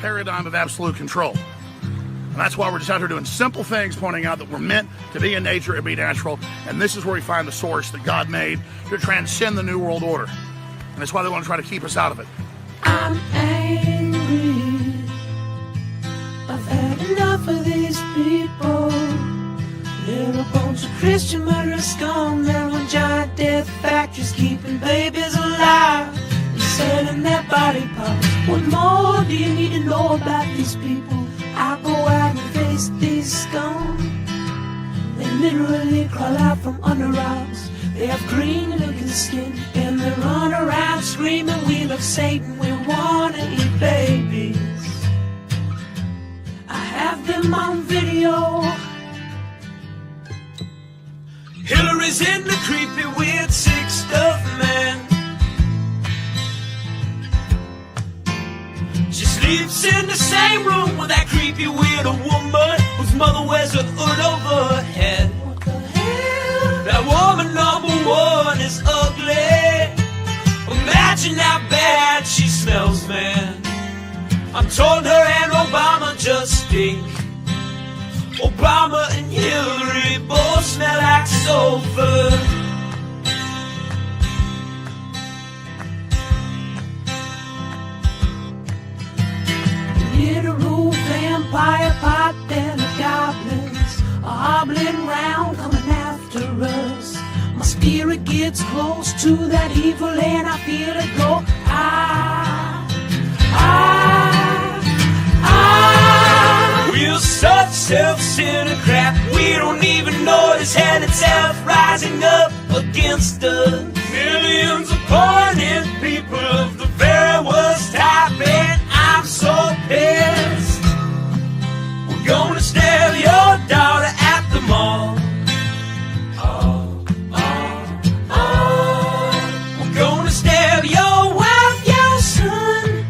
paradigm of absolute control. And that's why we're just out here doing simple things, pointing out that we're meant to be in nature and be natural. And this is where we find the source that God made to transcend the New World Order. And that's why they want to try to keep us out of it. I'm angry. I've had enough of these people. They're a bunch of Christian murderers, scum. They're on giant death factories, keeping babies alive and selling their body parts. What more do you need to know about these people? I go out and face these scum. They literally crawl out from under rocks. They have green looking skin and they run around screaming, we love Satan, we wanna eat babies. I have them on video. Hillary's in the creepy weird sick stuff, man. She sleeps in the same room with that creepy weird woman whose mother wears a hood over her head. What the hell? That woman number one is ugly. Imagine how bad she smells, man. I'm told her and Obama just stink. Obama and Hillary both smell like sulfur. Literal vampire pot and the goblins are hobbling round coming after us. My spirit gets close to that evil and I feel it go. We're such self-centered crap. We don't even notice hell itself rising up against us. Millions of pointed people of the very worst type, and I'm so pissed. We're gonna stab your daughter at the mall. We're gonna stab your wife, your son.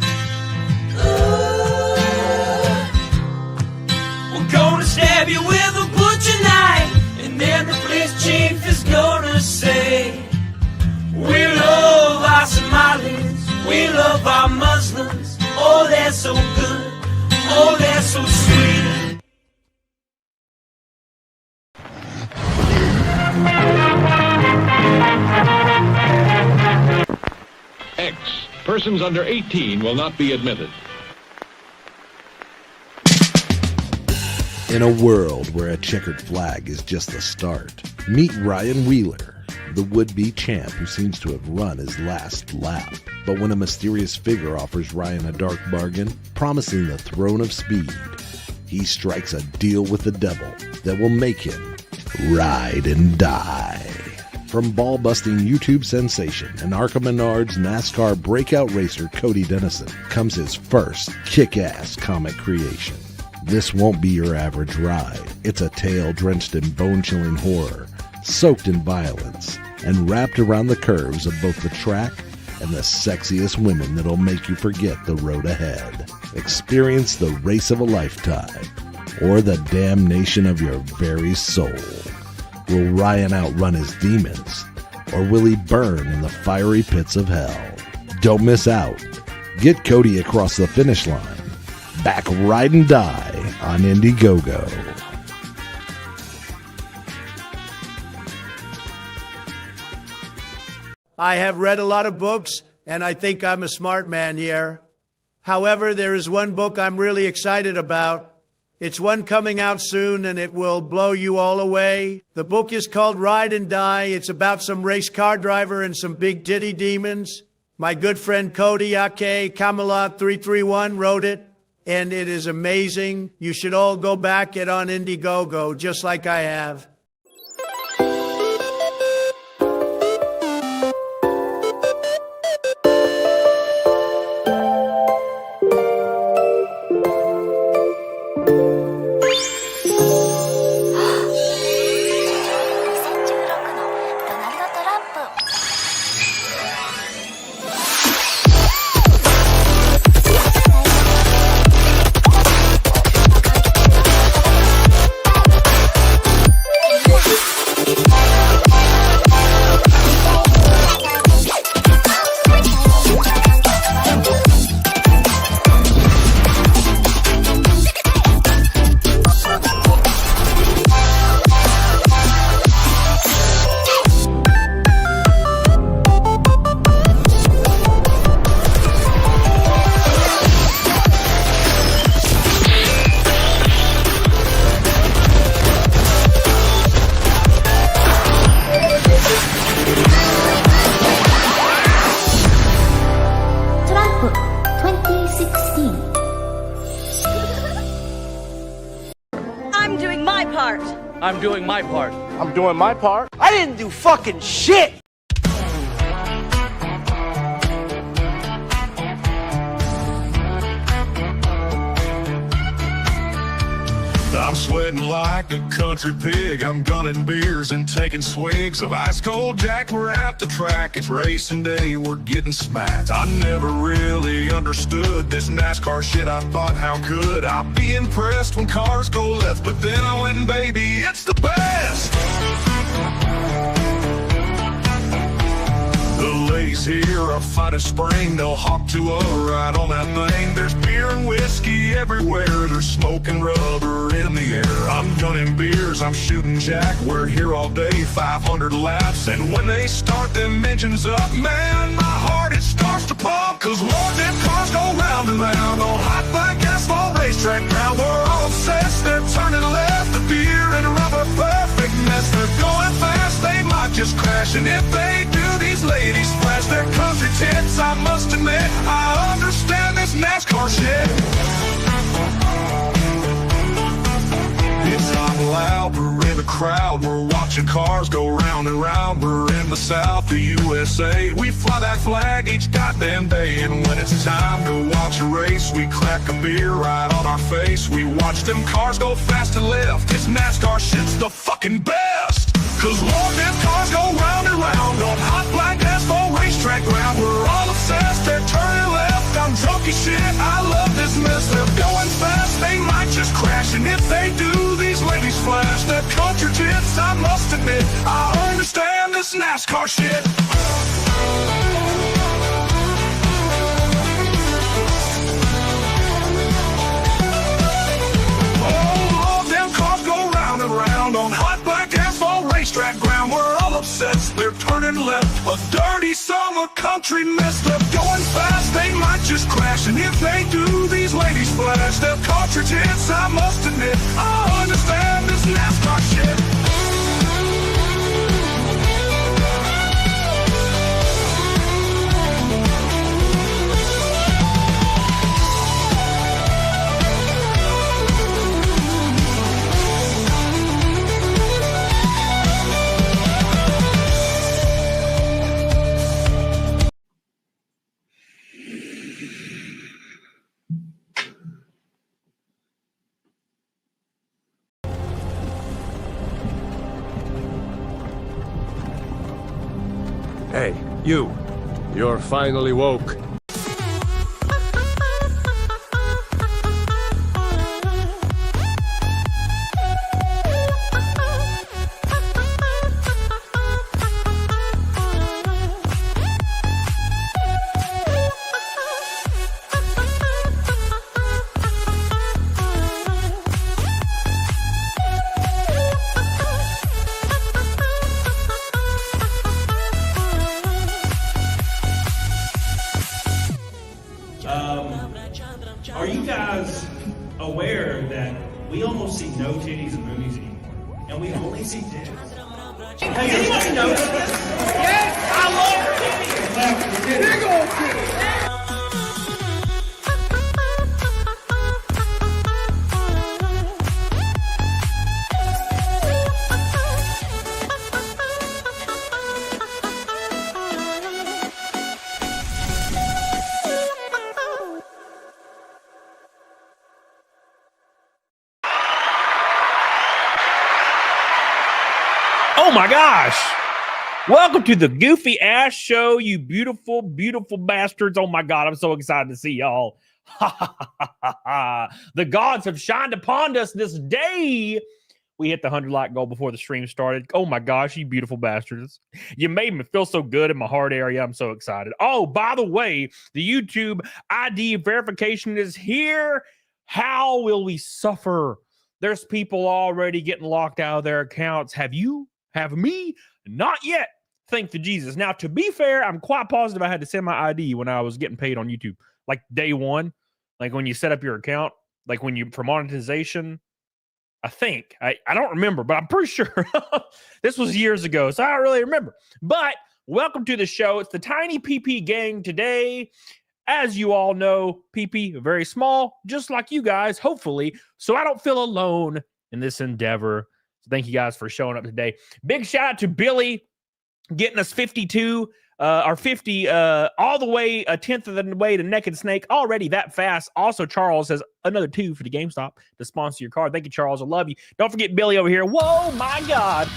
We're gonna stab you with a butcher knife, and then the police chief is gonna say, we love our Somalis, we love our Muslims. Oh, they're so good, oh, they're so sweet. X. Persons under 18 will not be admitted. In a world where a checkered flag is just the start, meet Ryan Wheeler, the would-be champ who seems to have run his last lap. But when a mysterious figure offers Ryan a dark bargain, promising the throne of speed, he strikes a deal with the devil that will make him ride and die. From ball-busting YouTube sensation and Arca Menard's NASCAR breakout racer Cody Dennison comes his first kick-ass comic creation. This won't be your average ride. It's a tale drenched in bone-chilling horror, soaked in violence, and wrapped around the curves of both the track and the sexiest women that'll make you forget the road ahead. Experience the race of a lifetime, or the damnation of your very soul. Will Ryan outrun his demons, or will he burn in the fiery pits of hell? Don't miss out. Get Cody across the finish line. Back Ride and Die on Indiegogo. I have read a lot of books, and I think I'm a smart man here. However, there is one book I'm really excited about. It's one coming out soon, and it will blow you all away. The book is called Ride and Die. It's about some race car driver and some big titty demons. My good friend Cody Ake Camelot 331 wrote it, and it is amazing. You should all go back it on Indiegogo, just like I have. I'm doing my part. I'm doing my part. I didn't do fucking shit! I'm sweating like a country pig. I'm gunning beers and taking swigs of ice cold Jack. We're at the track, it's racing day, we're getting smacked. I never really understood this NASCAR shit. I thought, how could I be impressed when cars go left? But then I went, baby, it's the best. The ladies here are fine as spring. They'll hop to a ride on that thing. There's beer and whiskey everywhere. There's smoke and rubber in the air. I'm gunning beers, I'm shooting Jack. We're here all day, 500 laps. And when they start them engines up, man, my heart, it starts to pump. Cause Lord, them cars go round and round on hot black asphalt racetrack ground. We're all obsessed, they're turning left. The beer and rubber, perfect mess. They're going fast, they might just crash. And if they do, these ladies flash their country tits. I must admit, I understand this NASCAR shit. It's not loud, we're in the crowd. We're watching cars go round and round. We're in the South, the USA. We fly that flag each goddamn day. And when it's time to watch a race, we crack a beer right on our face. We watch them cars go fast and left. This NASCAR shit's the fucking best. Cause Lord, them cars go round and round on hot black asphalt racetrack ground. We're all obsessed, they're turning left. I'm drunk as shit, I love this mess. They're going fast, they might just crash. And if they do, these ladies flash their country tits. I must admit, I understand this NASCAR shit. Oh Lord, them cars go round and round on hot black asphalt racetrack ground. We're all obsessed, they're turning left. A dirty summer country mess. They're going fast, they might just crash. And if they do, these ladies flash their cartridge hits. I must admit, I understand this NASCAR shit. Hey, you're finally woke. Are you guys aware that we almost see no titties in movies anymore? And we only see titties. Has anyone noticed this? Yes, I love titties! Big old titties! Oh my gosh. Welcome to the Goofy Ass Show, you beautiful, beautiful bastards. Oh my God, I'm so excited to see y'all. The gods have shined upon us this day. We hit the 100 like goal before the stream started. Oh my gosh, you beautiful bastards. You made me feel so good in my heart area. I'm so excited. Oh, by the way, the YouTube ID verification is here. How will we suffer? There's people already getting locked out of their accounts. Have you? Have me? Not yet. Thank the Jesus. Now, to be fair, I'm quite positive I had to send my ID when I was getting paid on YouTube. Like day one, like when you set up your account, like when you, for monetization, I think. I don't remember, but I'm pretty sure. This was years ago, so I don't really remember. But welcome to the show. It's the Tiny PP Gang today. As you all know, PP, very small, just like you guys, hopefully, so I don't feel alone in this endeavor. So thank you guys for showing up today. Big shout out to Billy getting us 52 or 50 all the way a tenth of the way to Naked Snake already that fast. Also, Charles says another 2 for the GameStop to sponsor your card. Thank you, Charles. I love you. Don't forget Billy over here. Whoa, my God.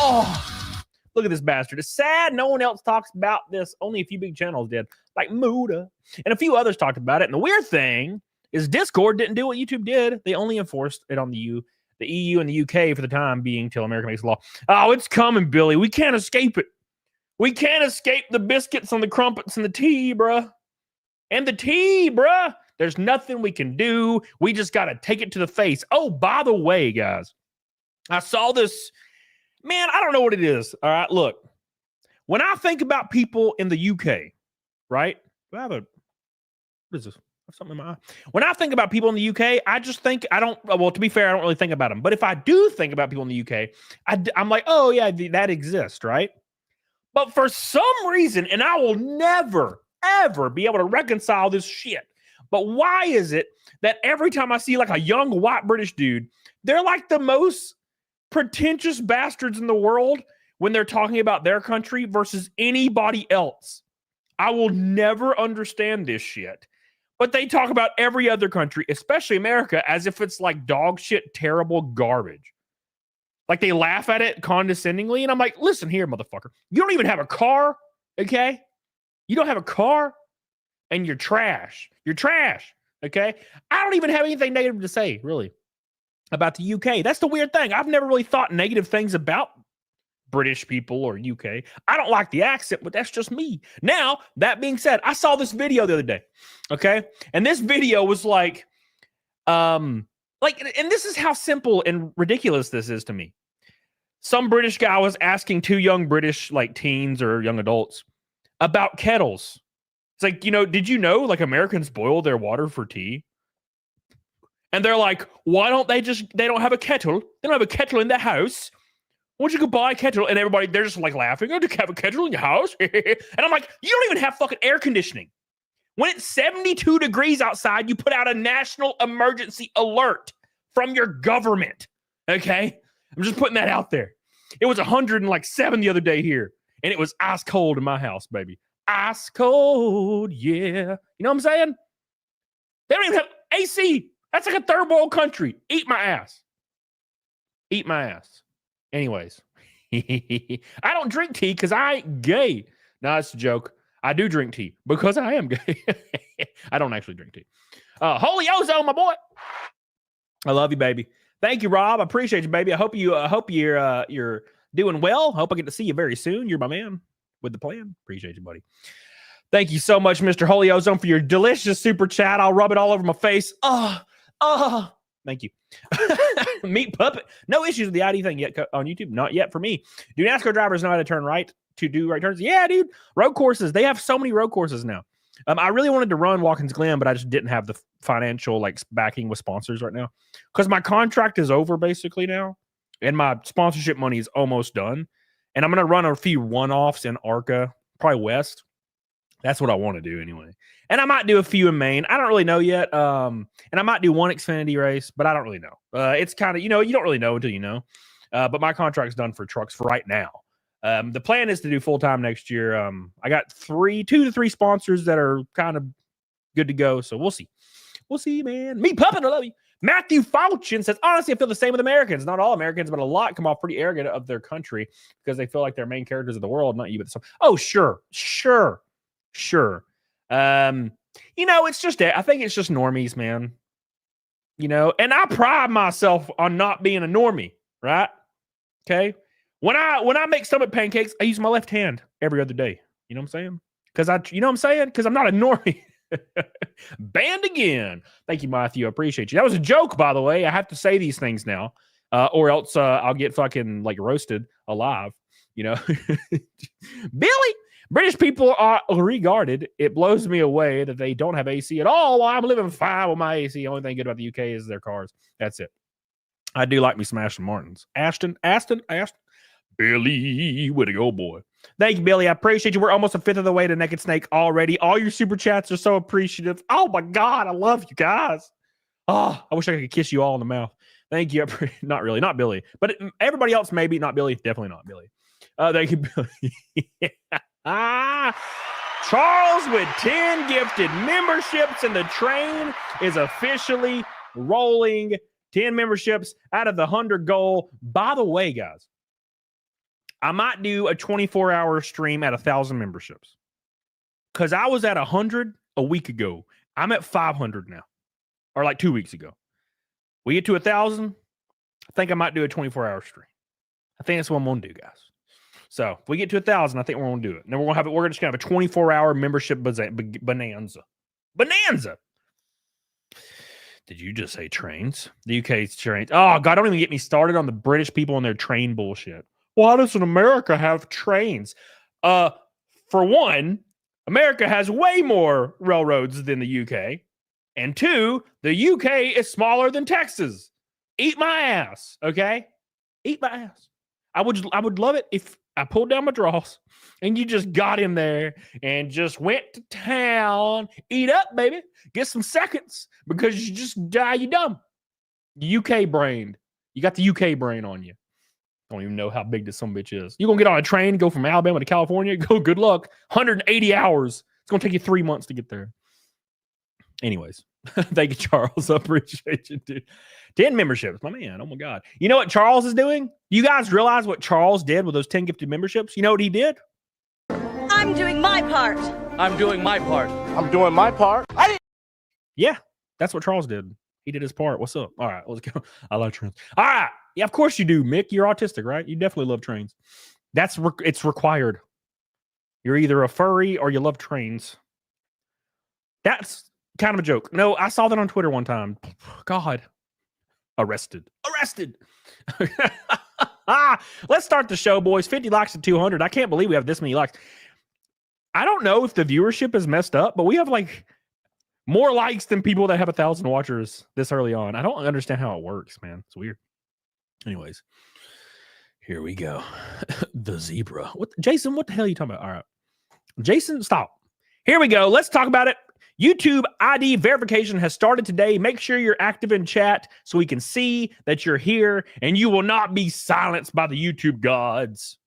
Oh, look at this bastard. It's sad no one else talks about this. Only a few big channels did, like Muda, and a few others talked about it. And the weird thing is Discord didn't do what YouTube did. They only enforced it on the EU and the UK for the time being till America makes law. Oh, it's coming, Billy. We can't escape it. We can't escape the biscuits and the crumpets and the tea, bruh. And the tea, bruh. There's nothing we can do. We just got to take it to the face. Oh, by the way, guys, I saw this. Man, I don't know what it is. All right, look. When I think about people in the UK, right? Do I have what is this? Something in my eye. When I think about people in the UK, I just think well, to be fair, I don't really think about them. But if I do think about people in the UK, I'm like, oh, yeah, that exists, right? But for some reason, and I will never, ever be able to reconcile this shit. But why is it that every time I see like a young white British dude, they're like the most pretentious bastards in the world when they're talking about their country versus anybody else? I will never understand this shit. But they talk about every other country, especially America, as if it's like dog shit, terrible garbage. Like they laugh at it condescendingly. And I'm like, listen here, motherfucker. You don't even have a car, okay? You don't have a car and you're trash. You're trash, okay? I don't even have anything negative to say, really, about the UK. That's the weird thing. I've never really thought negative things about British people or UK. I don't like the accent, but that's just me. Now, that being said, I saw this video the other day, okay? And this video was like, and this is how simple and ridiculous this is to me. Some British guy was asking 2 young British, like teens or young adults, about kettles. It's like, did you know, like, Americans boil their water for tea? And they're like, why don't they don't have a kettle? They don't have a kettle in their house. Why don't you go buy a kettle? And everybody, they're just like laughing. Oh, do you have a kettle in your house? And I'm like, you don't even have fucking air conditioning. When it's 72 degrees outside, you put out a national emergency alert from your government. Okay? I'm just putting that out there. It was 107 the other day here. And it was ice cold in my house, baby. Ice cold, yeah. You know what I'm saying? They don't even have AC. That's like a third world country. Eat my ass. Eat my ass. Anyways, I don't drink tea because I ain't gay. No, it's a joke. I do drink tea because I am gay. I don't actually drink tea. Holy Ozone, my boy. I love you, baby. Thank you, Rob. I appreciate you, baby. I hope you're doing well. Hope I get to see you very soon. You're my man with the plan. Appreciate you, buddy. Thank you so much, Mr. Holy Ozone, for your delicious super chat. I'll rub it all over my face. Thank you. Meat puppet. No issues with the ID thing yet on YouTube. Not yet for me. Do NASCAR drivers know how to turn right to do right turns? Yeah, dude. Road courses. They have so many road courses now. I really wanted to run Watkins Glen, but I just didn't have the financial backing with sponsors right now because my contract is over basically now, and my sponsorship money is almost done. And I'm gonna run a few one-offs in ARCA, probably West. That's what I want to do anyway. And I might do a few in Maine. I don't really know yet. And I might do one Xfinity race, but I don't really know. It's kind of, you don't really know until you know. But my contract's done for trucks for right now. The plan is to do full-time next year. I got 2 to 3 sponsors that are kind of good to go. So we'll see. We'll see, man. Me puppet, I love you. Matthew Fauchin says, honestly, I feel the same with Americans. Not all Americans, but a lot come off pretty arrogant of their country because they feel like they're main characters of the world, not you, but some. Oh, sure. It's just, I think it's just normies, man. And I pride myself on not being a normie, right? Okay. When I make stomach pancakes, I use my left hand every other day. You know what I'm saying? Because I'm not a normie. Banned again. Thank you, Matthew. I appreciate you. That was a joke, by the way. I have to say these things now, or else I'll get fucking roasted alive. Billy, British people are regarded. It blows me away that they don't have AC at all while I'm living fine with my AC. The only thing good about the UK is their cars. That's it. I do like me some Aston Martins. Aston. Billy, way to go, boy. Thank you, Billy. I appreciate you. We're almost a fifth of the way to Naked Snake already. All your super chats are so appreciative. Oh, my God. I love you guys. Oh, I wish I could kiss you all in the mouth. Thank you. Not really, not Billy, but everybody else maybe. Not Billy, definitely not Billy. Thank you, Billy. Charles with 10 gifted memberships, and the train is officially rolling. 10 memberships out of the 100 goal. By the way, guys, I might do a 24-hour stream at 1,000 memberships because I was at 100 a week ago. I'm at 500 now, or like 2 weeks ago. We get to 1,000. I think I might do a 24-hour stream. I think that's what I'm gonna do, guys. So if we get to 1,000, I think we're gonna do it. And then we're just gonna have a 24-hour membership bonanza. Bonanza. Did you just say trains? The UK's trains. Oh God, don't even get me started on the British people and their train bullshit. Why doesn't America have trains? For one, America has way more railroads than the UK. And two, the UK is smaller than Texas. Eat my ass, okay? Eat my ass. I would love it if I pulled down my drawers and you just got in there and just went to town. Eat up, baby. Get some seconds because you just die, you dumb. UK brained. You got the UK brain on you. Don't even know how big this some bitch is. You're going to get on a train, go from Alabama to California. Go, good luck. 180 hours. It's going to take you 3 months to get there. Anyways, thank you, Charles. I appreciate you, dude. 10 memberships, my man. Oh my God. You know what Charles is doing? You guys realize what Charles did with those 10 gifted memberships? You know what he did? I'm doing my part. I'm doing my part. I'm doing my part. Yeah, that's what Charles did. He did his part. What's up? All right, let's go. I love trains. All right. Yeah, of course you do, Mick. You're autistic, right? You definitely love trains. It's required. You're either a furry or you love trains. That's kind of a joke. No, I saw that on Twitter one time. God. Arrested. Let's start the show, boys. 50 likes to 200. I can't believe we have this many likes. I don't know if the viewership is messed up, but we have like more likes than people that have 1,000 watchers this early on. I don't understand how it works, man. It's weird. Anyways, here we go. The zebra. Jason, what the hell are you talking about? All right. Jason, stop. Here we go. Let's talk about it. YouTube ID verification has started today. Make sure you're active in chat so we can see that you're here and you will not be silenced by the YouTube gods.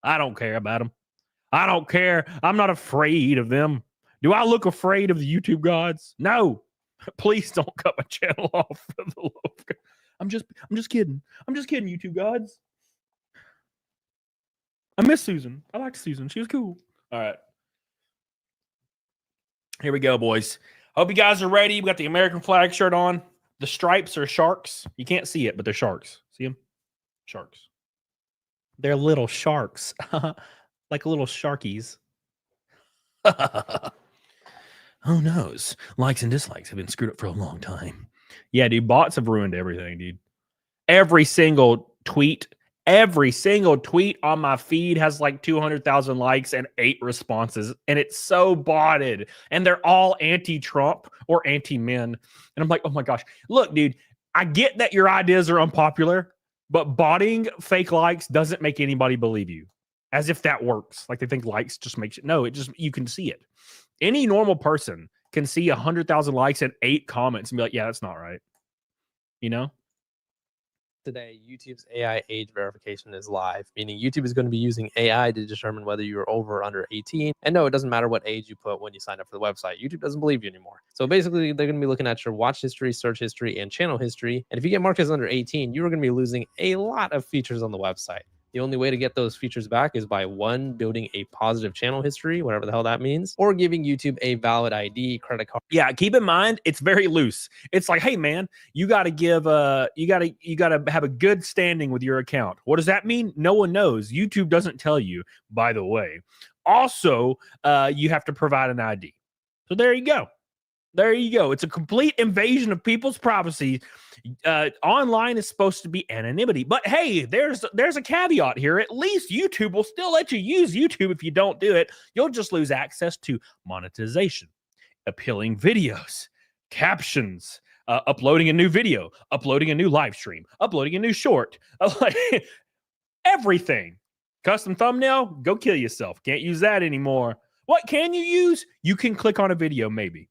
I don't care about them. I don't care. I'm not afraid of them. Do I look afraid of the YouTube gods? No. Please don't cut my channel off. For the love of God. I'm just kidding. I'm just kidding, YouTube gods. I miss Susan. I liked Susan. She was cool. All right. Here we go, boys. Hope you guys are ready. We got the American flag shirt on. The stripes are sharks. You can't see it, but they're sharks. See them? Sharks. They're little sharks. Like little sharkies. Who knows? Likes and dislikes have been screwed up for a long time. Yeah, dude. Bots have ruined everything, dude. Every single tweet on my feed has like 200,000 likes and 8 responses. And it's so botted. And they're all anti-Trump or anti-men. And I'm like, oh my gosh. Look, dude, I get that your ideas are unpopular, but botting fake likes doesn't make anybody believe you. As if that works. Like they think likes just makes it. No, it just, you can see it. Any normal person can see 100,000 likes and 8 comments and be like, yeah, that's not right. You know? Today, YouTube's AI age verification is live, meaning YouTube is going to be using AI to determine whether you're over or under 18. And no, it doesn't matter what age you put when you sign up for the website. YouTube doesn't believe you anymore. So basically, they're going to be looking at your watch history, search history, and channel history. And if you get marked as under 18, you're going to be losing a lot of features on the website. The only way to get those features back is by 1, building a positive channel history, whatever the hell that means, or giving YouTube a valid ID, credit card. Yeah, keep in mind it's very loose. It's like, hey man, you got to give you got to have a good standing with your account. What does that mean? No one knows. YouTube doesn't tell you, by the way. Also, you have to provide an ID. So there you go. There you go. It's a complete invasion of people's privacy. Online is supposed to be anonymity. But hey, there's a caveat here. At least YouTube will still let you use YouTube. If you don't do it, you'll just lose access to monetization, appealing videos, captions, uploading a new video, uploading a new live stream, uploading a new short, everything. Custom thumbnail, go kill yourself. Can't use that anymore. What can you use? You can click on a video, maybe.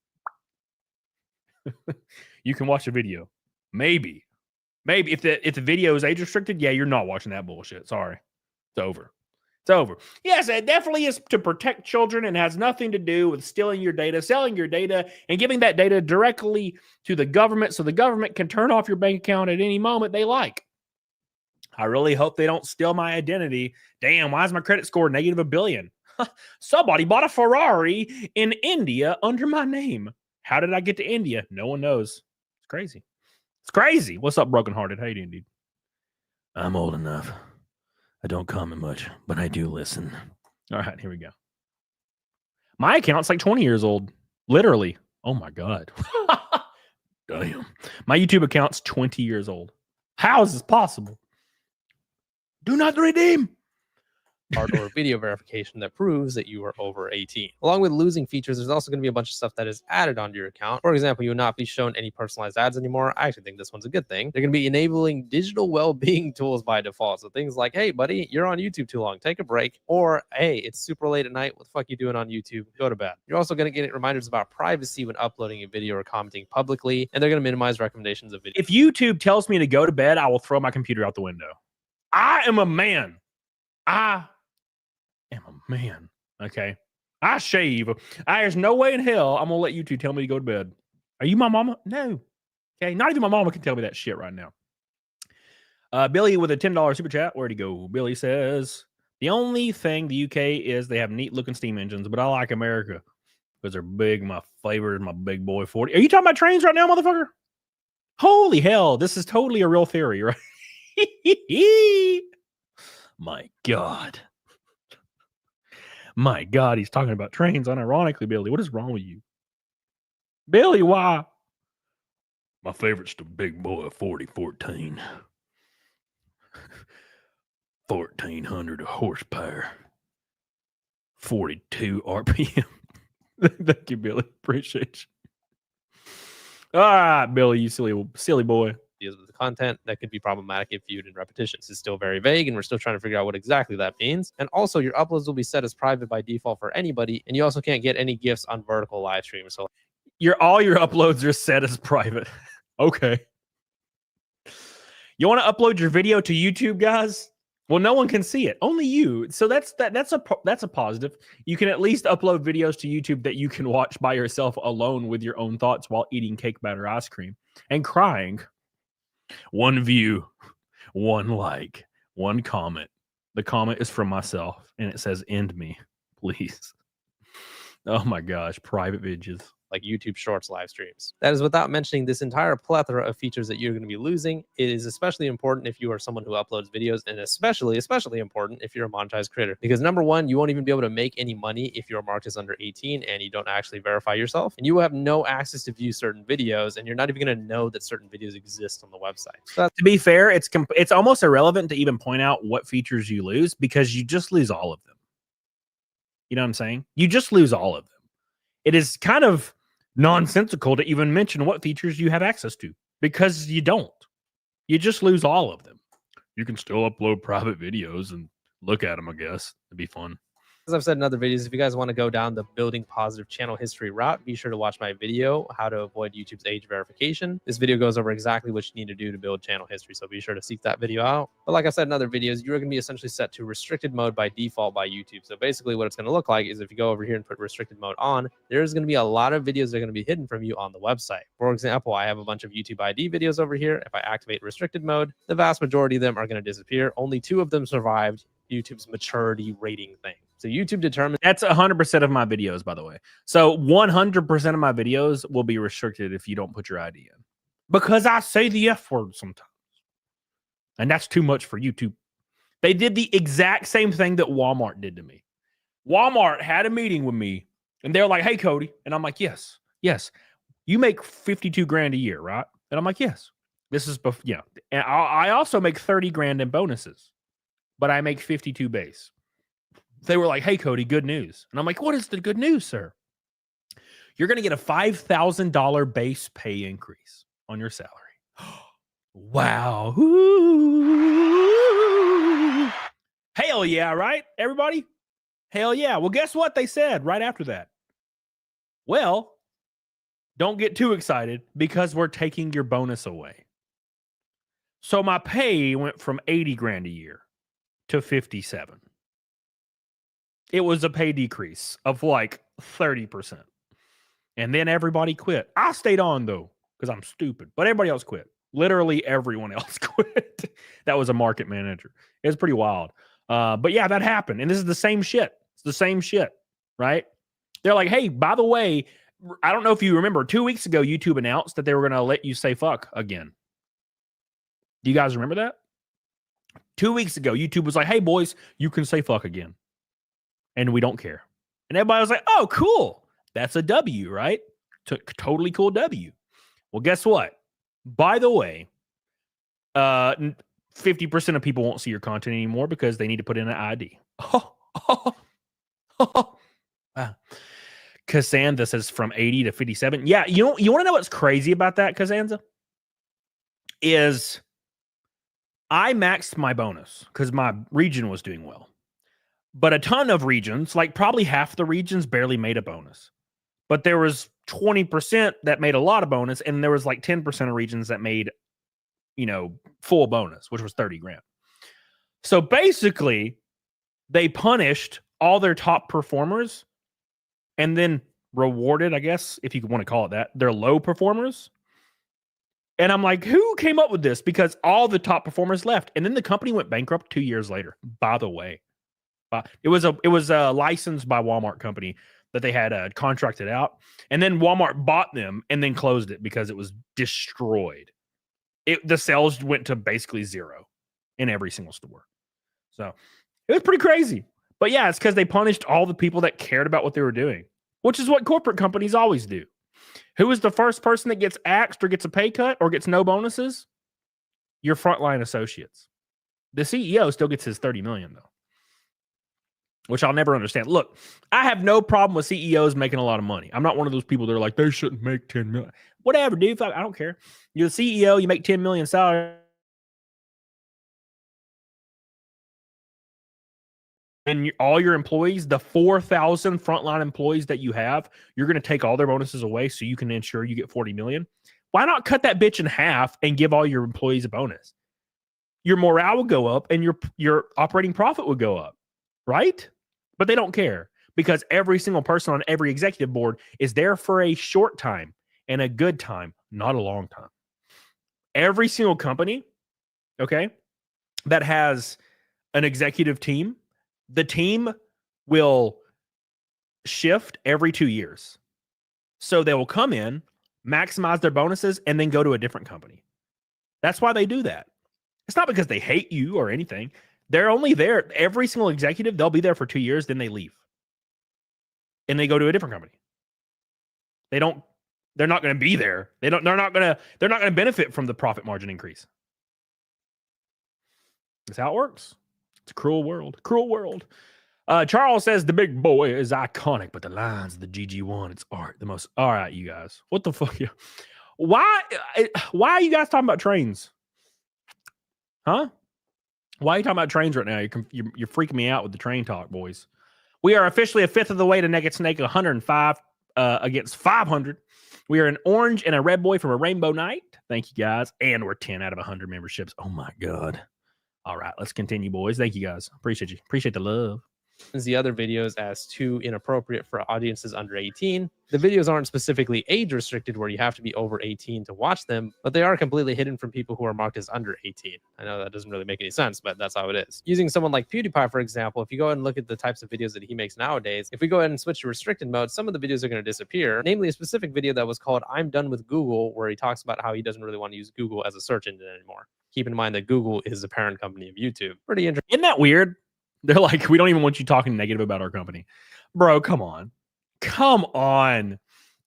You can watch a video. Maybe. Maybe if the video is age restricted, yeah, you're not watching that bullshit. Sorry. It's over. It's over. Yes, it definitely is to protect children and has nothing to do with stealing your data, selling your data, and giving that data directly to the government so the government can turn off your bank account at any moment they like. I really hope they don't steal my identity. Damn, why is my credit score negative $1 billion? Somebody bought a Ferrari in India under my name. How did I get to India? No one knows. It's crazy. It's crazy. What's up, brokenhearted? How you doing, dude? I'm old enough. I don't comment much, but I do listen. All right, here we go. My account's like 20 years old. Literally. Oh my God. Damn. My YouTube account's 20 years old. How is this possible? Do not redeem. Or video verification that proves that you are over 18. Along with losing features, there's also going to be a bunch of stuff that is added onto your account. For example, you will not be shown any personalized ads anymore. I actually think this one's a good thing. They're going to be enabling digital well-being tools by default. So things like, hey, buddy, you're on YouTube too long. Take a break. Or, hey, it's super late at night. What the fuck are you doing on YouTube? Go to bed. You're also going to get reminders about privacy when uploading a video or commenting publicly. And they're going to minimize recommendations of videos. If YouTube tells me to go to bed, I will throw my computer out the window. I am a man. I am a man. Okay. I shave. There's no way in hell I'm gonna let you two tell me to go to bed. Are you my mama? No. Okay. Not even my mama can tell me that shit right now. Billy with a $10 super chat. Where'd he go? Billy says the only thing the UK is they have neat looking steam engines, but I like America because they're big. My favorite is my big boy 40. Are you talking about trains right now, motherfucker? Holy hell. This is totally a real theory, right? My God. My God, he's talking about trains unironically, Billy. What is wrong with you? Billy, why? My favorite's the big boy 4014. 1,400 horsepower. 42 RPM. Thank you, Billy. Appreciate you. All right, Billy, you silly boy. With the content that could be problematic if viewed in repetition. This is still very vague, and we're still trying to figure out what exactly that means. And also, your uploads will be set as private by default for anybody, and you also can't get any gifts on vertical live streams. So, all your uploads are set as private. Okay. You want to upload your video to YouTube, guys? Well, no one can see it, only you. So that's a positive. You can at least upload videos to YouTube that you can watch by yourself alone with your own thoughts while eating cake batter ice cream and crying. 1 view, 1 like, 1 comment. The comment is from myself, and it says, end me, please. Oh my gosh, private videos. Like YouTube Shorts live streams. That is without mentioning this entire plethora of features that you're going to be losing. It is especially important if you are someone who uploads videos, and especially important if you're a monetized creator. Because number one, you won't even be able to make any money if you're marked as under 18 and you don't actually verify yourself. And you will have no access to view certain videos, and you're not even going to know that certain videos exist on the website. So to be fair, it's almost irrelevant to even point out what features you lose because you just lose all of them. You know what I'm saying? You just lose all of them. It is kind of nonsensical to even mention what features you have access to because you don't. You just lose all of them. You can still upload private videos and look at them, I guess. It'd be fun. As I've said in other videos, if you guys want to go down the building positive channel history route, be sure to watch my video, how to avoid YouTube's age verification. This video goes over exactly what you need to do to build channel history, so be sure to seek that video out. But like I said in other videos, you're going to be essentially set to restricted mode by default by YouTube. So basically what it's going to look like is if you go over here and put restricted mode on, there's going to be a lot of videos that are going to be hidden from you on the website. For example, I have a bunch of YouTube ID videos over here. If I activate restricted mode, the vast majority of them are going to disappear. Only 2 of them survived YouTube's maturity rating thing. So YouTube determines that's 100% of my videos, by the way. So 100% of my videos will be restricted if you don't put your ID in because I say the F word sometimes. And that's too much for YouTube. They did the exact same thing that Walmart did to me. Walmart had a meeting with me and they're like, hey, Cody. And I'm like, yes. You make 52 grand a year, right? And I'm like, yes. This is, yeah. And I also make 30 grand in bonuses, but I make 52 base. They were like, hey, Cody, good news. And I'm like, what is the good news, sir? You're going to get a $5,000 base pay increase on your salary. Wow. Ooh. Hell yeah, right, everybody? Hell yeah. Well, guess what they said right after that? Well, don't get too excited because we're taking your bonus away. So my pay went from 80 grand a year to 57. It was a pay decrease of like 30%. And then everybody quit. I stayed on though, because I'm stupid. But everybody else quit. Literally everyone else quit. That was a market manager. It was pretty wild. But yeah, that happened. And this is the same shit. It's the same shit, right? They're like, hey, by the way, I don't know if you remember, 2 weeks ago, YouTube announced that they were going to let you say fuck again. Do you guys remember that? 2 weeks ago, YouTube was like, hey, boys, you can say fuck again. And we don't care. And everybody was like, oh, cool. That's a W, right? Totally cool W. Well, guess what? By the way, 50% of people won't see your content anymore because they need to put in an ID. Wow. Cassandra says from 80 to 57. Yeah, you want to know what's crazy about that, Cassandra? Is I maxed my bonus because my region was doing well. But a ton of regions, like probably half the regions, barely made a bonus. But there was 20% that made a lot of bonus, and there was like 10% of regions that made, full bonus, which was 30 grand. So basically, they punished all their top performers and then rewarded, I guess, if you want to call it that, their low performers. And I'm like, who came up with this? Because all the top performers left. And then the company went bankrupt 2 years later, by the way. It was a licensed by Walmart company that they had contracted out. And then Walmart bought them and then closed it because it was destroyed. The sales went to basically zero in every single store. So it was pretty crazy. But yeah, it's because they punished all the people that cared about what they were doing, which is what corporate companies always do. Who is the first person that gets axed or gets a pay cut or gets no bonuses? Your frontline associates. The CEO still gets his $30 million, though, which I'll never understand. Look, I have no problem with CEOs making a lot of money. I'm not one of those people that are like, they shouldn't make 10 million. Whatever, dude. I don't care. You're the CEO, you make 10 million salary. And all your employees, the 4,000 frontline employees that you have, you're going to take all their bonuses away so you can ensure you get 40 million. Why not cut that bitch in half and give all your employees a bonus? Your morale will go up and your operating profit would go up, right? But they don't care because every single person on every executive board is there for a short time and a good time, not a long time. Every single company, okay, that has an executive team, the team will shift every 2 years. So they will come in, maximize their bonuses, and then go to a different company. That's why they do that. It's not because they hate you or anything. They're only there. Every single executive, they'll be there for 2 years, then they leave. And they go to a different company. They're not going to be there. They're not going to benefit from the profit margin increase. That's how it works. It's a cruel world. Cruel world. Charles says the big boy is iconic, but the lines of the GG1, it's art. The most. All right, you guys. What the fuck? Why are you guys talking about trains? Huh? Why are you talking about trains right now? You're freaking me out with the train talk, boys. We are officially a fifth of the way to Naked Snake 105 against 500. We are an orange and a red boy from a Rainbow Night. Thank you, guys. And we're 10 out of 100 memberships. Oh, my God. All right, let's continue, boys. Thank you, guys. Appreciate you. Appreciate the love. The other videos as too inappropriate for audiences under 18. The videos aren't specifically age restricted where you have to be over 18 to watch them, but they are completely hidden from people who are marked as under 18. I know that doesn't really make any sense, but that's how it is. Using someone like PewDiePie, for example, if you go ahead and look at the types of videos that he makes nowadays, if we go ahead and switch to restricted mode, some of the videos are going to disappear, namely a specific video that was called I'm Done with Google, where he talks about how he doesn't really want to use Google as a search engine anymore. Keep in mind that Google is the parent company of YouTube. Pretty interesting. Isn't that weird? They're like, we don't even want you talking negative about our company. Bro, come on. Come on.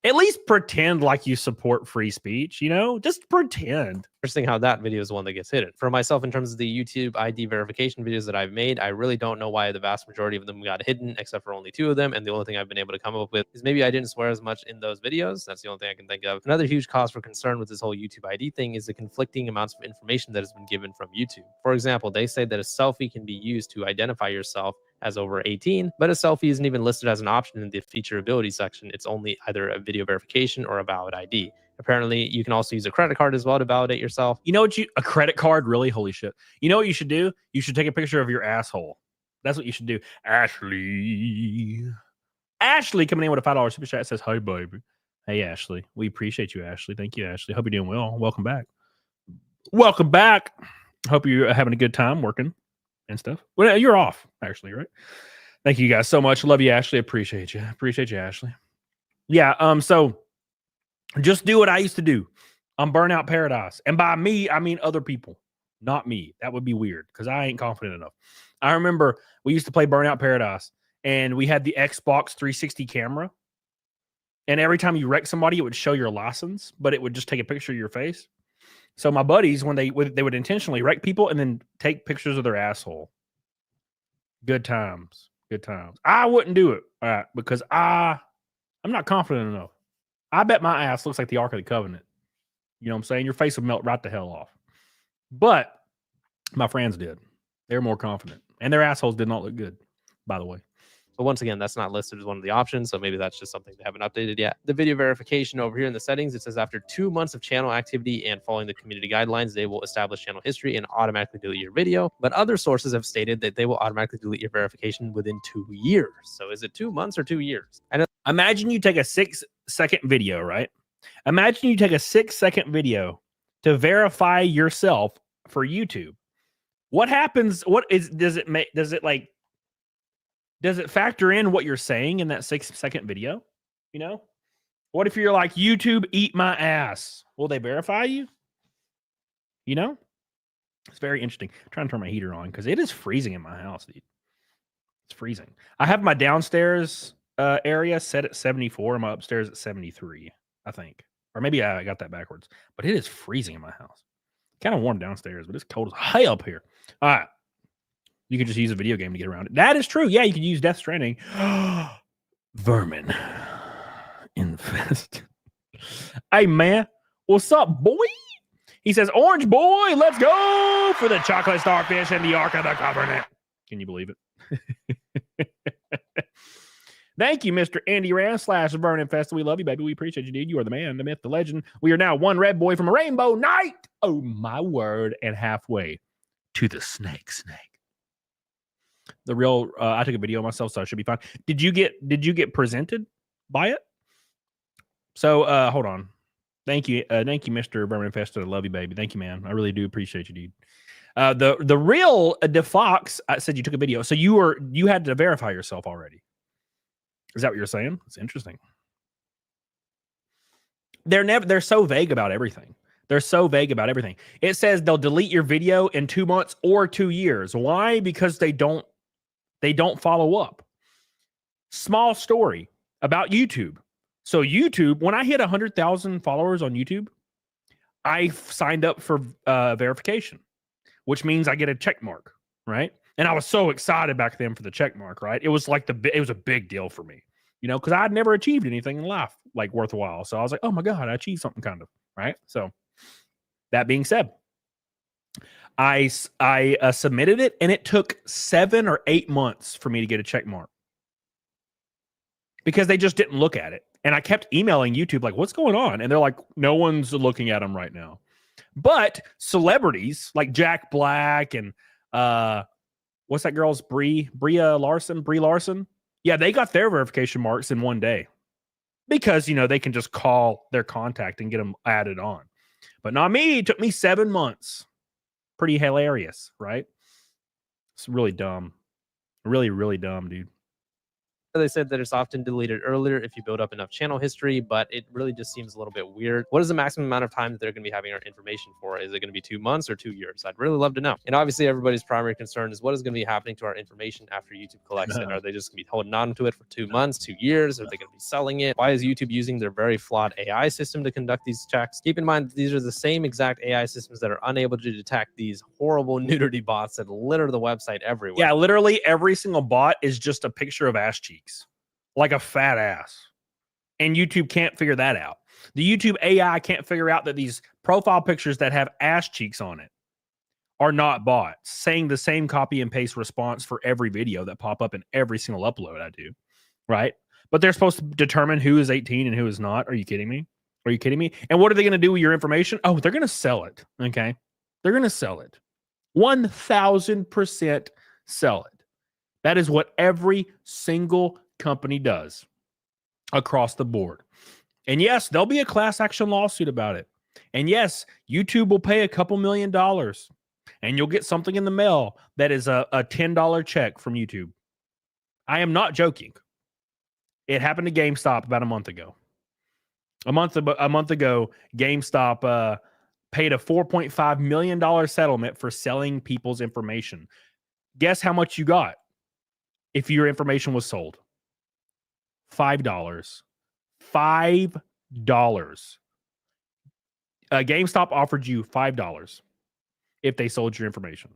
At least pretend like you support free speech, Just pretend. Interesting how that video is the one that gets hidden. For myself, in terms of the YouTube ID verification videos that I've made, I really don't know why the vast majority of them got hidden, except for only 2 of them. And the only thing I've been able to come up with is maybe I didn't swear as much in those videos. That's the only thing I can think of. Another huge cause for concern with this whole YouTube ID thing is the conflicting amounts of information that has been given from YouTube. For example, they say that a selfie can be used to identify yourself as over 18, but a selfie isn't even listed as an option in the feature ability section. It's only either a video verification or a valid ID. Apparently, you can also use a credit card as well to validate yourself. You know what a credit card? Really? Holy shit. You know what you should do? You should take a picture of your asshole. That's what you should do. Ashley coming in with a $5 super chat says, hi, baby. Hey, Ashley. We appreciate you, Ashley. Thank you, Ashley. Hope you're doing well. Welcome back. Welcome back. Hope you're having a good time working and stuff. Well, you're off, actually, right? Thank you guys so much. Love you, Ashley. Appreciate you. Appreciate you, Ashley. Yeah, so just do what I used to do on Burnout Paradise. And by me, I mean other people, not me. That would be weird because I ain't confident enough. I remember we used to play Burnout Paradise and we had the Xbox 360 camera. And every time you wreck somebody, it would show your license, but it would just take a picture of your face. So my buddies, when they would intentionally wreck people and then take pictures of their asshole. Good times. Good times. I wouldn't do it, all right, because I'm not confident enough. I bet my ass looks like the Ark of the Covenant. You know what I'm saying? Your face would melt right the hell off. But my friends did. They were more confident. And their assholes did not look good, by the way. But once again, that's not listed as one of the options, so maybe that's just something they haven't updated yet. The video verification over here in the settings, it says after 2 months of channel activity and following the community guidelines, they will establish channel history and automatically delete your video. But other sources have stated that they will automatically delete your verification within 2 years. So is it 2 months or 2 years? And imagine you take a 6-second video, right? Imagine you take a 6-second video to verify yourself for YouTube. What happens? Does it factor in what you're saying in that 6-second video? You know, what if you're like, YouTube, eat my ass? Will they verify you? You know, it's very interesting. I'm trying to turn my heater on because it is freezing in my house, dude. It's freezing. I have my downstairs area set at 74 and my upstairs at 73, I think. Or maybe I got that backwards. But it is freezing in my house. Kind of warm downstairs, but it's cold as hell up here. All right. You can just use a video game to get around it. That is true. Yeah, you can use Death Stranding. Vermin. Infest. Hey, man. What's up, boy? He says, Orange boy, let's go for the chocolate starfish and the Ark of the Covenant. Can you believe it? Thank you, Mr. Andy Rand / Vermin Infest. We love you, baby. We appreciate you, dude. You are the man, the myth, the legend. We are now one red boy from a rainbow night. Oh, my word. And halfway to the snake. The real I took a video of myself, so I should be fine. Did you get presented by it? So hold on. Thank you, Mr. Vermin Infested. I love you, baby. Thank you, man. I really do appreciate you, dude. The real DeFox said you took a video, so you had to verify yourself already. Is that what you're saying? It's interesting. They're so vague about everything. They're so vague about everything. It says they'll delete your video in 2 months or 2 years. Why? Because they don't follow up. Small story about YouTube. So YouTube, when I hit 100,000 followers on YouTube, I signed up for verification, which means I get a check mark, right? And I was so excited back then for the check mark, right? It was like it was a big deal for me, you know, because I'd never achieved anything in life like worthwhile. So I was like, oh my God, I achieved something kind of, right? So that being said, I submitted it, and it took 7 or 8 months for me to get a check mark because they just didn't look at it. And I kept emailing YouTube like, what's going on? And they're like, no one's looking at them right now. But celebrities like Jack Black and what's that girl's Brie Larson? Yeah, they got their verification marks in one day because, you know, they can just call their contact and get them added on. But not me. It took me 7 months. Pretty hilarious, right? It's really dumb. Really, really dumb, dude. They said that it's often deleted earlier if you build up enough channel history, but it really just seems a little bit weird. What is the maximum amount of time that they're going to be having our information for? Is it going to be 2 months or 2 years? I'd really love to know. And obviously, everybody's primary concern is what is going to be happening to our information after YouTube collects it. Are they just going to be holding on to it for 2 months, 2 years? Are they going to be selling it? Why is YouTube using their very flawed AI system to conduct these checks? Keep in mind, these are the same exact AI systems that are unable to detect these horrible nudity bots that litter the website everywhere. Yeah, literally every single bot is just a picture of ass cheeks. Like a fat ass. And YouTube can't figure that out. The YouTube AI can't figure out that these profile pictures that have ass cheeks on it are not bots, saying the same copy and paste response for every video that pop up in every single upload I do, right? But they're supposed to determine who is 18 and who is not. Are you kidding me? Are you kidding me? And what are they going to do with your information? Oh, they're going to sell it. Okay. They're going to sell it. 1000% sell it. That is what every single company does across the board. And yes, there'll be a class action lawsuit about it. And yes, YouTube will pay a couple $1 million and you'll get something in the mail that is a $10 check from YouTube. I am not joking. It happened to GameStop about a month ago. A month ago, GameStop paid a $4.5 million settlement for selling people's information. Guess how much you got if your information was sold? $5. $5. GameStop offered you $5 if they sold your information.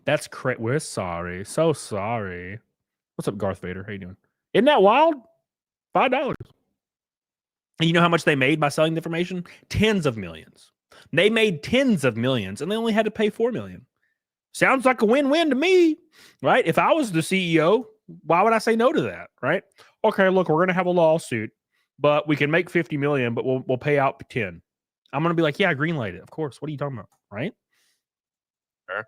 That's crazy. We're sorry. So sorry. What's up, Garth Vader? How you doing? Isn't that wild? $5. And you know how much they made by selling the information? Tens of millions. They made tens of millions, and they only had to pay $4 million. Sounds like a win-win to me, right? If I was the CEO, why would I say no to that, right? Okay, look, we're going to have a lawsuit, but we can make $50 million, but we'll pay out 10. I'm going to be like, yeah, greenlight it. Of course. What are you talking about, right?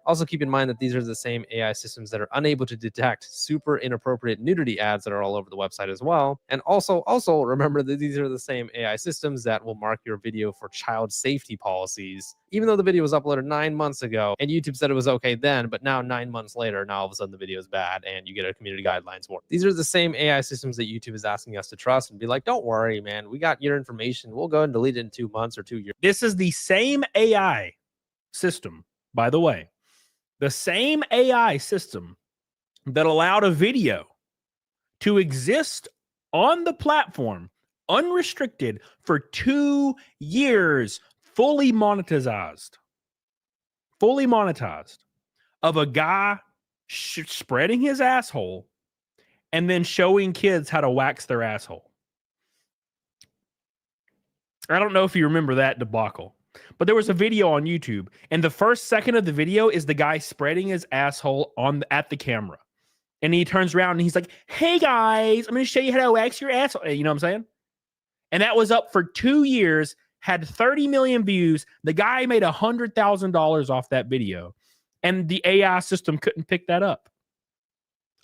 Also, keep in mind that these are the same AI systems that are unable to detect super inappropriate nudity ads that are all over the website as well. And also remember that these are the same AI systems that will mark your video for child safety policies, even though the video was uploaded 9 months ago and YouTube said it was okay then, but now 9 months later, now all of a sudden the video is bad and you get a community guidelines warning. These are the same AI systems that YouTube is asking us to trust and be like, don't worry, man, we got your information. We'll go and delete it in 2 months or 2 years. This is the same AI system, by the way. The same AI system that allowed a video to exist on the platform unrestricted for 2 years, fully monetized of a guy spreading his asshole and then showing kids how to wax their asshole. I don't know if you remember that debacle. But there was a video on YouTube, and the first second of the video is the guy spreading his asshole at the camera. And he turns around and he's like, hey guys, I'm going to show you how to wax your asshole. You know what I'm saying? And that was up for 2 years, had 30 million views. The guy made $100,000 off that video. And the AI system couldn't pick that up.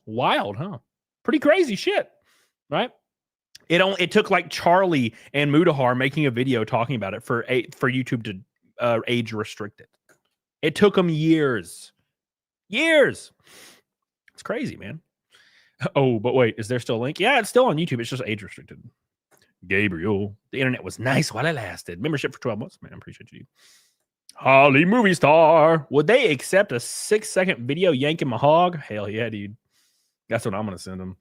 Wild, huh? Pretty crazy shit, right? It took like Charlie and Mudahar making a video talking about it for YouTube to age restrict it. It took them years. It's crazy, man. Oh, but wait, is there still a link? Yeah, it's still on YouTube. It's just age restricted. Gabriel, the internet was nice while it lasted. Membership for 12 months, man. I appreciate you. Holly movie star. Would they accept a 6-second video yanking my hog? Hell yeah, dude. That's what I'm gonna send them.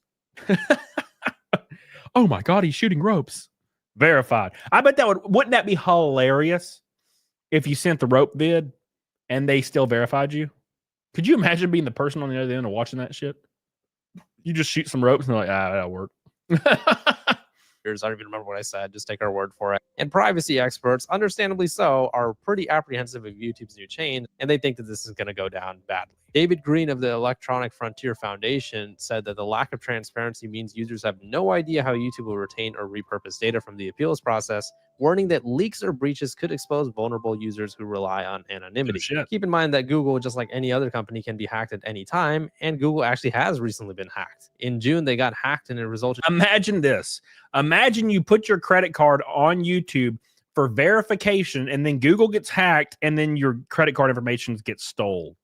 Oh my God, he's shooting ropes. Verified. I bet wouldn't that be hilarious if you sent the rope vid and they still verified you? Could you imagine being the person on the other end of watching that shit? You just shoot some ropes and they're like, that'll work. I don't even remember what I said. Just take our word for it. And privacy experts, understandably so, are pretty apprehensive of YouTube's new change, and they think that this is going to go down badly. David Green of the Electronic Frontier Foundation said that the lack of transparency means users have no idea how YouTube will retain or repurpose data from the appeals process, warning that leaks or breaches could expose vulnerable users who rely on anonymity. Keep in mind that Google, just like any other company, can be hacked at any time, and Google actually has recently been hacked. In June, they got hacked and it resulted... Imagine this. Imagine you put your credit card on YouTube for verification, and then Google gets hacked, and then your credit card information gets stolen.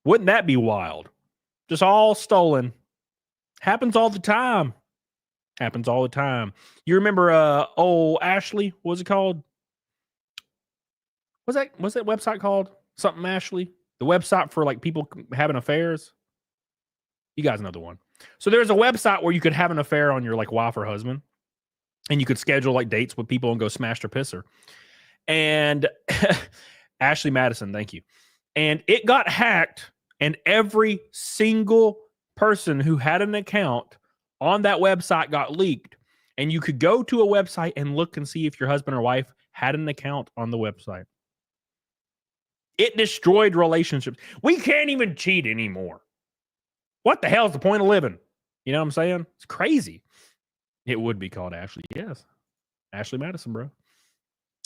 Wouldn't that be wild? Just all stolen. Happens all the time. Happens all the time. You remember old Ashley? What was it called? What's that website called? Something Ashley? The website for like people having affairs? You guys know the one. So there's a website where you could have an affair on your like wife or husband, and you could schedule like dates with people and go smash their pisser. And Ashley Madison, thank you. And it got hacked, and every single person who had an account on that website got leaked. And you could go to a website and look and see if your husband or wife had an account on the website. It destroyed relationships. We can't even cheat anymore. What the hell is the point of living? You know what I'm saying? It's crazy. It would be called Ashley, yes. Ashley Madison, bro.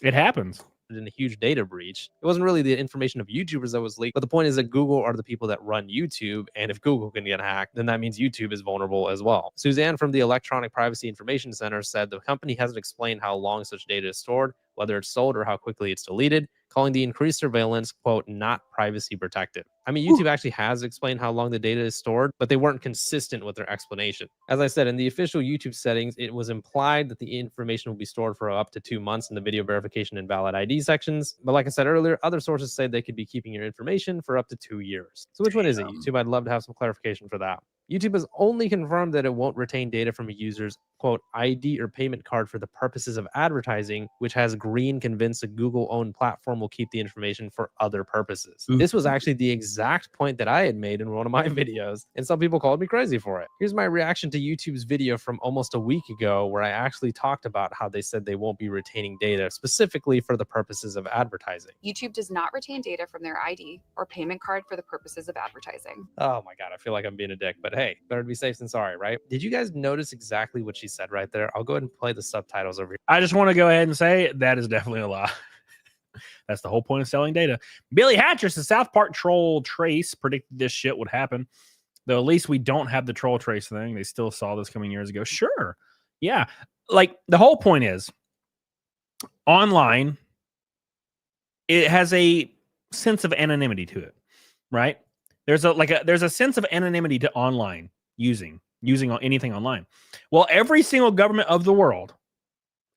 It happens. In a huge data breach. It wasn't really the information of YouTubers that was leaked, but the point is that Google are the people that run YouTube, and if Google can get hacked, then that means YouTube is vulnerable as well. Suzanne from the Electronic Privacy Information Center said the company hasn't explained how long such data is stored, whether it's sold or how quickly it's deleted, calling the increased surveillance, quote, not privacy protected. I mean, YouTube actually has explained how long the data is stored, but they weren't consistent with their explanation. As I said, in the official YouTube settings, it was implied that the information will be stored for up to 2 months in the video verification and valid ID sections. But like I said earlier, other sources say they could be keeping your information for up to 2 years. So which one is it, YouTube? I'd love to have some clarification for that. YouTube has only confirmed that it won't retain data from a user's, quote, ID or payment card for the purposes of advertising, which has Green convinced a Google-owned platform will keep the information for other purposes. This was actually the exact point that I had made in one of my videos, and some people called me crazy for it. Here's my reaction to YouTube's video from almost a week ago, where I actually talked about how they said they won't be retaining data specifically for the purposes of advertising. YouTube does not retain data from their ID or payment card for the purposes of advertising. Oh my God, I feel like I'm being a dick, but hey, better to be safe than sorry, right? Did you guys notice exactly what she said right there? I'll go ahead and play the subtitles over here. I just want to go ahead and say that is definitely a lie. That's the whole point of selling data. Billy Hatchers, the South Park troll trace, predicted this shit would happen. Though at least we don't have the troll trace thing. They still saw this coming years ago. Sure. Yeah. Like the whole point is online, it has a sense of anonymity to it, right? There's a sense of anonymity to online using anything online. Well, every single government of the world,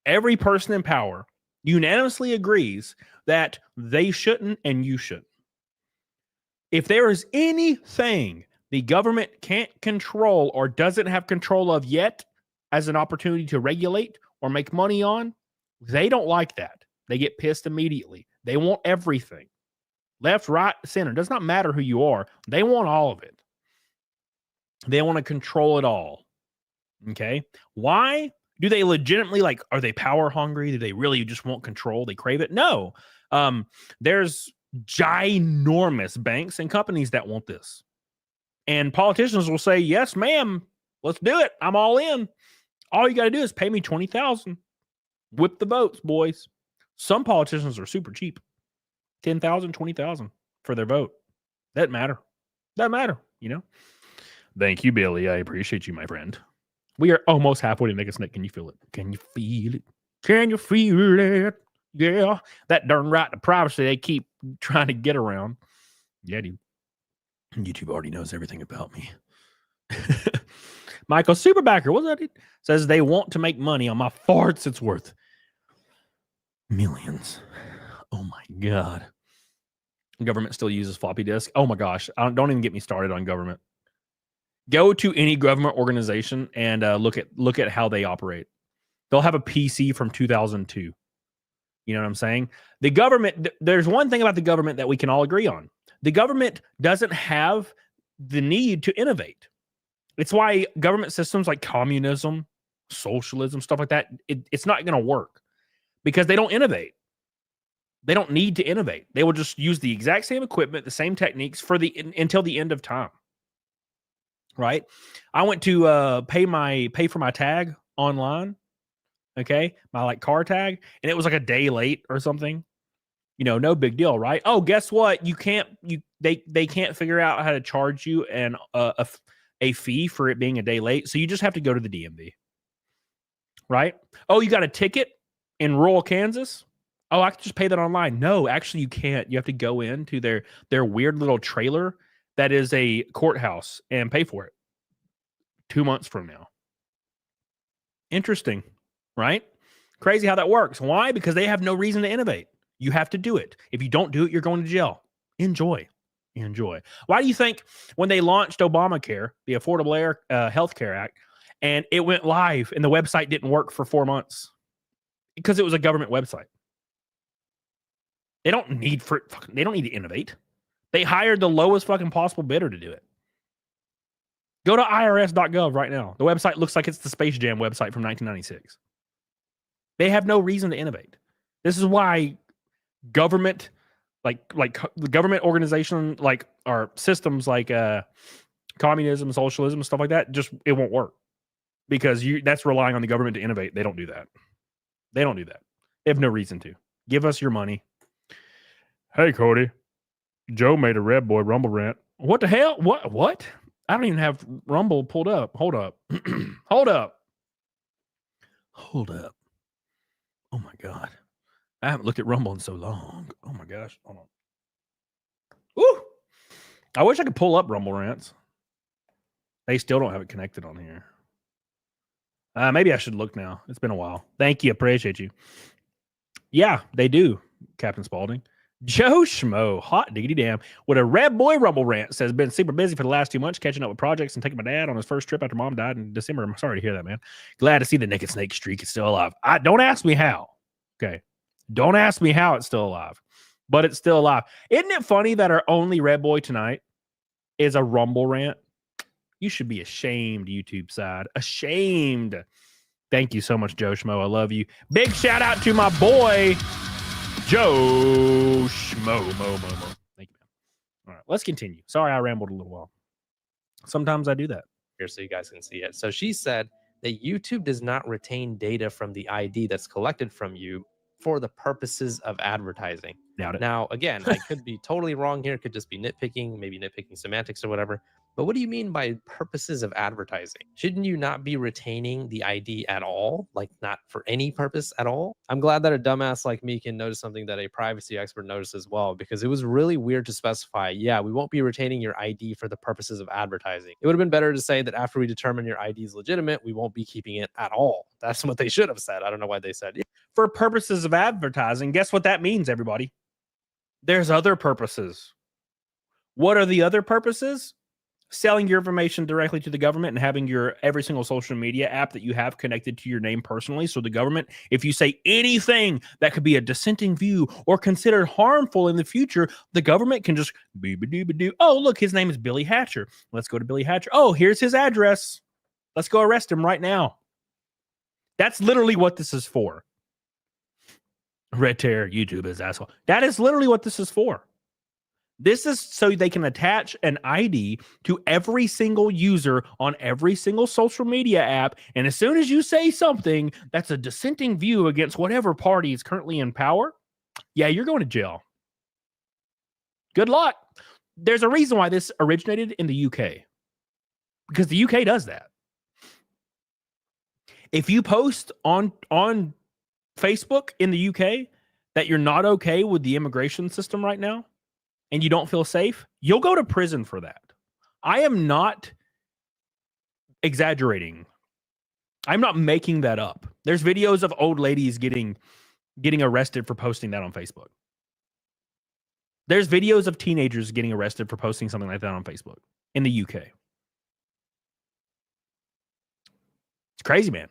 every person in power unanimously agrees that they shouldn't and you shouldn't. If there is anything the government can't control or doesn't have control of yet as an opportunity to regulate or make money on, they don't like that. They get pissed immediately. They want everything. Left, right, center. Does not matter who you are. They want all of it. They want to control it all. Okay? Why? Do they legitimately, are they power hungry? Do they really just want control? They crave it? No. There's ginormous banks and companies that want this. And politicians will say, yes, ma'am, let's do it. I'm all in. All you got to do is pay me $20,000. Whip the votes, boys. Some politicians are super cheap. $10,000, $20,000 for their vote. Doesn't matter. Doesn't matter, you know? Thank you, Billy. I appreciate you, my friend. We are almost halfway to make a snake. Can you feel it? Can you feel it? Can you feel it? Yeah. That darn right to privacy they keep trying to get around. Yeah, dude. YouTube already knows everything about me. Michael Superbacker, what's that? Says they want to make money on my farts. It's worth millions. Oh my God. Government still uses floppy disk. Oh my gosh. Don't even get me started on government. Go to any government organization and look at how they operate. They'll have a PC from 2002. You know what I'm saying? The government, there's one thing about the government that we can all agree on. The government doesn't have the need to innovate. It's why government systems like communism, socialism, stuff like that, it's not going to work because they don't innovate. They don't need to innovate. They will just use the exact same equipment, the same techniques until the end of time. Right? I went to pay for my tag online. Okay, my car tag, and it was like a day late or something. You know, no big deal, right? Oh, guess what? They can't figure out how to charge you a fee for it being a day late, so you just have to go to the DMV. Right? Oh, you got a ticket in rural Kansas? Oh, I can just pay that online. No, actually you can't. You have to go into their weird little trailer that is a courthouse and pay for it 2 months from now. Interesting, right? Crazy how that works. Why? Because they have no reason to innovate. You have to do it. If you don't do it, you're going to jail. Enjoy. Why do you think when they launched Obamacare, the Affordable Health Care Act, and it went live and the website didn't work for 4 months? Because it was a government website. They don't need to innovate. They hired the lowest fucking possible bidder to do it. Go to irs.gov right now. The website looks like it's the Space Jam website from 1996. They have no reason to innovate. This is why government, like the government organization, our systems like communism, socialism, stuff like that, it won't work because that's relying on the government to innovate. They don't do that. They don't do that. They have no reason to. Give us your money. Hey, Cody. Joe made a Red Boy Rumble rant. What the hell? What? I don't even have Rumble pulled up. Hold up. Hold up. Hold up. Oh, my God. I haven't looked at Rumble in so long. Oh, my gosh. Hold on. Woo! I wish I could pull up Rumble rants. They still don't have it connected on here. Maybe I should look now. It's been a while. Thank you. Appreciate you. Yeah, they do, Captain Spaulding. Joe Schmo, hot diggity damn, with a Red Boy Rumble rant, says, been super busy for the last 2 months, catching up with projects and taking my dad on his first trip after mom died in December. I'm sorry to hear that, man. Glad to see the Naked Snake streak is still alive. Don't ask me how. Okay. Don't ask me how it's still alive, but it's still alive. Isn't it funny that our only Red Boy tonight is a Rumble rant? You should be ashamed, YouTube side. Ashamed. Thank you so much, Joe Schmo. I love you. Big shout out to my boy, Joe Schmo. Thank you, man. All right, let's continue. Sorry, I rambled a little while. Sometimes I do that. Here, so you guys can see it. So she said that YouTube does not retain data from the ID that's collected from you for the purposes of advertising. Doubt it. Now, again, I could be totally wrong here. It could just be nitpicking, maybe nitpicking semantics or whatever. But what do you mean by purposes of advertising? Shouldn't you not be retaining the ID at all? Like not for any purpose at all? I'm glad that a dumbass like me can notice something that a privacy expert noticed as well, because it was really weird to specify, yeah, we won't be retaining your ID for the purposes of advertising. It would have been better to say that after we determine your ID is legitimate, we won't be keeping it at all. That's what they should have said. I don't know why they said it. For purposes of advertising, guess what that means, everybody? There's other purposes. What are the other purposes? Selling your information directly to the government and having your every single social media app that you have connected to your name personally. So the government, if you say anything that could be a dissenting view or considered harmful in the future, the government can just do. Oh, look, his name is Billy Hatcher. Let's go to Billy Hatcher. Oh, here's his address. Let's go arrest him right now. That's literally what this is for. Red Tear, YouTube is asshole. That is literally what this is for. This is so they can attach an ID to every single user on every single social media app. And as soon as you say something that's a dissenting view against whatever party is currently in power, yeah, you're going to jail. Good luck. There's a reason why this originated in the UK. Because the UK does that. If you post on Facebook in the UK that you're not okay with the immigration system right now, and you don't feel safe, you'll go to prison for that. I am not exaggerating. I'm not making that up. There's videos of old ladies getting arrested for posting that on Facebook. There's videos of teenagers getting arrested for posting something like that on Facebook in the UK. It's crazy, man.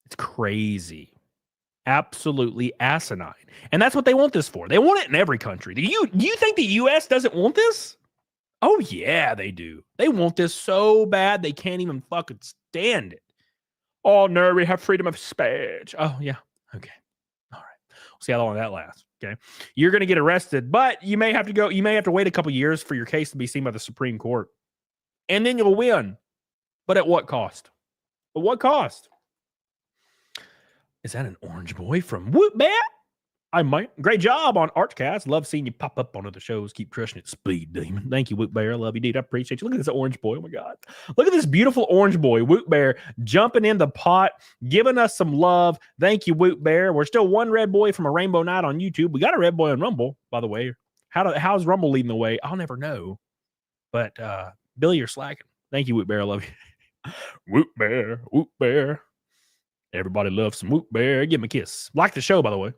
It's crazy. Absolutely asinine. And that's what they want this for. They want it in every country. Do you think the US doesn't want this? Oh, yeah, they do. They want this so bad they can't even fucking stand it. Oh, no, we have freedom of speech. Oh, yeah. Okay. All right. We'll see how long that lasts. Okay. You're going to get arrested, but you may have to wait a couple years for your case to be seen by the Supreme Court. And then you'll win. But at what cost? At what cost? Is that an orange boy from Whoop Bear? I might. Great job on Archcast. Love seeing you pop up on other shows. Keep crushing it, Speed Demon. Thank you, Whoop Bear. I love you, dude. I appreciate you. Look at this orange boy. Oh, my God. Look at this beautiful orange boy, Whoop Bear, jumping in the pot, giving us some love. Thank you, Whoop Bear. We're still one red boy from a rainbow night on YouTube. We got a red boy on Rumble, by the way. How's Rumble leading the way? I'll never know. But, Billy, you're slacking. Thank you, Whoop Bear. I love you. Whoop Bear. Whoop Bear. Everybody loves some Whoop Bear. Give him a kiss. Like the show, by the way.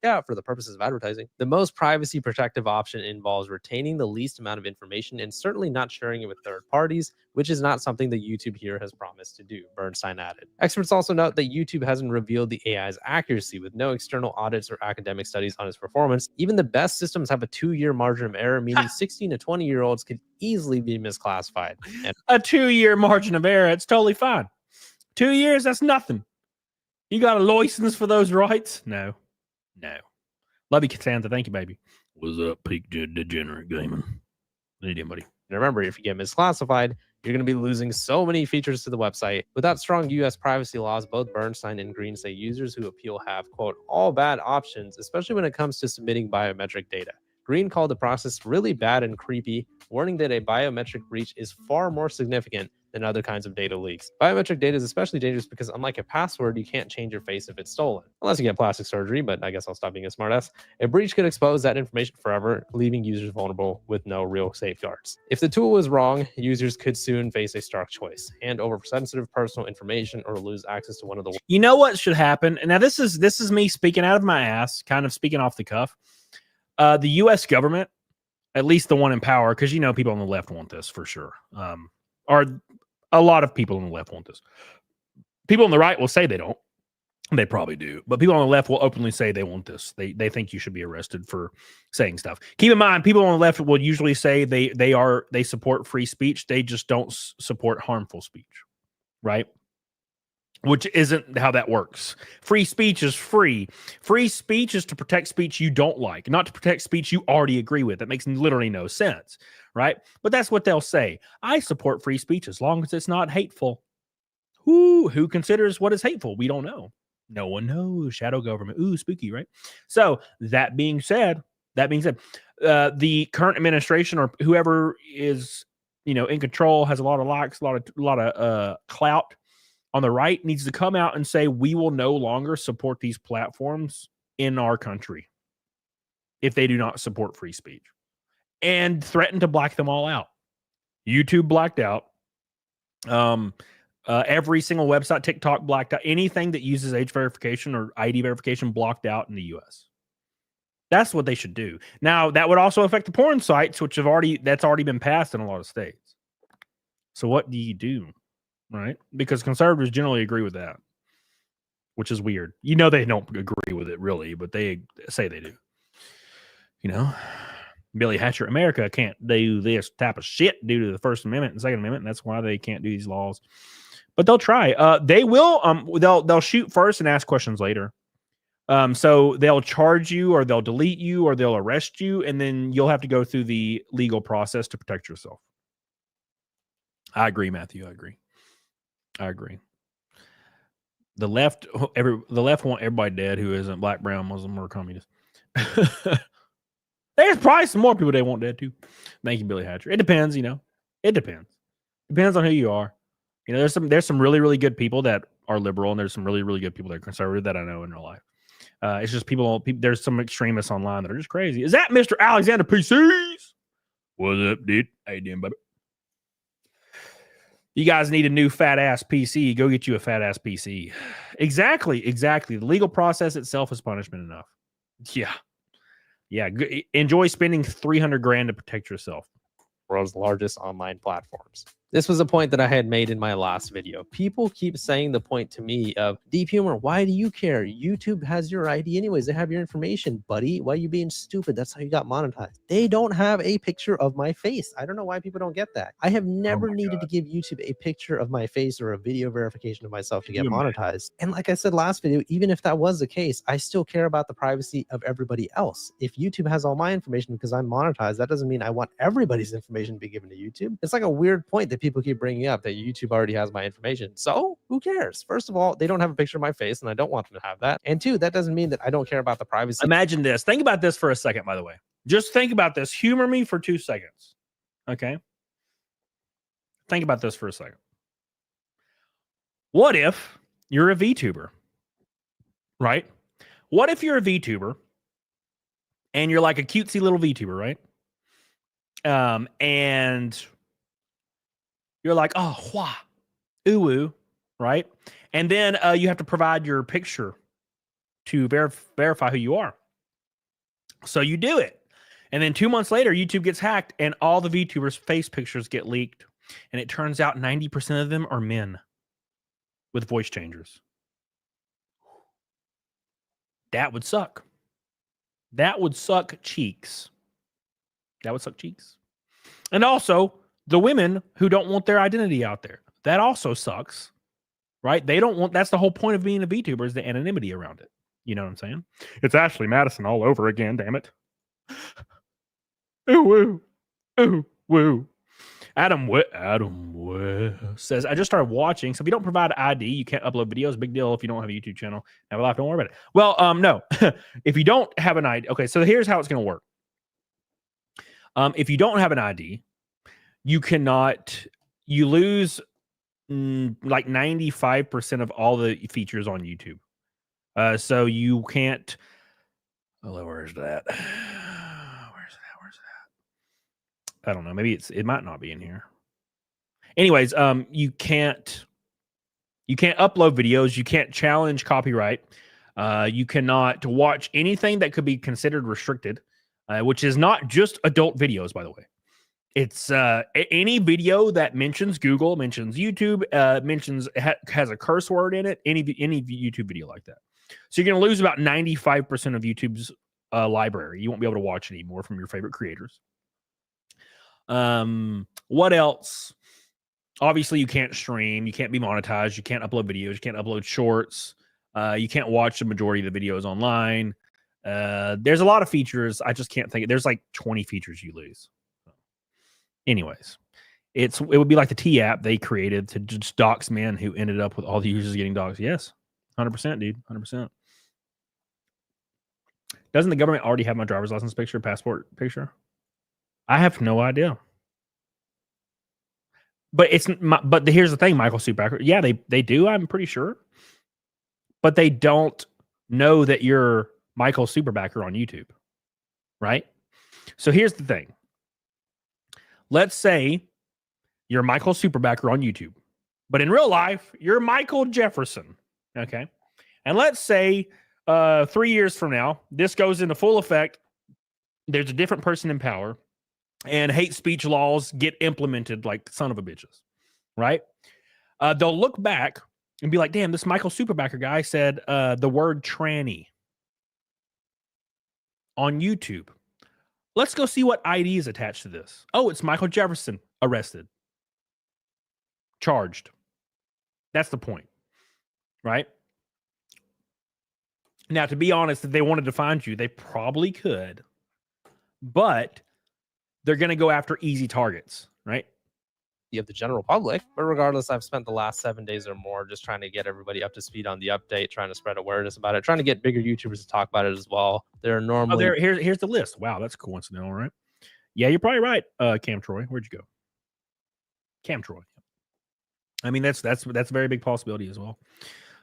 Yeah, for the purposes of advertising. The most privacy protective option involves retaining the least amount of information and certainly not sharing it with third parties, which is not something that YouTube here has promised to do, Bernstein added. Experts also note that YouTube hasn't revealed the AI's accuracy with no external audits or academic studies on its performance. Even the best systems have a 2-year margin of error, meaning 16 to 20-year-olds could easily be misclassified. And a 2-year margin of error, it's totally fine. 2 years, that's nothing. You got a license for those rights? No. Love you, Cassandra. Thank you, baby. What's up, Peak Degenerate Gaming? Need anybody? And remember, if you get misclassified, you're going to be losing so many features to the website. Without strong US privacy laws, both Bernstein and Green say users who appeal have, quote, all bad options, especially when it comes to submitting biometric data. Green called the process really bad and creepy, warning that a biometric breach is far more significant than other kinds of data leaks. Biometric data is especially dangerous because unlike a password, you can't change your face if it's stolen. Unless you get plastic surgery, but I guess I'll stop being a smartass. A breach could expose that information forever, leaving users vulnerable with no real safeguards. If the tool was wrong, users could soon face a stark choice: hand over sensitive personal information or lose access to one of the... You know what should happen? And now this is me speaking out of my ass, kind of speaking off the cuff. The U.S. government, at least the one in power, because you know people on the left want this for sure. Or a lot of people on the left want this. People on the right will say they don't. They probably do. But people on the left will openly say they want this. They think you should be arrested for saying stuff. Keep in mind, people on the left will usually say they support free speech. They just don't support harmful speech, right? Which isn't how that works. Free speech is free. Free speech is to protect speech you don't like, not to protect speech you already agree with. That makes literally no sense, right? But that's what they'll say. I support free speech as long as it's not hateful. Who considers what is hateful? We don't know. No one knows. Shadow government. Ooh, spooky, right? So that being said, the current administration or whoever is, in control, has a lot of likes, a lot of clout on the right, needs to come out and say, we will no longer support these platforms in our country if they do not support free speech, and threaten to black them all out. YouTube blacked out. Every single website, TikTok blacked out. Anything that uses age verification or ID verification blocked out in the US. That's what they should do. Now, that would also affect the porn sites, which that's already been passed in a lot of states. So what do you do? Right? Because conservatives generally agree with that, which is weird. They don't agree with it really, but they say they do. Billy Hatcher, America can't do this type of shit due to the First Amendment and Second Amendment, and that's why they can't do these laws. But they'll try. They will. They'll shoot first and ask questions later. So they'll charge you, or they'll delete you, or they'll arrest you, and then you'll have to go through the legal process to protect yourself. I agree, Matthew. I agree. The left want everybody dead who isn't black, brown, Muslim, or communist. There's probably some more people they want dead too. Thank you, Billy Hatcher. It depends, It depends. Depends on who you are. There's some really, really good people that are liberal, and there's some really, really good people that are conservative that I know in real life. It's just people. There's some extremists online that are just crazy. Is that Mr. Alexander PCs? What's up, dude? How you doing, baby? You guys need a new fat ass PC. Go get you a fat ass PC. Exactly. The legal process itself is punishment enough. Yeah. Enjoy spending $300,000 to protect yourself. World's largest online platforms. This was a point that I had made in my last video. People keep saying the point to me of, Deep Humor, why do you care? YouTube has your ID anyways. They have your information, buddy. Why are you being stupid? That's how you got monetized. They don't have a picture of my face. I don't know why people don't get that. I have never needed to give YouTube a picture of my face or a video verification of myself to get monetized. And like I said last video, even if that was the case, I still care about the privacy of everybody else. If YouTube has all my information because I'm monetized, that doesn't mean I want everybody's information to be given to YouTube. It's like a weird point that people keep bringing up, that YouTube already has my information. So who cares? First of all, they don't have a picture of my face, and I don't want them to have that. And two, that doesn't mean that I don't care about the privacy. Imagine this. Think about this for a second, by the way. Just think about this. Humor me for 2 seconds. Okay? Think about this for a second. What if you're a VTuber? Right? What if you're a VTuber and you're like a cutesy little VTuber, right? And you're like, oh, wah, ooh, right? And then you have to provide your picture to verify who you are. So you do it. And then 2 months later, YouTube gets hacked and all the VTubers' face pictures get leaked. And it turns out 90% of them are men with voice changers. That would suck. That would suck cheeks. That would suck cheeks. And also, the women who don't want their identity out there. That also sucks, right? They don't want, that's the whole point of being a VTuber, is the anonymity around it. You know what I'm saying? It's Ashley Madison all over again, damn it. Ooh, woo. Ooh, woo. Adam says, I just started watching. So if you don't provide ID, you can't upload videos. Big deal if you don't have a YouTube channel. Have a life, don't worry about it. Well, no. If you don't have an ID, okay, so here's how it's going to work. If you don't have an ID, you lose like 95% of all the features on YouTube. So you can't, where's that? I don't know. Maybe it might not be in here. Anyways, you can't upload videos. You can't challenge copyright. You cannot watch anything that could be considered restricted, which is not just adult videos, by the way. It's any video that mentions Google, mentions YouTube, has a curse word in it. Any YouTube video like that. So you're going to lose about 95% of YouTube's library. You won't be able to watch anymore from your favorite creators. What else? Obviously, you can't stream. You can't be monetized. You can't upload videos. You can't upload shorts. You can't watch the majority of the videos online. There's a lot of features. I just can't think. There's like 20 features you lose. Anyways, it would be like the T app they created to just dox men who ended up with all the users getting doxed. Yes, 100%, dude, 100%. Doesn't the government already have my driver's license picture, passport picture? I have no idea. But here's the thing, Michael Subacker. Yeah, they do. I'm pretty sure, but they don't know that you're Michael Superbacker on YouTube, right? So here's the thing. Let's say you're Michael Superbacker on YouTube, but in real life, you're Michael Jefferson. Okay. And let's say 3 years from now, this goes into full effect. There's a different person in power and hate speech laws get implemented like son of a bitches, right? They'll look back and be like, damn, this Michael Superbacker guy said the word tranny on YouTube. Let's go see what ID is attached to this. Oh, it's Michael Jefferson arrested. Charged. That's the point, right? Now, to be honest, if they wanted to find you, they probably could, but they're going to go after easy targets, right? You have the general public, but regardless, I've spent the last 7 days or more just trying to get everybody up to speed on the update, trying to spread awareness about it, trying to get bigger YouTubers to talk about it as well. They're normally here's the list. Wow, that's coincidental, right? Yeah, you're probably right. Cam Troy, where'd you go? Cam Troy. I mean, that's a very big possibility as well.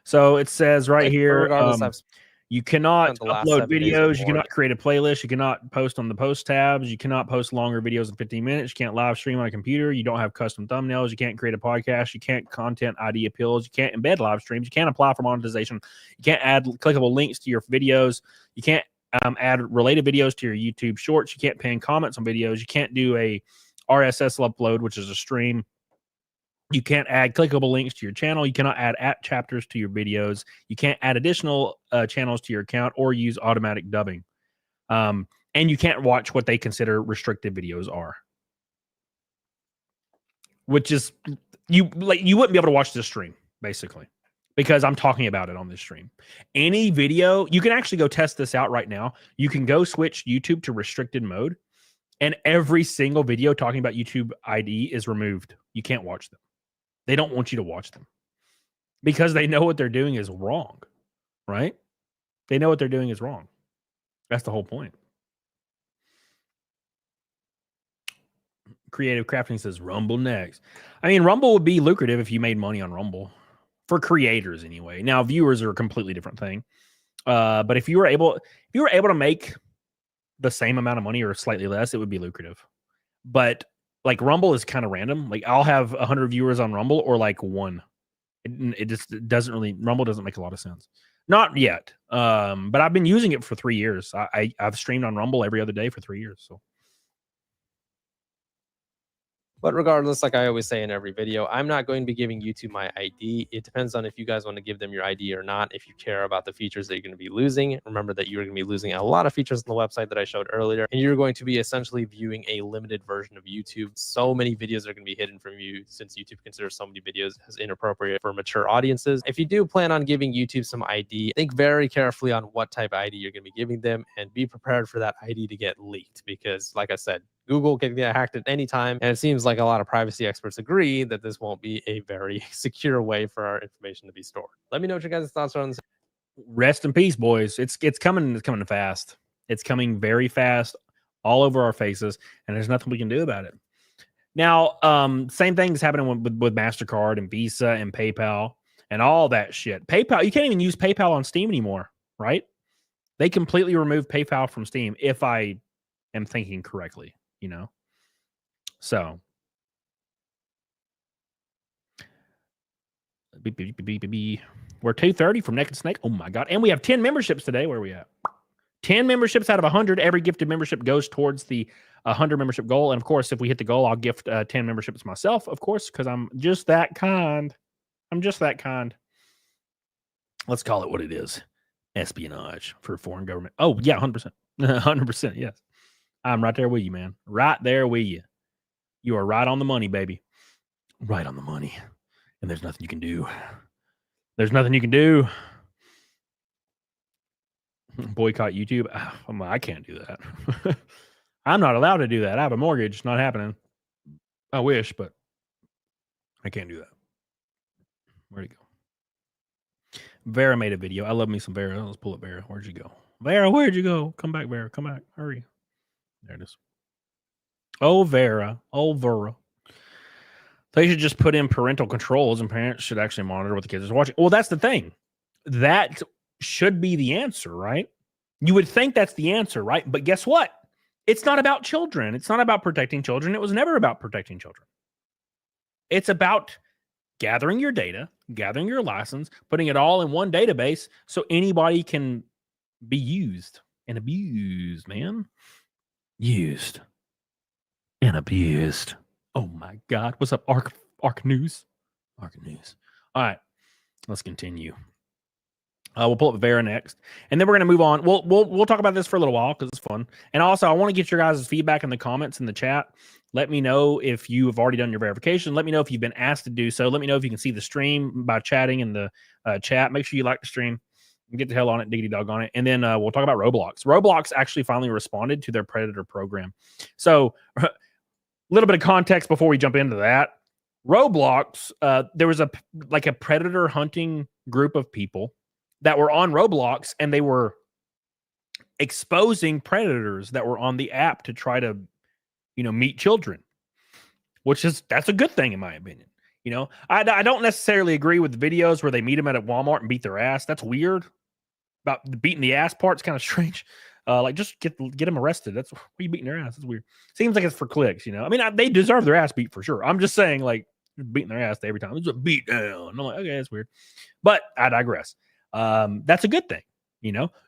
So it says right here, regardless, you cannot upload videos. You cannot create a playlist. You cannot post on the post tabs. You cannot post longer videos than 15 minutes. You can't live stream on a computer. You don't have custom thumbnails. You can't create a podcast. You can't content ID appeals. You can't embed live streams. You can't apply for monetization. You can't add clickable links to your videos. You can't add related videos to your YouTube shorts. You can't pin comments on videos. You can't do a RSS upload, which is a stream. You can't add clickable links to your channel. You cannot add app chapters to your videos. You can't add additional channels to your account or use automatic dubbing. And you can't watch what they consider restricted videos are. Which is, you wouldn't be able to watch this stream, basically, because I'm talking about it on this stream. Any video, you can actually go test this out right now. You can go switch YouTube to restricted mode, and every single video talking about YouTube ID is removed. You can't watch them. They don't want you to watch them because they know what they're doing is wrong, right? They know what they're doing is wrong. That's the whole point. Creative Crafting says Rumble next. I mean, Rumble would be lucrative if you made money on Rumble for creators anyway. Now, viewers are a completely different thing. But if you were able to make the same amount of money or slightly less, it would be lucrative. But like Rumble is kind of random. Like I'll have 100 viewers on Rumble or like one. It just doesn't really, Rumble doesn't make a lot of sense. Not yet. But I've been using it for 3 years. I've streamed on Rumble every other day for 3 years. So. But regardless, like I always say in every video, I'm not going to be giving YouTube my ID. It depends on if you guys want to give them your ID or not. If you care about the features that you're going to be losing, remember that you're going to be losing a lot of features on the website that I showed earlier. And you're going to be essentially viewing a limited version of YouTube. So many videos are going to be hidden from you since YouTube considers so many videos as inappropriate for mature audiences. If you do plan on giving YouTube some ID, think very carefully on what type of ID you're going to be giving them and be prepared for that ID to get leaked. Because like I said, Google can get hacked at any time. And it seems like a lot of privacy experts agree that this won't be a very secure way for our information to be stored. Let me know what your guys' thoughts are on this. Rest in peace, boys. It's coming. It's coming fast. It's coming very fast, all over our faces, and there's nothing we can do about it. Now, same thing is happening with MasterCard and Visa and PayPal and all that shit. PayPal, you can't even use PayPal on Steam anymore, right? They completely removed PayPal from Steam, if I am thinking correctly, you know? So. We're 230 from Naked Snake. Oh my God. And we have 10 memberships today. Where are we at? 10 memberships out of 100. Every gifted membership goes towards the 100 membership goal. And of course, if we hit the goal, I'll gift 10 memberships myself, of course, because I'm just that kind. I'm just that kind. Let's call it what it is. Espionage for a foreign government. Oh, yeah, 100%. 100%, yes. I'm right there with you, man. Right there with you. You are right on the money, baby. Right on the money. And there's nothing you can do. There's nothing you can do. Boycott YouTube. I can't do that. I'm not allowed to do that. I have a mortgage. It's not happening. I wish, but I can't do that. Where'd it go? Vera made a video. I love me some Vera. Let's pull up Vera. Where'd you go? Vera, where'd you go? Come back, Vera. Come back. Hurry. There it is. Oh, Vera. Oh, Vera. They should just put in parental controls and parents should actually monitor what the kids are watching. Well, that's the thing. That should be the answer, right? You would think that's the answer, right? But guess what? It's not about children. It's not about protecting children. It was never about protecting children. It's about gathering your data, gathering your license, putting it all in one database so anybody can be used and abused, man. Used and abused. Oh my God. What's up, Arc News? Arc News. All right. Let's continue. We'll pull up Vera next, and then we're going to move on. We'll talk about this for a little while because it's fun. And also, I want to get your guys' feedback in the comments in the chat. Let me know if you have already done your verification. Let me know if you've been asked to do so. Let me know if you can see the stream by chatting in the chat. Make sure you like the stream and get the hell on it, diggity dog on it. And then we'll talk about Roblox. Roblox actually finally responded to their Predator program. So a little bit of context before we jump into that. Roblox, there was a predator hunting group of people that were on Roblox, and they were exposing predators that were on the app to try to, meet children, that's a good thing in my opinion. I don't necessarily agree with the videos where they meet them at a Walmart and beat their ass. That's weird. About the beating the ass part's kind of strange. Just get them arrested. That's why you beating their ass. That's weird. Seems like it's for clicks, they deserve their ass beat for sure. I'm just saying, beating their ass every time. It's a beat down. I'm like, okay, that's weird. But I digress. That's a good thing,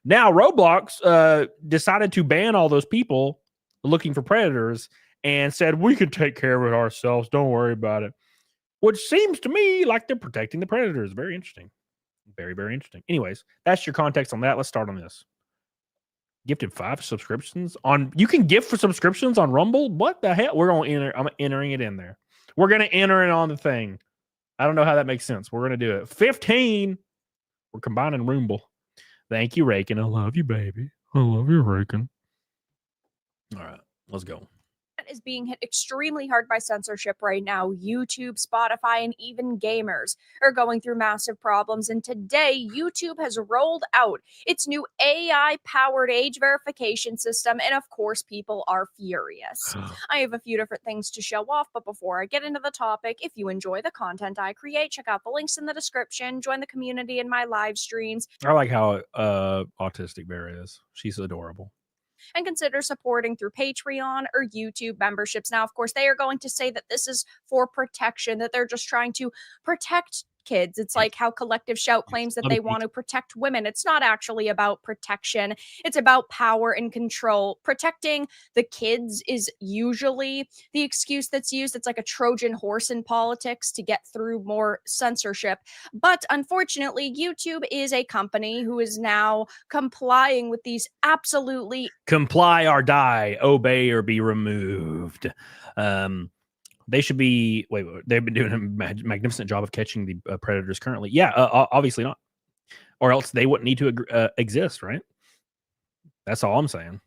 Now Roblox decided to ban all those people looking for predators and said we can take care of it ourselves. Don't worry about it. Which seems to me like they're protecting the predators. Very interesting. Very, very interesting. Anyways, that's your context on that. Let's start on this. Gifted 5 subscriptions on. You can gift for subscriptions on Rumble. What the hell? We're going to enter. I'm entering it in there. We're going to enter it on the thing. I don't know how that makes sense. We're going to do it. 15. We're combining Rumble. Thank you, Rakin. I love you, baby. I love you, Rakin. All right, let's go. Is being hit extremely hard by censorship right now. YouTube, Spotify, and even gamers are going through massive problems. And today, YouTube has rolled out its new AI-powered age verification system. And of course, people are furious. I have a few different things to show off. But before I get into the topic, if you enjoy the content I create, check out the links in the description. Join the community in my live streams. I like how autistic Vera is. She's adorable. And consider supporting through Patreon or YouTube memberships. Now, of course, they are going to say that this is for protection, that they're just trying to protect kids. It's like how Collective Shout claims that they want to protect women. It's not actually about protection. It's about power and control. Protecting the kids is usually the excuse that's used. It's like a Trojan horse in politics to get through more censorship. But unfortunately, YouTube is a company who is now complying with these absolutely comply or die, obey or be removed. They should be, they've been doing a magnificent job of catching the predators currently. Yeah, obviously not. Or else they wouldn't need to exist, right? That's all I'm saying.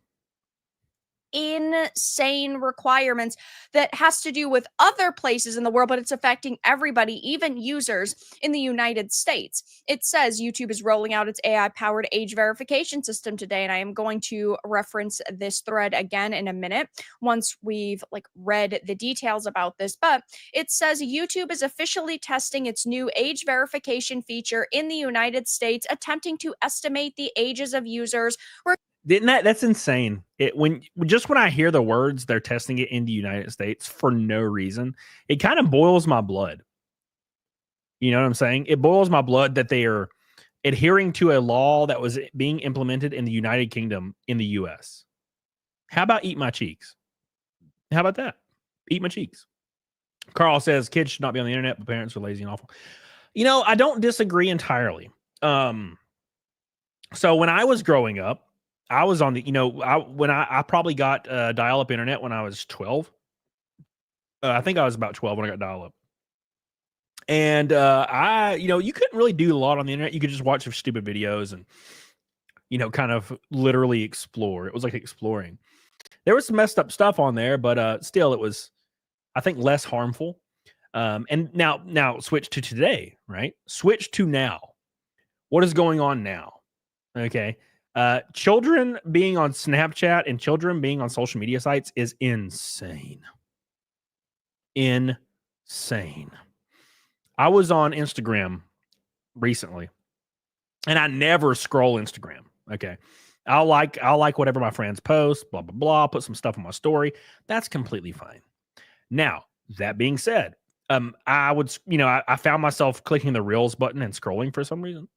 insane requirements that has to do with other places in the world, but it's affecting everybody, even users in the United States. It says YouTube is rolling out its AI-powered age verification system today, and I am going to reference this thread again in a minute once we've read the details about this. But it says YouTube is officially testing its new age verification feature in the United States, attempting to estimate the ages of users. That's insane. When I hear the words they're testing it in the United States for no reason, it kind of boils my blood. You know what I'm saying? It boils my blood that they are adhering to a law that was being implemented in the United Kingdom in the US. How about eat my cheeks? How about that? Eat my cheeks. Carl says kids should not be on the internet, but parents are lazy and awful. I don't disagree entirely. So when I was growing up, I was on the, I probably got dial-up internet when I was 12. I think I was about 12 when I got dial-up. And you couldn't really do a lot on the internet. You could just watch some stupid videos and, kind of literally explore. It was like exploring. There was some messed up stuff on there, but still it was, I think, less harmful. And now switch to today, right? Switch to now. What is going on now? Okay. Children being on Snapchat and children being on social media sites is insane. Insane. I was on Instagram recently, and I never scroll Instagram. Okay. I'll like whatever my friends post, blah, blah, blah, put some stuff on my story. That's completely fine. Now, that being said, I found myself clicking the Reels button and scrolling for some reason.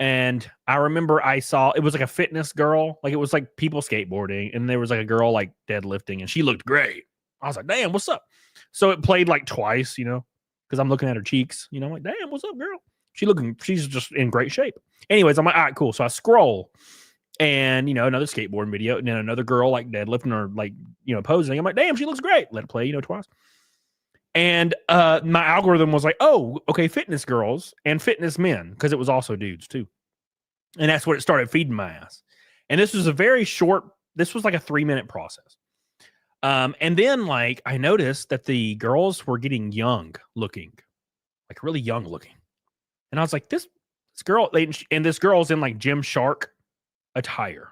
And I remember I saw, it was like a fitness girl. Like, it was like people skateboarding. And there was like a girl like deadlifting, and she looked great. I was like, damn, what's up? So it played like twice, because I'm looking at her cheeks. I'm like, damn, what's up, girl? She's just in great shape. Anyways, I'm like, all right, cool. So I scroll, and, another skateboarding video, and then another girl like deadlifting or like, posing. I'm like, damn, she looks great. Let it play, twice. And my algorithm was like, oh, okay, fitness girls and fitness men, because it was also dudes too. And that's what it started feeding my ass. And this was this was like a 3-minute process. And then I noticed that the girls were getting young looking, like really young looking. And I was like, this girl, and this girl's in like Gymshark attire,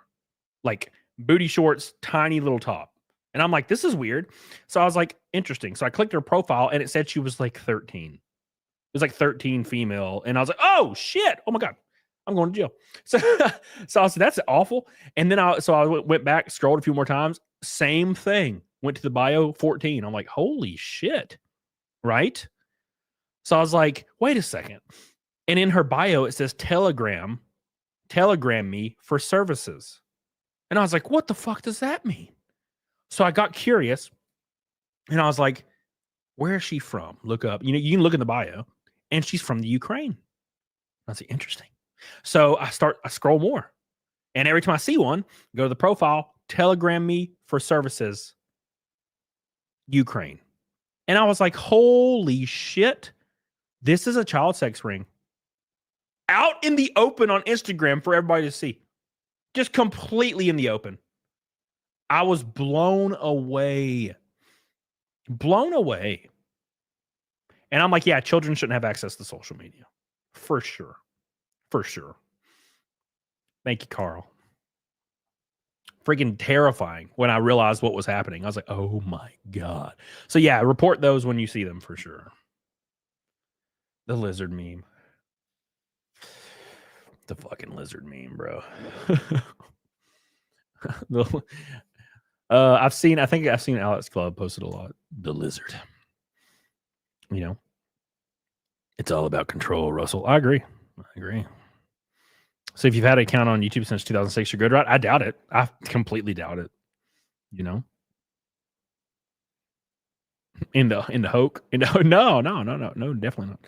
like booty shorts, tiny little top. And I'm like, this is weird. So I was like, interesting. So I clicked her profile, and it said she was like 13. It was like 13 female. And I was like, oh shit. Oh my God. I'm going to jail. So I said, that's awful. And then I went back, scrolled a few more times. Same thing. Went to the bio, 14. I'm like, holy shit. Right? So I was like, wait a second. And in her bio, it says telegram me for services. And I was like, what the fuck does that mean? So I got curious, and I was like, where is she from? Look up. You can look in the bio, and she's from the Ukraine. That's interesting. So I scroll more. And every time I see one, go to the profile, telegram me for services, Ukraine. And I was like, holy shit. This is a child sex ring. Out in the open on Instagram for everybody to see. Just completely in the open. I was blown away. Blown away. And I'm like, yeah, children shouldn't have access to social media. For sure. For sure. Thank you, Carl. Freaking terrifying when I realized what was happening. I was like, oh my God. So yeah, report those when you see them for sure. The lizard meme. The fucking lizard meme, bro. I think I've seen Alex Club posted a lot. The lizard. It's all about control, Russell. I agree. So if you've had an account on YouTube since 2006, you're good, right? I doubt it. I completely doubt it. In the hoke. No, definitely not.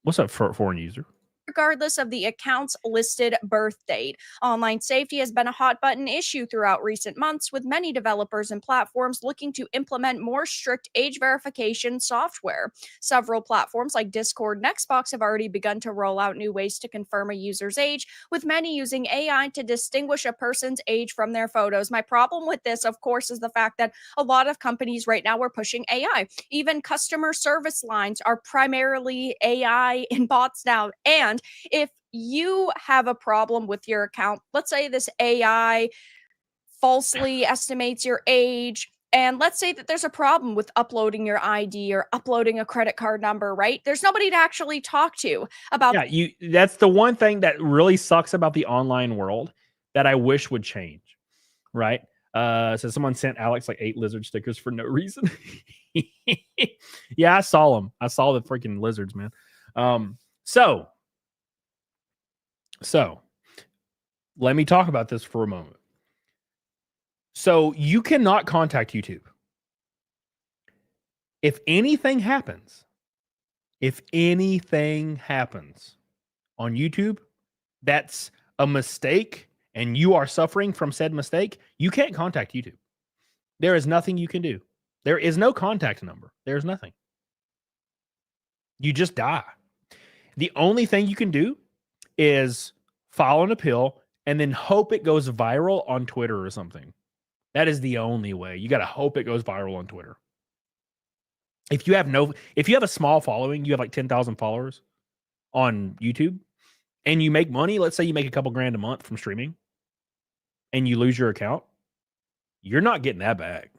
What's up, foreign user? regardless of the account's listed birth date. Online safety has been a hot button issue throughout recent months, with many developers and platforms looking to implement more strict age verification software. Several platforms like Discord and Xbox have already begun to roll out new ways to confirm a user's age, with many using AI to distinguish a person's age from their photos. My problem with this, of course, is the fact that a lot of companies right now are pushing AI. Even customer service lines are primarily AI and bots now. And if you have a problem with your account, let's say this AI falsely estimates your age, and let's say that there's a problem with uploading your ID or uploading a credit card number, right? There's nobody to actually talk to about. Yeah, that's the one thing that really sucks about the online world that I wish would change, right? So someone sent Alex like 8 lizard stickers for no reason. Yeah, I saw them. I saw the freaking lizards, man. So let me talk about this for a moment. So you cannot contact YouTube. If anything happens on YouTube, that's a mistake and you are suffering from said mistake, you can't contact YouTube. There is nothing you can do. There is no contact number. There's nothing. You just die. The only thing you can do is file an appeal and then hope it goes viral on Twitter or something. That is the only way. You got to hope it goes viral on Twitter. If you have a small following, you have like 10,000 followers on YouTube and you make money, let's say you make a couple grand a month from streaming and you lose your account, you're not getting that back.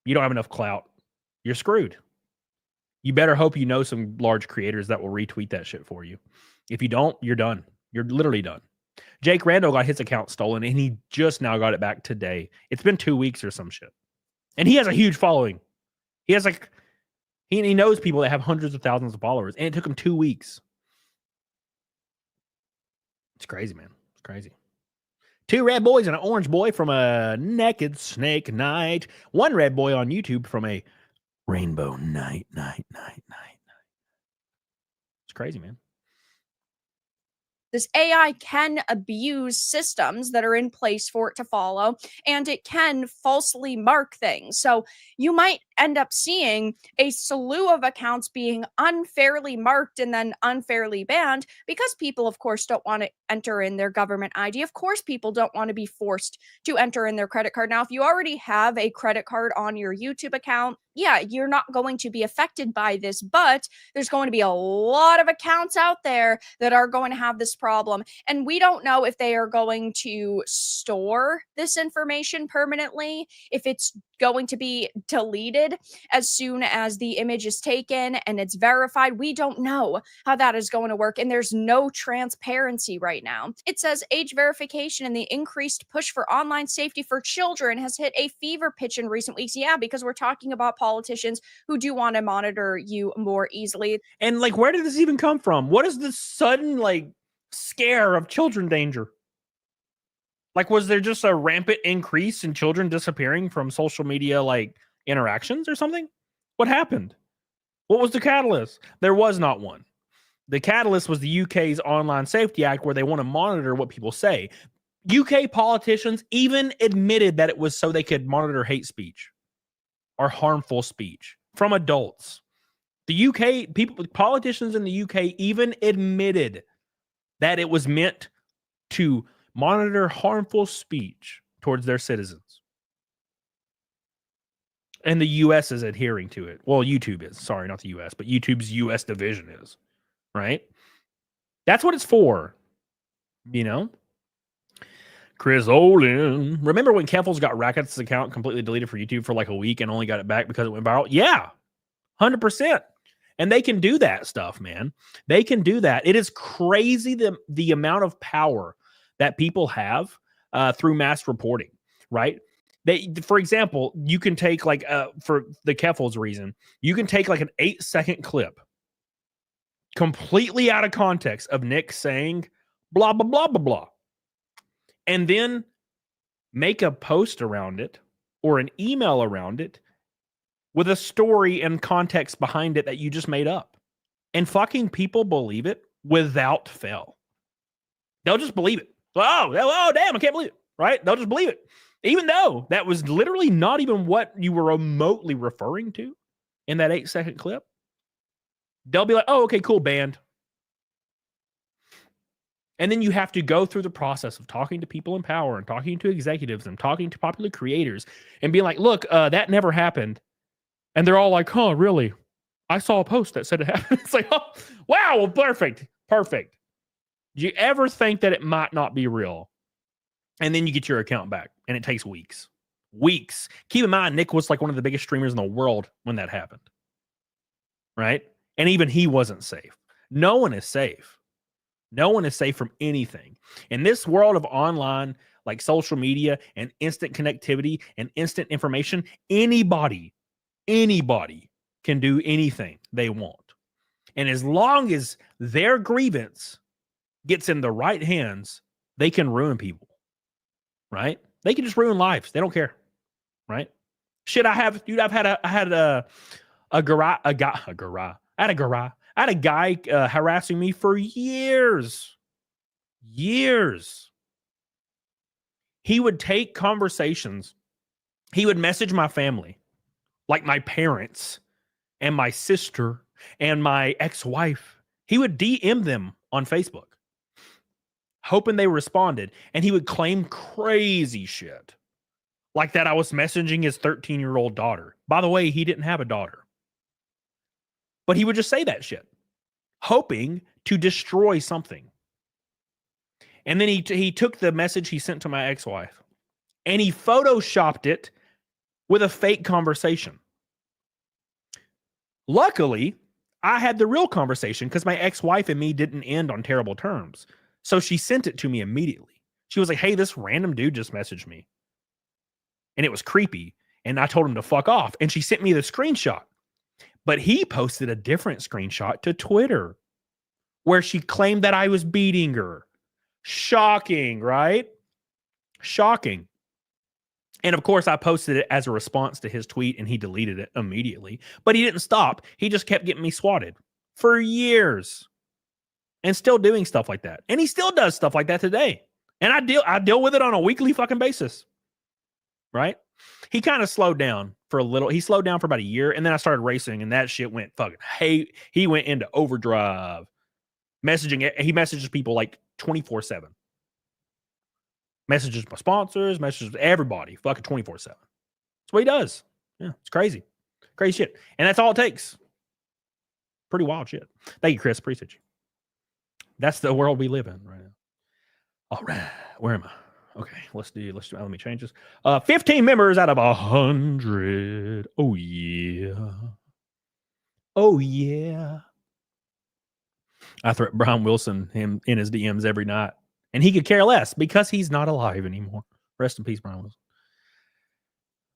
You don't have enough clout. You're screwed. You better hope you know some large creators that will retweet that shit for you. If you don't, you're done. You're literally done. Jake Randall got his account stolen and he just now got it back today. It's been 2 weeks or some shit. And he has a huge following. He has like, he knows people that have hundreds of thousands of followers and it took him 2 weeks. It's crazy, man. It's crazy. 2 red boys and an orange boy from a naked snake night. 1 red boy on YouTube from a rainbow night. It's crazy, man. This AI can abuse systems that are in place for it to follow, and it can falsely mark things. So you might end up seeing a slew of accounts being unfairly marked and then unfairly banned because people, of course, don't want to enter in their government ID. Of course, people don't want to be forced to enter in their credit card. Now, if you already have a credit card on your YouTube account, yeah, you're not going to be affected by this, but there's going to be a lot of accounts out there that are going to have this problem. And we don't know if they are going to store this information permanently, if it's going to be deleted as soon as the image is taken and it's verified. We don't know how that is going to work, and there's no transparency right now. It says age verification and the increased push for online safety for children has hit a fever pitch in recent weeks. Yeah, because we're talking about politicians who do want to monitor you more easily. And like, where did this even come from? What is this sudden like scare of children danger? Like, was there just a rampant increase in children disappearing from social media like interactions or something? What happened? What was the catalyst? There was not one. The catalyst was the UK's Online Safety Act, where they want to monitor what people say. UK politicians even admitted that it was so they could monitor hate speech or harmful speech from adults. The UK politicians in the UK even admitted that it was meant to monitor harmful speech towards their citizens. And the US is adhering to it. Well, YouTube is. Sorry, not the US, but YouTube's US division is. Right? That's what it's for. You know? Chris Olin. Remember when Keffels got Racket's account completely deleted for YouTube for like a week and only got it back because it went viral? Yeah. 100%. And they can do that stuff, man. They can do that. It is crazy the amount of power that people have through mass reporting, right? For example, you can take like, for the Keffels reason, you can take like an 8-second clip completely out of context of Nick saying blah, blah, blah, blah, blah, and then make a post around it or an email around it with a story and context behind it that you just made up. And fucking people believe it without fail. They'll just believe it. Oh, damn, I can't believe it, right? They'll just believe it. Even though that was literally not even what you were remotely referring to in that 8-second clip. They'll be like, oh, okay, cool, banned. And then you have to go through the process of talking to people in power and talking to executives and talking to popular creators and being like, look, that never happened. And they're all like, huh, really? I saw a post that said it happened. It's like, oh, wow, well, perfect. Perfect. Do you ever think that it might not be real? And then you get your account back, and it takes weeks. Weeks. Keep in mind, Nick was like one of the biggest streamers in the world when that happened. Right? And even he wasn't safe. No one is safe. No one is safe from anything. In this world of online, like social media and instant connectivity and instant information, anybody can do anything they want. And as long as their grievance gets in the right hands, they can ruin people. Right? They can just ruin lives. They don't care. Right? Shit, I had a guy harassing me for years. He would take conversations. He would message my family, like my parents and my sister and my ex-wife. He would DM them on Facebook, hoping they responded, and he would claim crazy shit like that I was messaging his 13-year-old daughter. By the way, he didn't have a daughter. But he would just say that shit, hoping to destroy something. And then he took the message he sent to my ex-wife and he photoshopped it with a fake conversation. Luckily, I had the real conversation because my ex-wife and me didn't end on terrible terms. So she sent it to me immediately. She was like, hey, this random dude just messaged me. And it was creepy. And I told him to fuck off. And she sent me the screenshot. But he posted a different screenshot to Twitter where she claimed that I was beating her. Shocking, right? Shocking. And of course, I posted it as a response to his tweet and he deleted it immediately. But he didn't stop. He just kept getting me swatted for years and still doing stuff like that. And he still does stuff like that today. And I deal with it on a weekly fucking basis. Right? He kind of slowed down for a little. He slowed down for about a year, and then I started racing, and that shit went fucking. Hey, he went into overdrive. Messaging. He messages people like 24/7. Messages my sponsors, messages everybody, fucking 24/7. That's what he does. Yeah, it's crazy. Crazy shit. And that's all it takes. Pretty wild shit. Thank you, Chris. Appreciate you. That's the world we live in right now. All right. Where am I? Okay, let's do. Let me change this. 15 members out of 100. Oh yeah. Oh yeah. I threat Brian Wilson him in his DMs every night, and he could care less because he's not alive anymore. Rest in peace, Brian Wilson.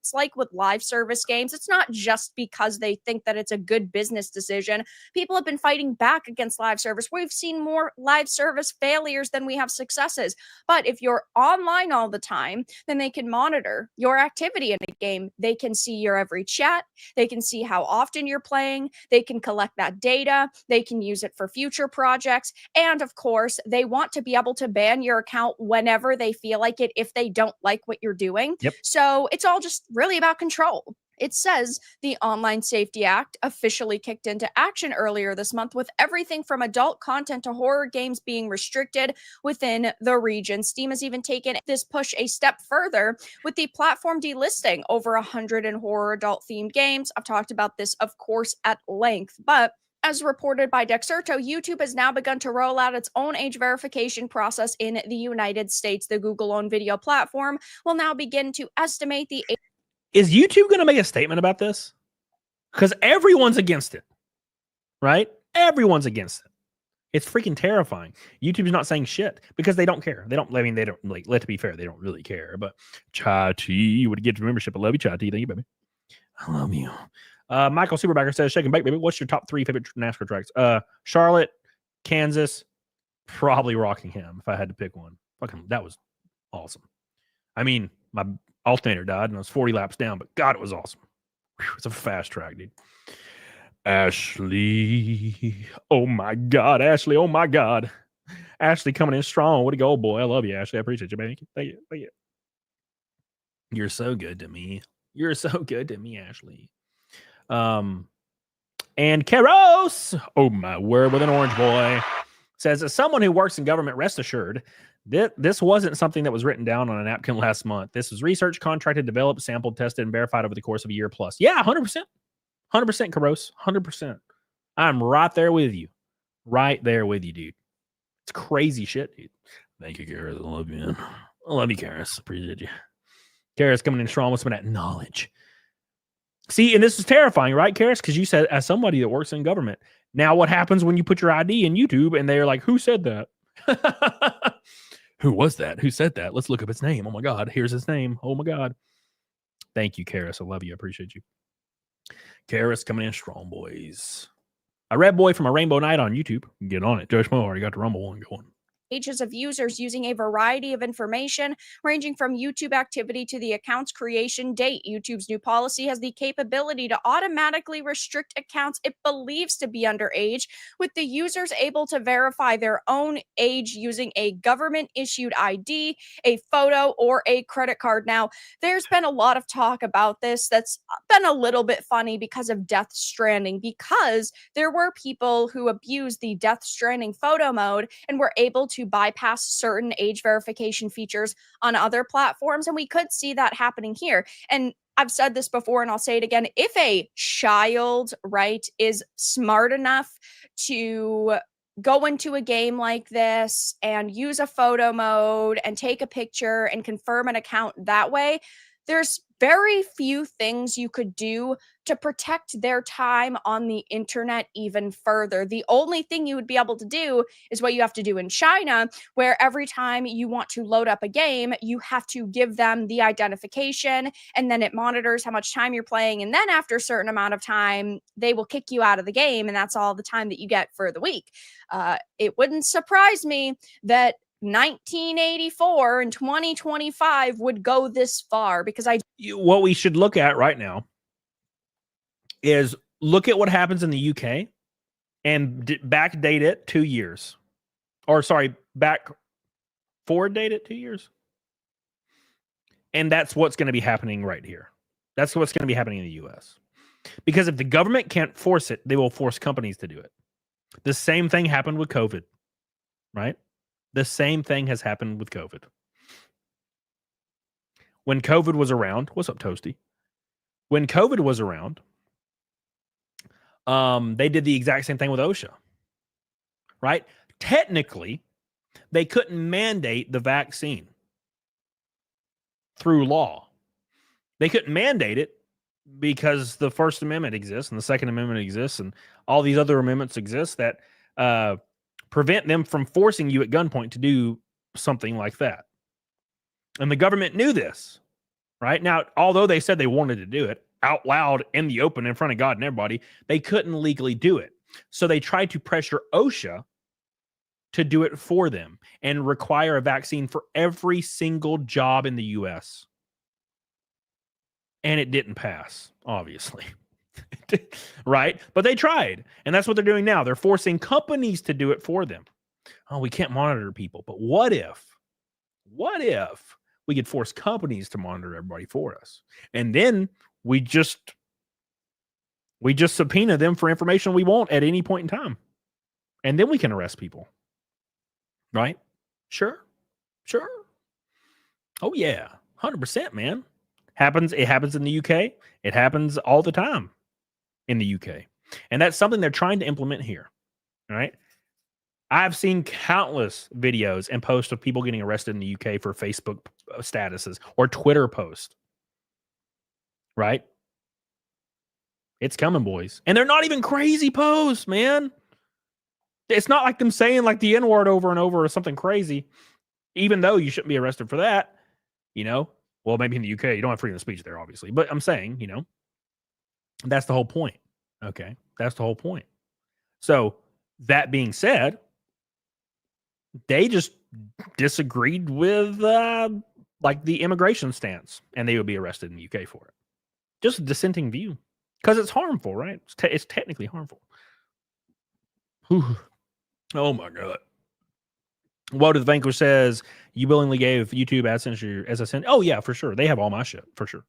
It's like with live service games, it's not just because they think that it's a good business decision. People have been fighting back against live service. We've seen more live service failures than we have successes. But if you're online all the time, then they can monitor your activity in a game. They can see your every chat. They can see how often you're playing. They can collect that data. They can use it for future projects. And of course, they want to be able to ban your account whenever they feel like it if they don't like what you're doing. Yep. So it's all just really about control. It says the Online Safety Act officially kicked into action earlier this month, with everything from adult content to horror games being restricted within the region. Steam has even taken this push a step further with the platform delisting over 100 horror adult themed games. I've talked about this, of course, at length, but as reported by Dexerto, YouTube has now begun to roll out its own age verification process in the United States. The Google-owned video platform will now begin to estimate the age. Is YouTube going to make a statement about this? Because everyone's against it, right? Everyone's against it. It's freaking terrifying. YouTube's not saying shit because they don't care. They don't, like, let's be fair, they don't really care. But Chai T would get your membership. I love you, Chai T. Thank you, baby. I love you. Michael Superbacker says, Shake and Bake, baby. What's your top 3 favorite NASCAR tracks? Charlotte, Kansas, probably Rockingham, if I had to pick one. Fucking, that was awesome. I mean, my alternator died and I was 40 laps down, but God, it was awesome. Whew, it's a fast track, dude. Ashley. Oh my God, Ashley. Oh my God. Ashley coming in strong. Way to go, boy. I love you, Ashley. I appreciate you, man. Thank you. Thank you. You're so good to me. You're so good to me, Ashley. And Keros, oh my word, with an orange boy, says, as someone who works in government, rest assured, this wasn't something that was written down on a napkin last month. This was research, contracted, developed, sampled, tested, and verified over the course of a year plus. Yeah, 100%. 100%, Keros. 100%. I'm right there with you. Right there with you, dude. It's crazy shit, dude. Thank you, Karis. I love you, man. I love you, Karis. Appreciate you. Karis coming in strong with some of that knowledge. See, and this is terrifying, right, Karis? Because you said, as somebody that works in government. Now, what happens when you put your ID in YouTube and they're like, who said that? Who was that? Who said that? Let's look up his name. Oh, my God. Here's his name. Oh, my God. Thank you, Karis. I love you. I appreciate you. Karis coming in strong, boys. A red boy from a Rainbow Night on YouTube. Get on it. Josh Moore, you got the Rumble one going. Pages of users using a variety of information ranging from YouTube activity to the account's creation date. YouTube's new policy has the capability to automatically restrict accounts it believes to be underage, with the users able to verify their own age using a government-issued ID, a photo, or a credit card. Now, there's been a lot of talk about this that's been a little bit funny because of Death Stranding, because there were people who abused the Death Stranding photo mode and were able to bypass certain age verification features on other platforms. And we could see that happening here. And I've said this before and I'll say it again. If a child, right, is smart enough to go into a game like this and use a photo mode and take a picture and confirm an account that way, there's very few things you could do to protect their time on the internet even further. The only thing you would be able to do is what you have to do in China, where every time you want to load up a game, you have to give them the identification, and then it monitors how much time you're playing. And then after a certain amount of time, they will kick you out of the game, and that's all the time that you get for the week. It wouldn't surprise me that 1984 and 2025 would go this far, because what we should look at right now is look at what happens in the UK and backdate it 2 years, or sorry, forward date it 2 years. And that's what's going to be happening right here. That's what's going to be happening in the US. Because if the government can't force it, they will force companies to do it. The same thing happened with COVID, right? The same thing has happened with COVID. When COVID was around, what's up, Toasty? When COVID was around, they did the exact same thing with OSHA, right? Technically, they couldn't mandate the vaccine through law. They couldn't mandate it because the First Amendment exists and the Second Amendment exists and all these other amendments exist that prevent them from forcing you at gunpoint to do something like that. And the government knew this, right? Now, although they said they wanted to do it out loud in the open in front of God and everybody, they couldn't legally do it. So they tried to pressure OSHA to do it for them and require a vaccine for every single job in the US. And it didn't pass, obviously. Right? But they tried. And that's what they're doing now. They're forcing companies to do it for them. Oh, we can't monitor people. But what if we could force companies to monitor everybody for us? And then we just subpoena them for information we want at any point in time. And then we can arrest people. Right? Sure. Oh, yeah. 100%, man. It happens in the UK. It happens all the time in the UK. And that's something they're trying to implement here. All right. I've seen countless videos and posts of people getting arrested in the UK for Facebook statuses or Twitter posts. Right? It's coming, boys. And they're not even crazy posts, man. It's not like them saying like the N-word over and over or something crazy, even though you shouldn't be arrested for that. You know, well, maybe in the UK, you don't have freedom of speech there, obviously. But I'm saying, you know, that's the whole point. Okay. That's the whole point. So that being said, they just disagreed with like the immigration stance, and they would be arrested in the UK for it. Just a dissenting view. because it's harmful, right? It's technically harmful. Whew. Oh my god. Woe to the Vanquish says, you willingly gave YouTube AdSense your SSN. Oh yeah, for sure. They have all my shit, for sure.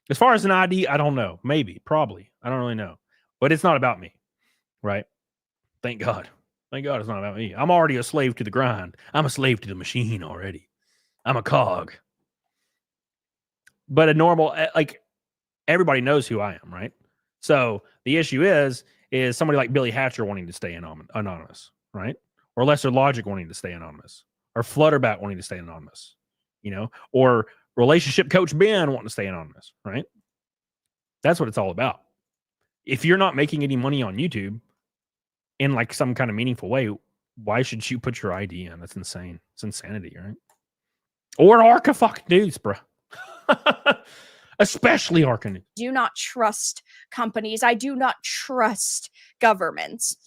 As far as an ID, I don't know. Maybe, probably. I don't really know. But it's not about me, right? Thank God. Thank God it's not about me. I'm already a slave to the grind. I'm a slave to the machine already. I'm a cog. But a normal, like, everybody knows who I am, right? So the issue is somebody like Billy Hatcher wanting to stay anonymous, right? Or Lesser Logic wanting to stay anonymous, or Flutterbat wanting to stay anonymous, you know, or Relationship Coach Ben wanting to stay anonymous, right? That's what it's all about. If you're not making any money on YouTube in like some kind of meaningful way, why should you put your ID in? That's insane. It's insanity, right? Or Arca fucking News, bro. Especially Arca News. Do not trust companies. I do not trust governments,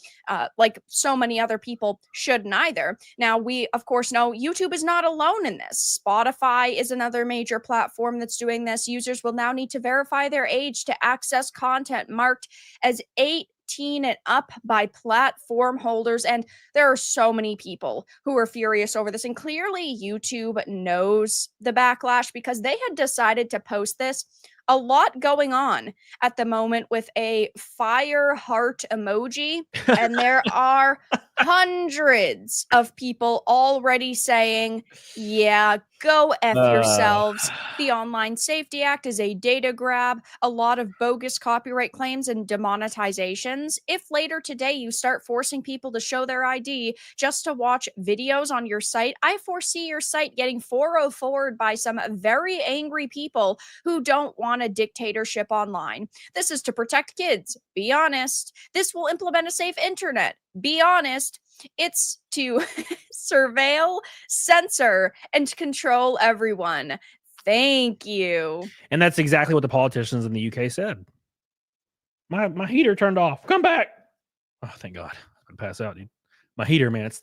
like so many other people shouldn't either. Now, we, of course, know YouTube is not alone in this. Spotify is another major platform that's doing this. Users will now need to verify their age to access content marked as 18 and up by platform holders. And there are so many people who are furious over this. And clearly YouTube knows the backlash, because they had decided to post this. A lot going on at the moment with a fire heart emoji. And there are hundreds of people already saying, yeah, go F yourselves. The Online Safety Act is a data grab, a lot of bogus copyright claims and demonetizations. If later today you start forcing people to show their ID just to watch videos on your site, I foresee your site getting 404'd by some very angry people who don't want a dictatorship online. This is to protect kids. Be honest. This will implement a safe internet. Be honest. It's to surveil, censor, and control everyone. Thank you. And that's exactly what the politicians in the UK said. My heater turned off. Come back. Oh, thank God. I'm gonna pass out, dude. My heater, man. It's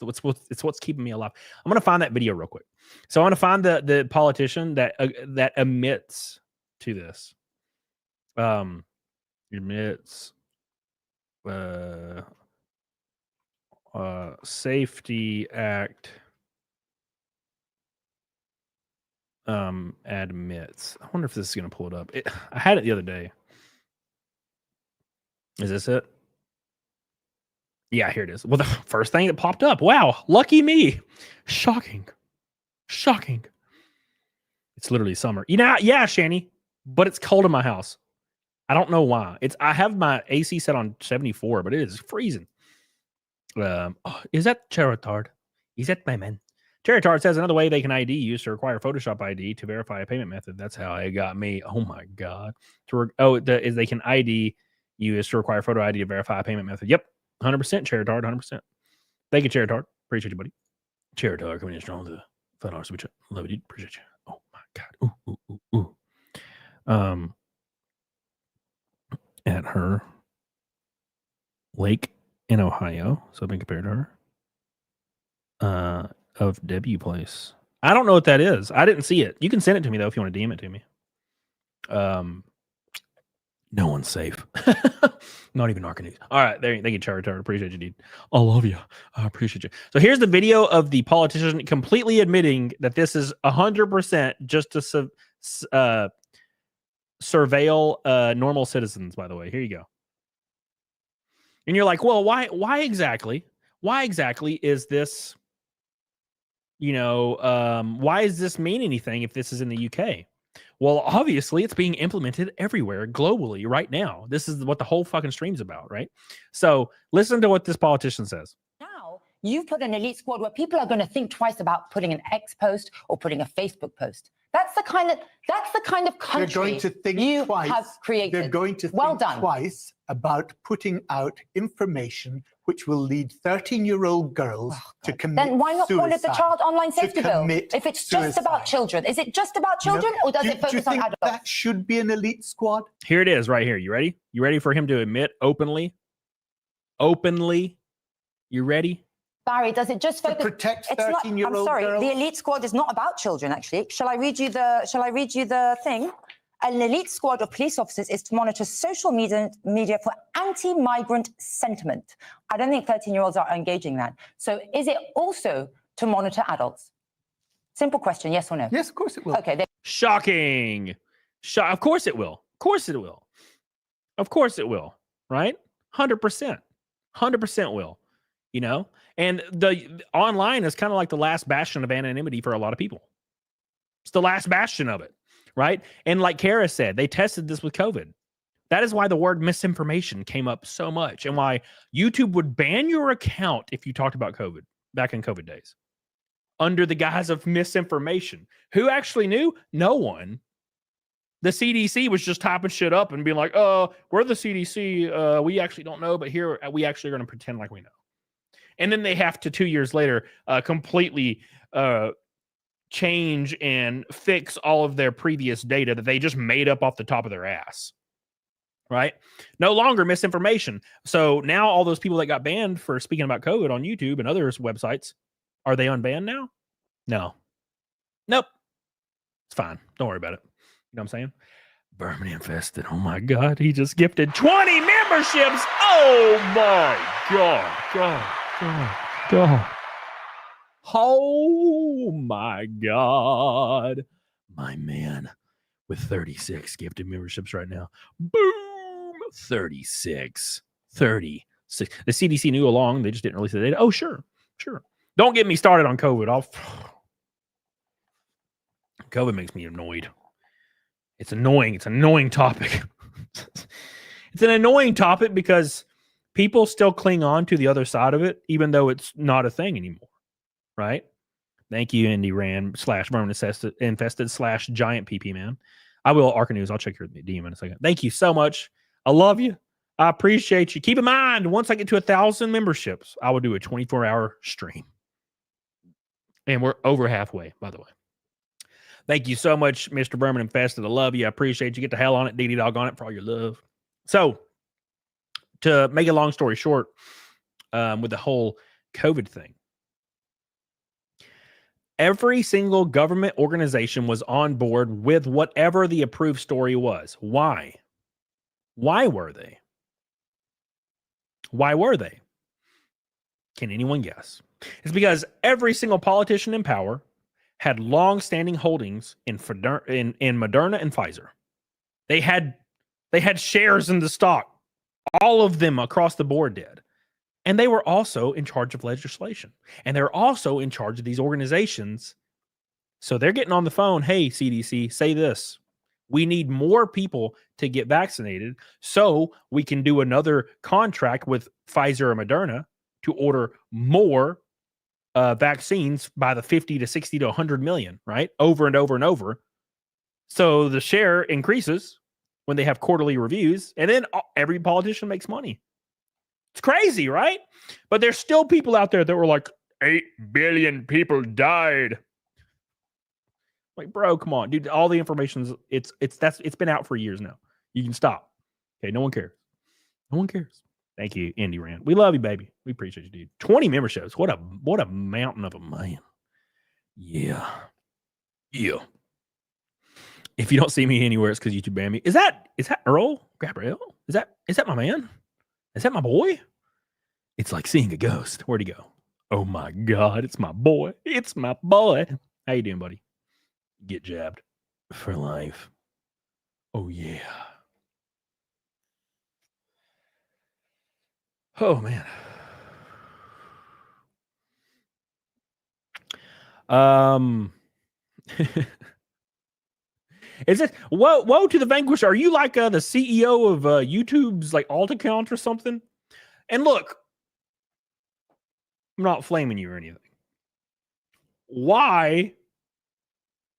what's keeping me alive. I'm gonna find that video real quick. So I'm gonna find the politician that admits to this. Admits Safety Act admits. I wonder if this is going to pull it up. I had it the other day. Is this it? Yeah, here it is. Well, the first thing that popped up. Wow, lucky me. Shocking. It's literally summer. You know, yeah, Shani, but it's cold in my house. I don't know why. I have my AC set on 74, but it is freezing. Is that Charitard? Is that my man? Charitard says another way they can ID you is to require Photoshop ID to verify a payment method. That's how it got me. Oh my God. Is they can ID you is to require photo ID to verify a payment method. Yep. 100% Charitard. 100%. Thank you, Charitard. Appreciate you, buddy. Charitard coming in strong to the $5 super chat. Love it, dude. Appreciate you. Oh my God. Ooh. At her lake in Ohio, so I've been compared to her. Of Debbie Place. I don't know what that is. I didn't see it. You can send it to me though if you want to DM it to me. No one's safe. Not even Arca News. All right, there. Thank you, Charitard. Appreciate you, dude. I love you. I appreciate you. So here's the video of the politician completely admitting that this is 100% just to surveil normal citizens. By the way, here you go. And you're like, well, why exactly? Why exactly is this? You know, why does this mean anything if this is in the UK? Well, obviously, it's being implemented everywhere globally right now. This is what the whole fucking stream's about, right? So listen to what this politician says. Now, you've put an elite squad where people are going to think twice about putting an X post or putting a Facebook post. That's the kind of country they're going to think you twice. have created. They're going to well think done. twice about putting out information which will lead 13-year-old girls to commit Then why not call it the suicide, Child Online to Safety Bill? commit If it's just suicide. about children, is it just about children, or does it do you focus on think adults? that should be an elite squad? Here it is right here. You ready? You ready for him to admit openly? Openly? You ready? Barry, does it just focus? To protect It's not. I'm 13-year-old sorry. girls? The elite squad is not about children. Actually, shall I read you the thing? An elite squad of police officers is to monitor social media for anti-migrant sentiment. I don't think 13-year-olds are engaging that. So is it also to monitor adults? Simple question, yes or no? Yes, of course it will. Okay. Shocking. Of course it will. Of course it will. Of course it will. Right? 100%. 100% will. You know? And the online is kind of like the last bastion of anonymity for a lot of people. It's the last bastion of it. Right? And like Kara said, they tested this with COVID. That is why the word misinformation came up so much and why YouTube would ban your account if you talked about COVID back in COVID days under the guise of misinformation. Who actually knew? No one. The CDC was just typing shit up and being like, we're the CDC. We actually don't know, but here we actually are going to pretend like we know. And then they have to 2 years later completely change and fix all of their previous data that they just made up off the top of their ass. Right? No longer misinformation. So now all those people that got banned for speaking about COVID on YouTube and other websites, are they unbanned now? No. Nope. It's fine. Don't worry about it. You know what I'm saying? Vermin infested. Oh my God. He just gifted 20 memberships. Oh my God. Oh my God. My man with 36 gifted memberships right now. Boom. 36. 36. The CDC knew along. They just didn't release the data. Oh, sure. Don't get me started on COVID. COVID makes me annoyed. It's annoying. It's an annoying topic. It's an annoying topic because people still cling on to the other side of it, even though it's not a thing anymore. Right? Thank you, Indy Rand /Vermin infested /giant PP man. I will Arca News. I'll check your DM in a second. Thank you so much. I love you. I appreciate you. Keep in mind, once I get to 1,000 memberships, I will do a 24-hour stream. And we're over halfway, by the way. Thank you so much, Mr. Vermin Infested. I love you. I appreciate you. Get the hell on it, DD Dog on it for all your love. So, to make a long story short, with the whole COVID thing, every single government organization was on board with whatever the approved story was. Why? Why were they? Why were they? Can anyone guess? It's because every single politician in power had long-standing holdings in Moderna and Pfizer. They had shares in the stock. All of them across the board did. And they were also in charge of legislation. And they're also in charge of these organizations. So they're getting on the phone. Hey, CDC, say this. We need more people to get vaccinated so we can do another contract with Pfizer or Moderna to order more vaccines by the 50 to 60 to 100 million, right? Over and over and over. So the share increases when they have quarterly reviews, and then every politician makes money. It's crazy, right? But there's still people out there that were like, 8 billion people died. Like, bro, come on, dude. All the information's it's been out for years now. You can stop. Okay, no one cares. No one cares. Thank you, Indy Rand. We love you, baby. We appreciate you, dude. 20 memberships. What a mountain of a man. Yeah. If you don't see me anywhere, it's because YouTube banned me. Is that Earl Gabriel? Is that my man? Is that my boy? It's like seeing a ghost. Where'd he go? Oh my God, it's my boy. It's my boy. How you doing, buddy? Get jabbed for life. Oh yeah. Oh man. Is it woe to the vanquished? Are you like the CEO of YouTube's like alt account or something? And look, I'm not flaming you or anything. Why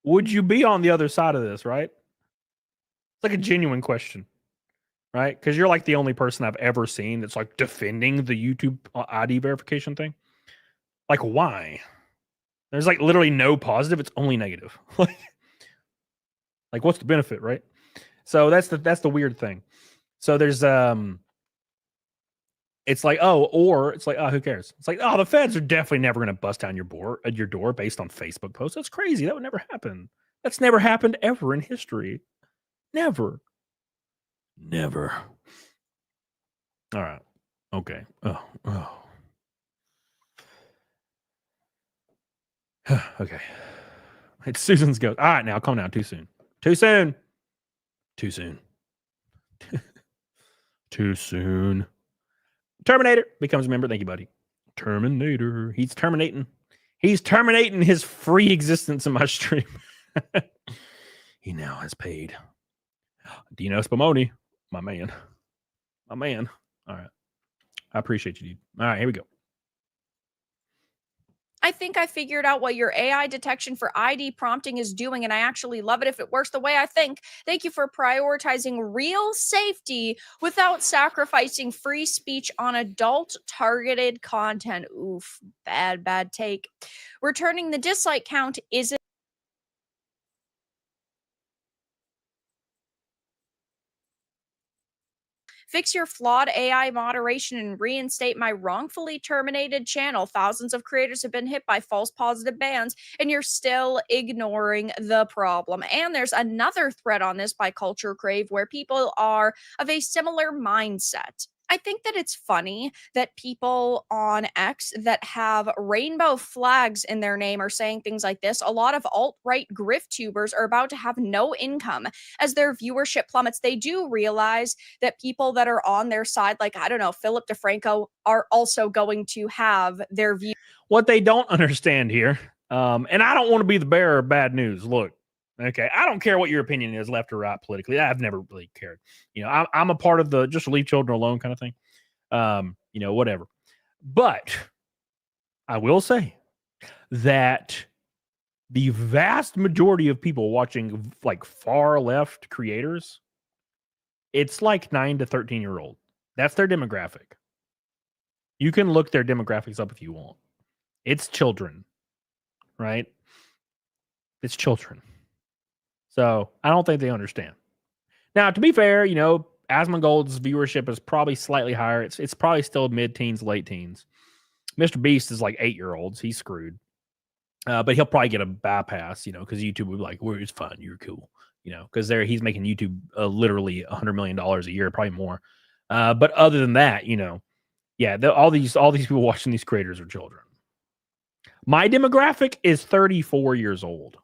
would you be on the other side of this, right? It's like a genuine question, right? Because you're like the only person I've ever seen that's like defending the YouTube ID verification thing. Like, why? There's like literally no positive. It's only negative. Like, what's the benefit, right? So that's the weird thing. So there's it's like, who cares? It's like, the feds are definitely never going to bust down your door based on Facebook posts. That's crazy. That would never happen. That's never happened ever in history. Never. Never. All right. Okay. Oh. Okay. It's Susan's ghost. All right, now calm down. Too soon. Too soon. Too soon. Too soon. Terminator becomes a member. Thank you, buddy. Terminator. He's terminating. He's terminating his free existence in my stream. He now has paid. Dino Spumoni, my man. My man. All right. I appreciate you, dude. All right, here we go. I think I figured out what your AI detection for ID prompting is doing, and I actually love it if it works the way I think. Thank you for prioritizing real safety without sacrificing free speech on adult-targeted content. Oof, bad take. Returning the dislike count isn't fix your flawed AI moderation and reinstate my wrongfully terminated channel. Thousands of creators have been hit by false positive bans, and you're still ignoring the problem. And there's another thread on this by Culture Crave where people are of a similar mindset. I think that it's funny that people on X that have rainbow flags in their name are saying things like this. A lot of alt-right grift-tubers are about to have no income as their viewership plummets. They do realize that people that are on their side, like, I don't know, Philip DeFranco, are also going to have their view. What they don't understand here, and I don't want to be the bearer of bad news. Look, okay, I don't care what your opinion is, left or right politically. I've never really cared. You know, I'm a part of the just leave children alone kind of thing. You know, whatever. But I will say that the vast majority of people watching like far left creators, it's like 9 to 13-year-old. That's their demographic. You can look their demographics up if you want. It's children, right? It's children. So I don't think they understand. Now, to be fair, you know, Asmongold's viewership is probably slightly higher. It's probably still mid-teens, late teens. Mr. Beast is like 8-year-olds. He's screwed. But he'll probably get a bypass, you know, because YouTube will be like, well, it's fun. You're cool. You know, because he's making YouTube literally $100 million a year, probably more. But other than that, you know, yeah, all these people watching these creators are children. My demographic is 34 years old.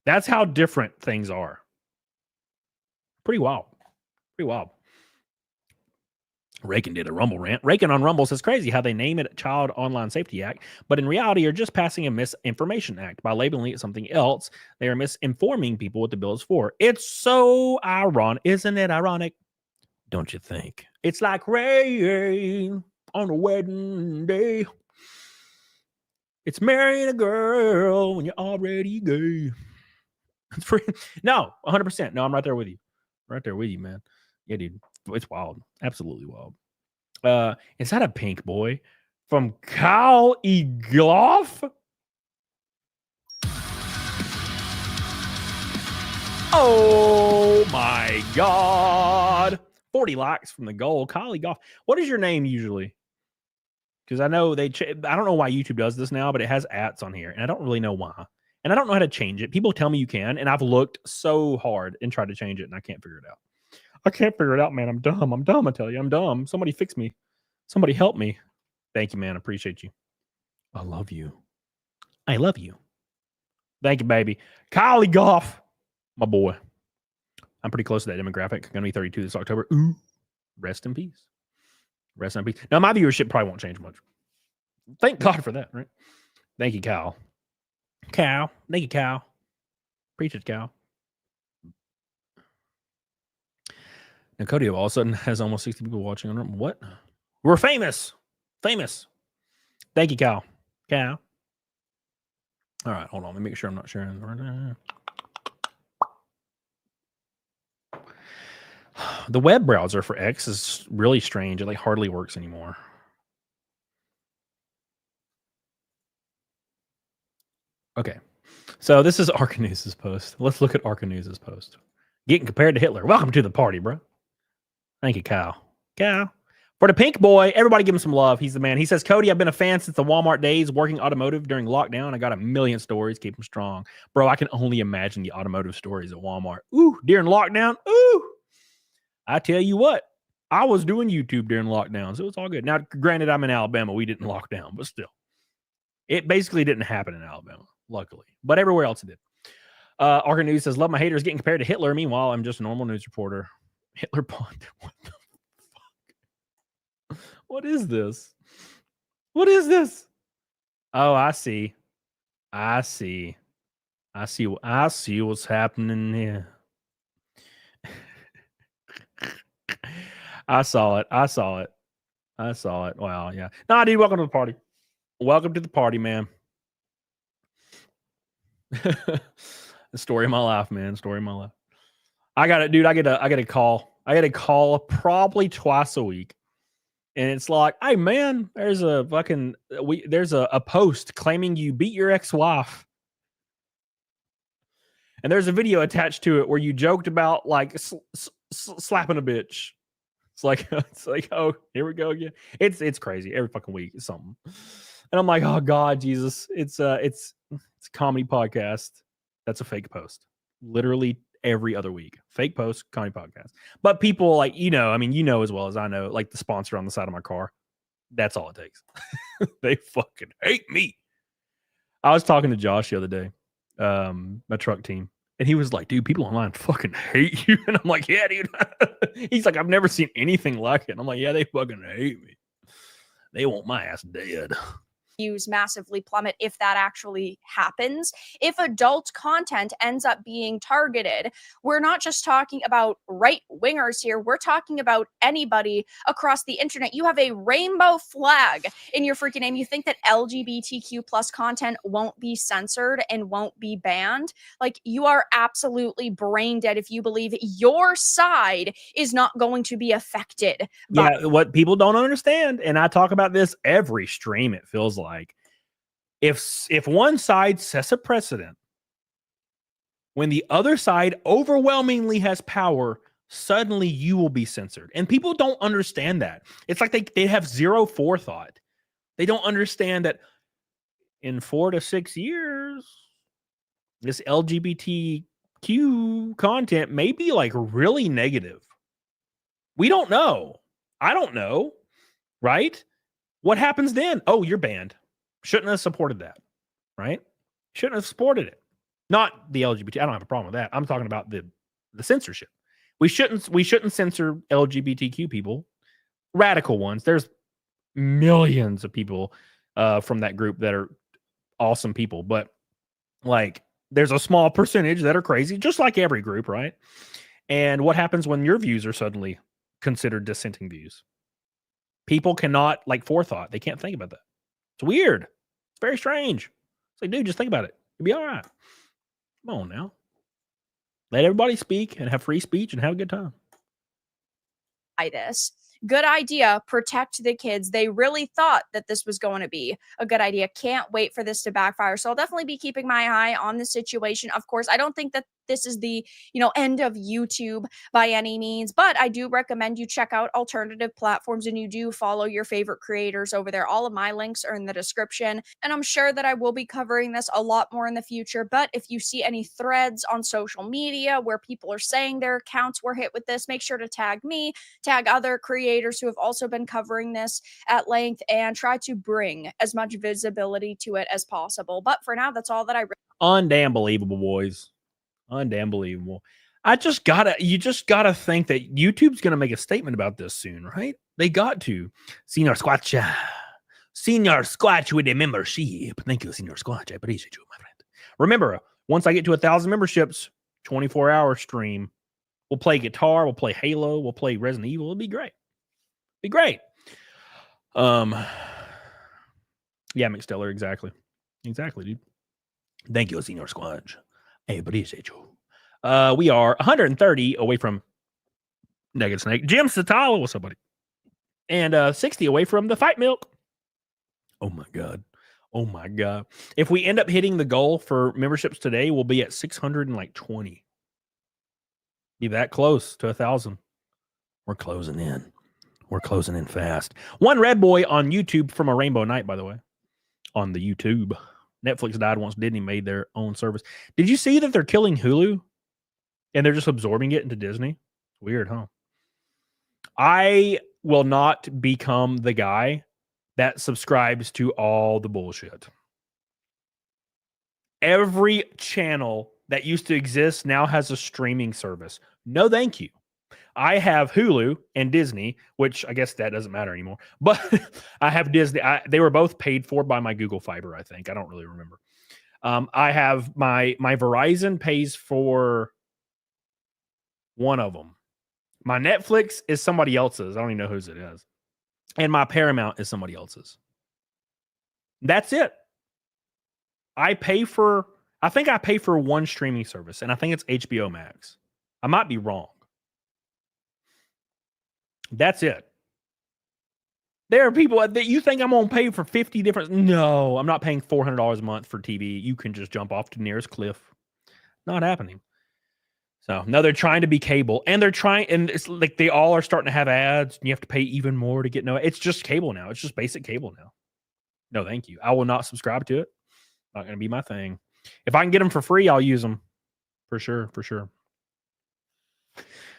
That's how different things are. Pretty wild. Pretty wild. Rakin did a Rumble rant. Rakin on Rumble says crazy how they name it Child Online Safety Act, but in reality are just passing a Misinformation Act. By labeling it something else, they are misinforming people what the bill is for. It's so ironic. Isn't it ironic? Don't you think? It's like rain on a wedding day. It's marrying a girl when you're already gay. No, 100%. No, I'm right there with you. Right there with you, man. Yeah, dude. It's wild. Absolutely wild. Is that a pink boy from Kyle Egloff? Oh my God. 40 likes from the goal. Kyle Egloff. What is your name usually? Because I know I don't know why YouTube does this now, but it has ats on here, and I don't really know why. And I don't know how to change it. People tell me you can, and I've looked so hard and tried to change it, and I can't figure it out. I can't figure it out, man. I'm dumb. I'm dumb, I tell you. I'm dumb. Somebody fix me. Somebody help me. Thank you, man. I appreciate you. I love you. I love you. Thank you, baby. Kylie Goff, my boy. I'm pretty close to that demographic. Going to be 32 this October. Ooh, rest in peace. Rest in peace. Now, my viewership probably won't change much. Thank God for that, right? Thank you, Cal. Cal. Thank you, Cal. Preach it, Cal. Now, Cody all of a sudden has almost 60 people watching on what? We're famous. Famous. Thank you, Cal. Cal. All right, hold on. Let me make sure I'm not sharing. The web browser for X is really strange. It like hardly works anymore. Okay. So this is Arcanews's post. Let's look at Arcanews's post. Getting compared to Hitler. Welcome to the party, bro. Thank you, Kyle. Kyle. For the pink boy, everybody give him some love. He's the man. He says, Cody, I've been a fan since the Walmart days, working automotive during lockdown. I got a million stories. Keep them strong. Bro, I can only imagine the automotive stories at Walmart. Ooh, during lockdown. Ooh. I tell you what, I was doing YouTube during lockdown, so it's all good. Now, granted, I'm in Alabama. We didn't lock down, but still. It basically didn't happen in Alabama, luckily. But everywhere else it did. Arca News says, love my haters getting compared to Hitler. Meanwhile, I'm just a normal news reporter. Hitler Pond. What the fuck? What is this? What is this? Oh, I see. I see what's happening here. I saw it. Wow, yeah. Nah, dude, welcome to the party. Welcome to the party, man. The story of my life, man. Story of my life. I got it, dude. I get a call. I get a call probably twice a week. And it's like, hey man, there's a post claiming you beat your ex-wife. And there's a video attached to it where you joked about like slapping a bitch. It's like, oh, here we go again. It's crazy. Every fucking week is something. And I'm like, oh God, Jesus. It's a comedy podcast. That's a fake post. Literally every other week. Fake post, comedy podcast. But people like, as well as I know, like the sponsor on the side of my car. That's all it takes. They fucking hate me. I was talking to Josh the other day, my truck team. And he was like, dude, people online fucking hate you. And I'm like, yeah, dude. He's like, I've never seen anything like it. And I'm like, yeah, they fucking hate me. They want my ass dead. Views massively plummet if that actually happens. If adult content ends up being targeted, we're not just talking about right wingers here. We're talking about anybody across the internet. You have a rainbow flag in your freaking name. You think that LGBTQ plus content won't be censored and won't be banned? Like, you are absolutely brain dead if you believe your side is not going to be affected. Yeah, what people don't understand, and I talk about this every stream, it feels like, if one side sets a precedent, when the other side overwhelmingly has power, suddenly you will be censored. And people don't understand that. It's like they have zero forethought. They don't understand that in 4 to 6 years, this LGBTQ content may be like really negative. We don't know. I don't know. Right? What happens then? Oh, you're banned. Shouldn't have supported that. Right? Shouldn't have supported it. Not the LGBT. I don't have a problem with that. I'm talking about the censorship. We shouldn't censor LGBTQ people. Radical ones. There's millions of people from that group that are awesome people, but like there's a small percentage that are crazy, just like every group, right? And what happens when your views are suddenly considered dissenting views? People cannot like forethought. They can't think about that. It's weird. It's very strange. It's like, dude, just think about it. You'll be all right. Come on now. Let everybody speak and have free speech and have a good time. This. Good idea. Protect the kids. They really thought that this was going to be a good idea. Can't wait for this to backfire. So I'll definitely be keeping my eye on the situation. Of course, I don't think that this is the, end of YouTube by any means, but I do recommend you check out alternative platforms and you do follow your favorite creators over there. All of my links are in the description, and I'm sure that I will be covering this a lot more in the future. But if you see any threads on social media where people are saying their accounts were hit with this, make sure to tag me, tag other creators who have also been covering this at length, and try to bring as much visibility to it as possible. But for now, that's all that I undamn believable, boys. Undamn-believable. You just gotta think that YouTube's gonna make a statement about this soon, right? They got to. Senior Squatch with a membership. Thank you, Senior Squatch. I appreciate you, my friend. Remember, once I get to 1,000 memberships, 24-hour stream. We'll play guitar. We'll play Halo. We'll play Resident Evil. It'll be great. Be great. Yeah, McSteller. Exactly, dude. Thank you, Senior Squatch. I appreciate you. We are 130 away from Negative Snake. Jim Satala, what's up, buddy? And 60 away from the Fight Milk. Oh my god. If we end up hitting the goal for memberships today, we'll be at 620. Be that close to 1,000. We're closing in. We're closing in fast. One red boy on YouTube from a Rainbow Night, by the way, on the YouTube. Netflix died once Disney made their own service. Did you see that they're killing Hulu and they're just absorbing it into Disney? Weird, huh? I will not become the guy that subscribes to all the bullshit. Every channel that used to exist now has a streaming service. No, thank you. I have Hulu and Disney, which I guess that doesn't matter anymore. But I have Disney. They were both paid for by my Google Fiber, I think. I don't really remember. I have my Verizon pays for one of them. My Netflix is somebody else's. I don't even know whose it is. And my Paramount is somebody else's. That's it. I think I pay for one streaming service, and I think it's HBO Max. I might be wrong. That's it. There are people that you think I'm going to pay for 50 different. No, I'm not paying $400 a month for TV. You can just jump off to the nearest cliff. Not happening. So, no, they're trying to be cable, and they're trying, and it's like they all are starting to have ads, and you have to pay even more to get no. It's just cable now. It's just basic cable now. No, thank you. I will not subscribe to it. Not going to be my thing. If I can get them for free, I'll use them. For sure, for sure.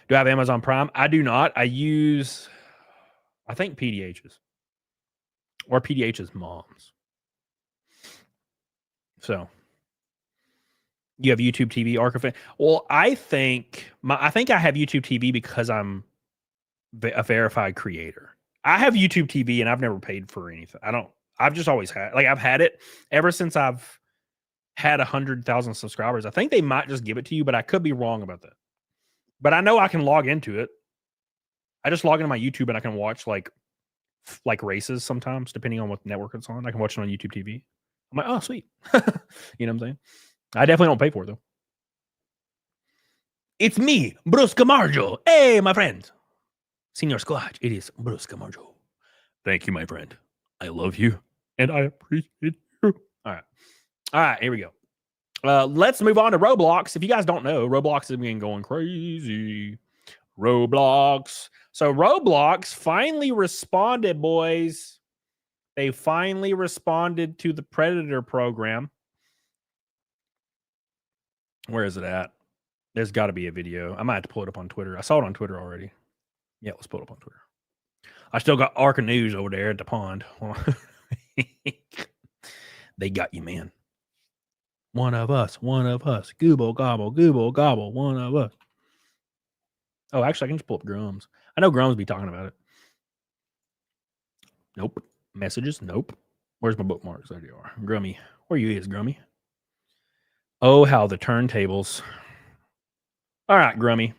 Do I have Amazon Prime? I do not. I use, I think, PDH's. Or PDH's mom's. So, you have YouTube TV archive. Well, I think I have YouTube TV because I'm a verified creator. I have YouTube TV and I've never paid for anything. I've just always had, like, I've had it ever since I've had 100,000 subscribers. I think they might just give it to you, but I could be wrong about that. But I know I can log into it. I just log into my YouTube and I can watch like races sometimes, depending on what network it's on. I can watch it on YouTube TV. I'm like, oh, sweet. You know what I'm saying? I definitely don't pay for it, though. It's me, Bruce Camargo. Hey, my friend. Senior Squatch, it is Bruce Camargo. Thank you, my friend. I love you, and I appreciate you. All right, here we go. Let's move on to Roblox. If you guys don't know, Roblox has been going crazy. Roblox. So Roblox finally responded, boys. They finally responded to the Predator program. Where is it at? There's got to be a video. I might have to pull it up on Twitter. I saw it on Twitter already. Yeah, let's pull it up on Twitter. I still got Arca News over there at the pond. They got you, man. One of us. Gooble, gobble, one of us. Oh, actually, I can just pull up Grums. I know Grums be talking about it. Nope. Messages? Nope. Where's my bookmarks? There you are. Grummy. Where you is, Grummy? Oh, how the turntables. All right, Grummy.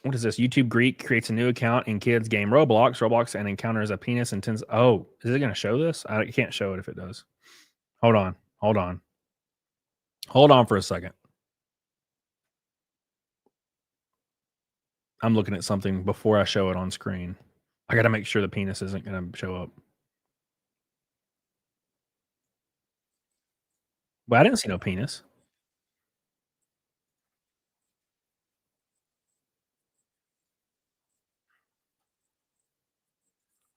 What is this? YouTube Greek creates a new account in kids game Roblox and encounters a penis and tends. Oh, is it going to show this? I can't show it if it does. Hold on. Hold on for a second. I'm looking at something before I show it on screen. I got to make sure the penis isn't going to show up. But I didn't see no penis.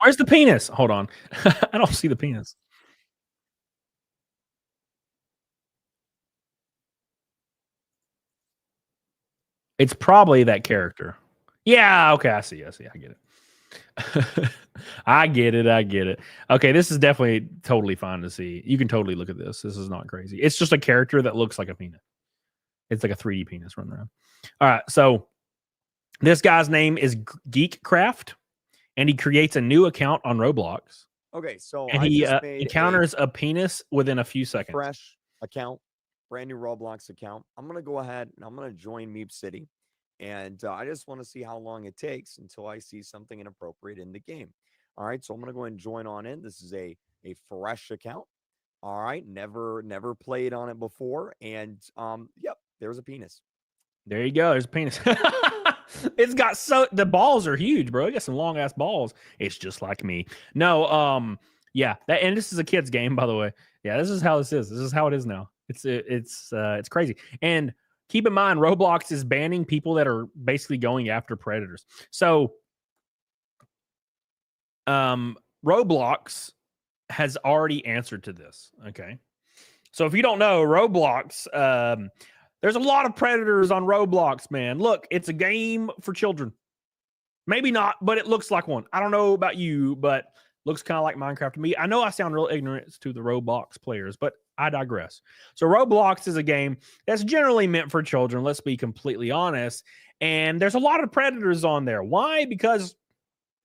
Where's the penis? Hold on. I don't see the penis. It's probably that character. Yeah, okay, I see. I get it. I get it. Okay, this is definitely totally fine to see. You can totally look at this. This is not crazy. It's just a character that looks like a penis. It's like a 3D penis running around. All right, so this guy's name is Geekcraft, and he creates a new account on Roblox. Okay, so and he encounters a penis within a few seconds. Fresh account, brand new Roblox account. I'm going to go ahead and I'm going to join Meep City. And I just want to see how long it takes until I see something inappropriate in the game. All right, so I'm going to go ahead and join on in. This is a fresh account. All right, never played on it before. And yep, there's a penis. There you go. There's a penis. It's got the balls are huge, bro. You got some long ass balls. It's just like me. No, yeah. And this is a kid's game, by the way. Yeah, this is how this is. This is how it is now. It's crazy. And Keep in mind, Roblox is banning people that are basically going after predators. So, Roblox has already answered to this. Okay. So if you don't know, Roblox, there's a lot of predators on Roblox, man. Look, it's a game for children. Maybe not, but it looks like one. I don't know about you, but looks kind of like Minecraft to me. I know I sound real ignorant to the Roblox players, but I digress. So Roblox is a game that's generally meant for children. Let's be completely honest. And there's a lot of predators on there. Why? Because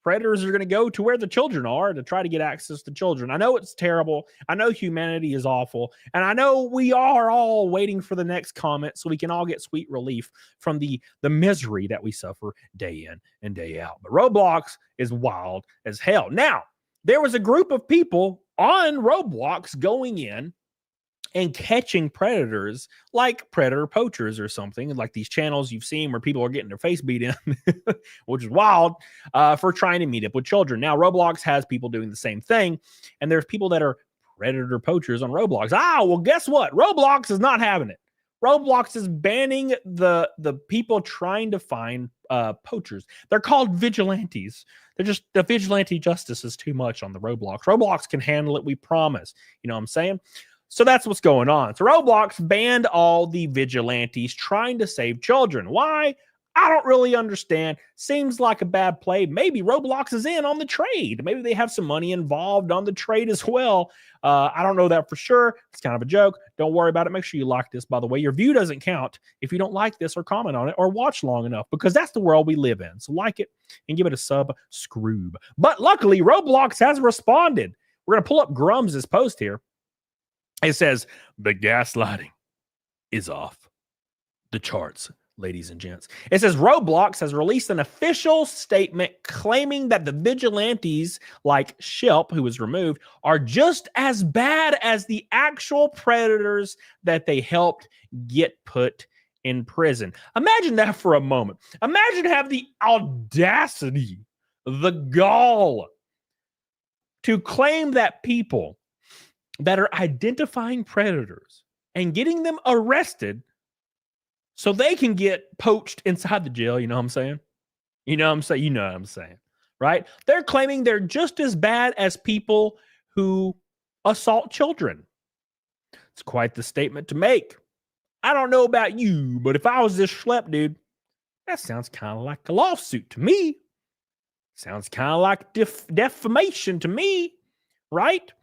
predators are going to go to where the children are to try to get access to children. I know it's terrible. I know humanity is awful. And I know we are all waiting for the next comment so we can all get sweet relief from the misery that we suffer day in and day out. But Roblox is wild as hell. Now, there was a group of people on Roblox going in and catching predators like predator poachers or something, like these channels you've seen where people are getting their face beat in, which is wild, for trying to meet up with children. Now, Roblox has people doing the same thing, and there's people that are predator poachers on Roblox. Well, guess what? Roblox is not having it. Roblox is banning the people trying to find poachers. They're called vigilantes. They're just, the vigilante justice is too much on the Roblox. Roblox can handle it, we promise. You know what I'm saying? So that's what's going on. So Roblox banned all the vigilantes trying to save children. Why? I don't really understand. Seems like a bad play. Maybe Roblox is in on the trade. Maybe they have some money involved on the trade as well. I don't know that for sure. It's kind of a joke. Don't worry about it. Make sure you like this, by the way. Your view doesn't count if you don't like this or comment on it or watch long enough, because that's the world we live in. So like it and give it a subscribe. But luckily, Roblox has responded. We're going to pull up Grum's post here. It says, the gaslighting is off the charts, ladies and gents. It says Roblox has released an official statement claiming that the vigilantes like Shelp, who was removed, are just as bad as the actual predators that they helped get put in prison. Imagine that for a moment. Imagine have the audacity, the gall to claim that people that are identifying predators and getting them arrested so they can get poached inside the jail. You know what I'm saying? You know what I'm saying? You know what I'm saying, right? They're claiming they're just as bad as people who assault children. It's quite the statement to make. I don't know about you, but if I was this schlep dude, that sounds kind of like a lawsuit to me. Sounds kind of like defamation to me, right?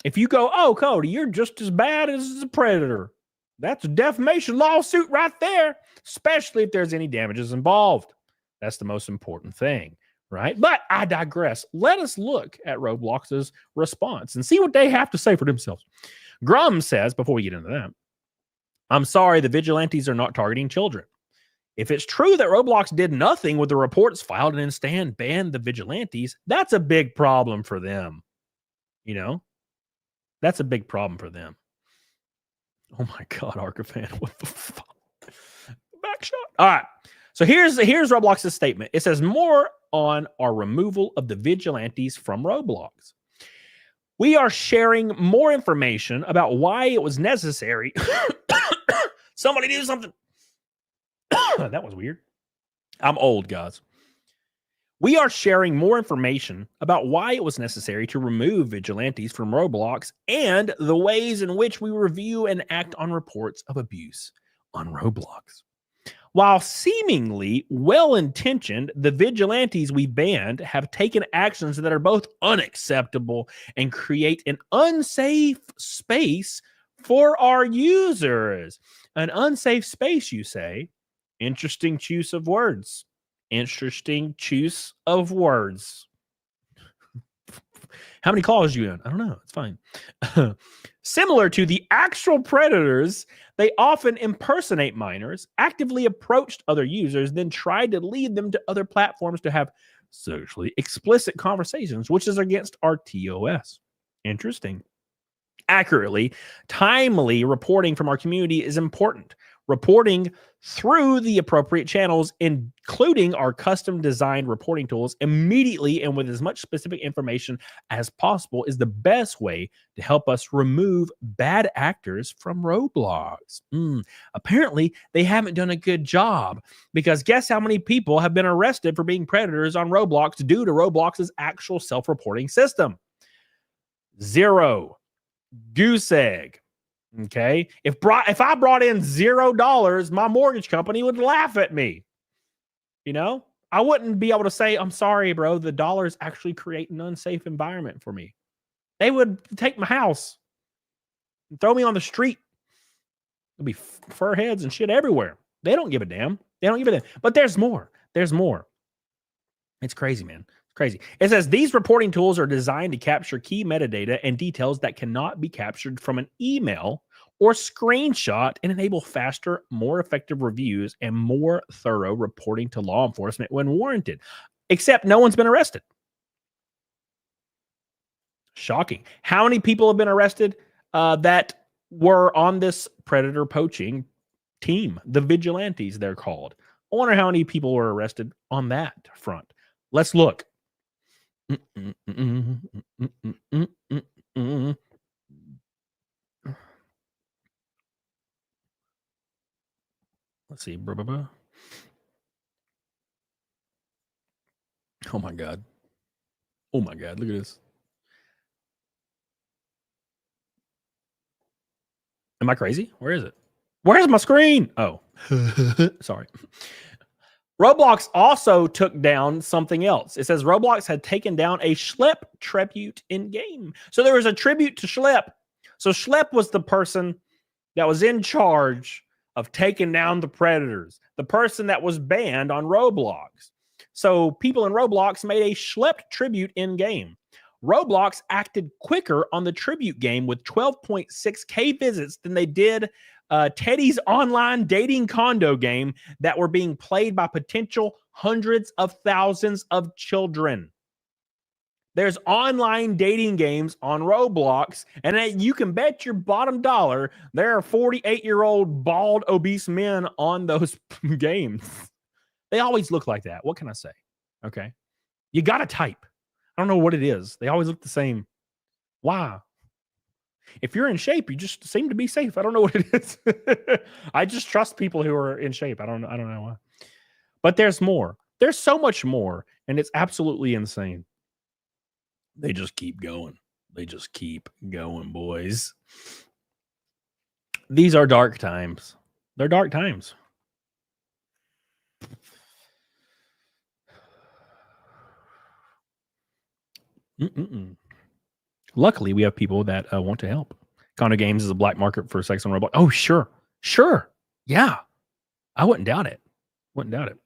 If you go, oh, Cody, you're just as bad as a predator, that's a defamation lawsuit right there, especially if there's any damages involved. That's the most important thing, right? But I digress. Let us look at Roblox's response and see what they have to say for themselves. Grum says, before we get into that, I'm sorry, the vigilantes are not targeting children. If it's true that Roblox did nothing with the reports filed and instead banned the vigilantes, that's a big problem for them. You know? That's a big problem for them. Oh my God, Archifan, what the fuck? Back shot. All right. So here's Roblox's statement. It says more on our removal of the vigilantes from Roblox. We are sharing more information about why it was necessary. Somebody do something. That was weird. I'm old, guys. We are sharing more information about why it was necessary to remove vigilantes from Roblox and the ways in which we review and act on reports of abuse on Roblox. While seemingly well-intentioned, the vigilantes we banned have taken actions that are both unacceptable and create an unsafe space for our users. An unsafe space, you say? Interesting choice of words. Interesting choice of words. How many calls you in? I don't know. It's fine. Similar to the actual predators, they often impersonate minors, actively approached other users, then tried to lead them to other platforms to have sexually explicit conversations, which is against our TOS. Interesting. Accurately, timely reporting from our community is important. reporting through the appropriate channels, including our custom designed reporting tools, immediately and with as much specific information as possible is the best way to help us remove bad actors from Roblox. Apparently, they haven't done a good job, because guess how many people have been arrested for being predators on Roblox due to Roblox's actual self-reporting system? 0. Goose egg. Okay. If I brought in $0, my mortgage company would laugh at me. You know, I wouldn't be able to say, I'm sorry, bro, the dollars actually create an unsafe environment for me. They would take my house and throw me on the street. There'll be fur heads and shit everywhere. They don't give a damn. They don't give a damn. But there's more. There's more. It's crazy, man. Crazy. It says these reporting tools are designed to capture key metadata and details that cannot be captured from an email or screenshot and enable faster, more effective reviews and more thorough reporting to law enforcement when warranted. Except no one's been arrested. Shocking. How many people have been arrested that were on this predator poaching team? The Vigilantes, they're called. I wonder how many people were arrested on that front. Let's look. Let's see. Oh my God. Oh my God. Look at this. Am I crazy? Where is it? Where's my screen? Oh, sorry. Roblox also took down something else. It says Roblox had taken down a Schlep tribute in game. So there was a tribute to Schlep. So Schlep was the person that was in charge of taking down the predators, the person that was banned on Roblox. So people in Roblox made a Schlep tribute in game. Roblox acted quicker on the tribute game with 12.6K visits than they did Teddy's online dating condo game that were being played by potential hundreds of thousands of children. There's online dating games on Roblox, and you can bet your bottom dollar there are 48-year-old bald obese men on those games. They always look like that. What can I say? Okay. You got to type. I don't know what it is. They always look the same. Why? If you're in shape, you just seem to be safe. I don't know what it is. I just trust people who are in shape. I don't know why. But there's more. There's so much more, and it's absolutely insane. They just keep going. They just keep going, boys. These are dark times. They're dark times. Luckily, we have people that want to help. Condo Games is a black market for sex on Roblox. Oh, sure. Sure. Yeah. I wouldn't doubt it. Wouldn't doubt it.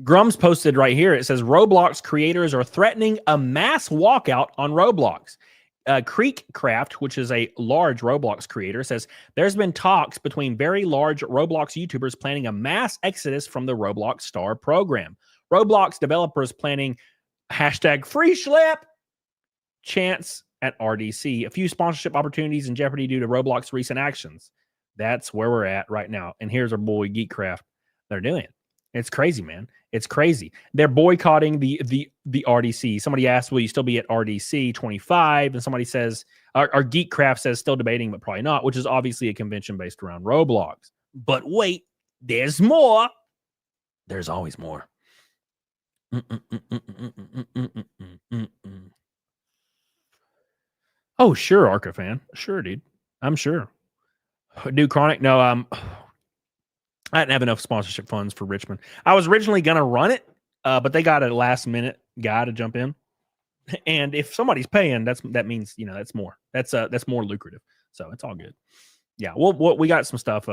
Grum's posted right here. It says Roblox creators are threatening a mass walkout on Roblox. Creekcraft, which is a large Roblox creator, says there's been talks between very large Roblox YouTubers planning a mass exodus from the Roblox Star program. Roblox developers planning hashtag free Schlep chance at RDC. A few sponsorship opportunities in jeopardy due to Roblox recent actions. That's where we're at right now. And here's our boy Geekcraft. They're doing it. It's crazy, man. It's crazy. They're boycotting the RDC. Somebody asked, will you still be at RDC 25? And somebody says, our Geekcraft says still debating, but probably not, which is obviously a convention based around Roblox. But wait, there's more. There's always more. Oh, sure, Arca fan. Sure, dude. I'm sure. Dude, Chronic, no, I didn't have enough sponsorship funds for Richmond. I was originally going to run it, but they got a last-minute guy to jump in. And if somebody's paying, that means, you know, that's more. That's more lucrative. So it's all good. Yeah, we got some stuff.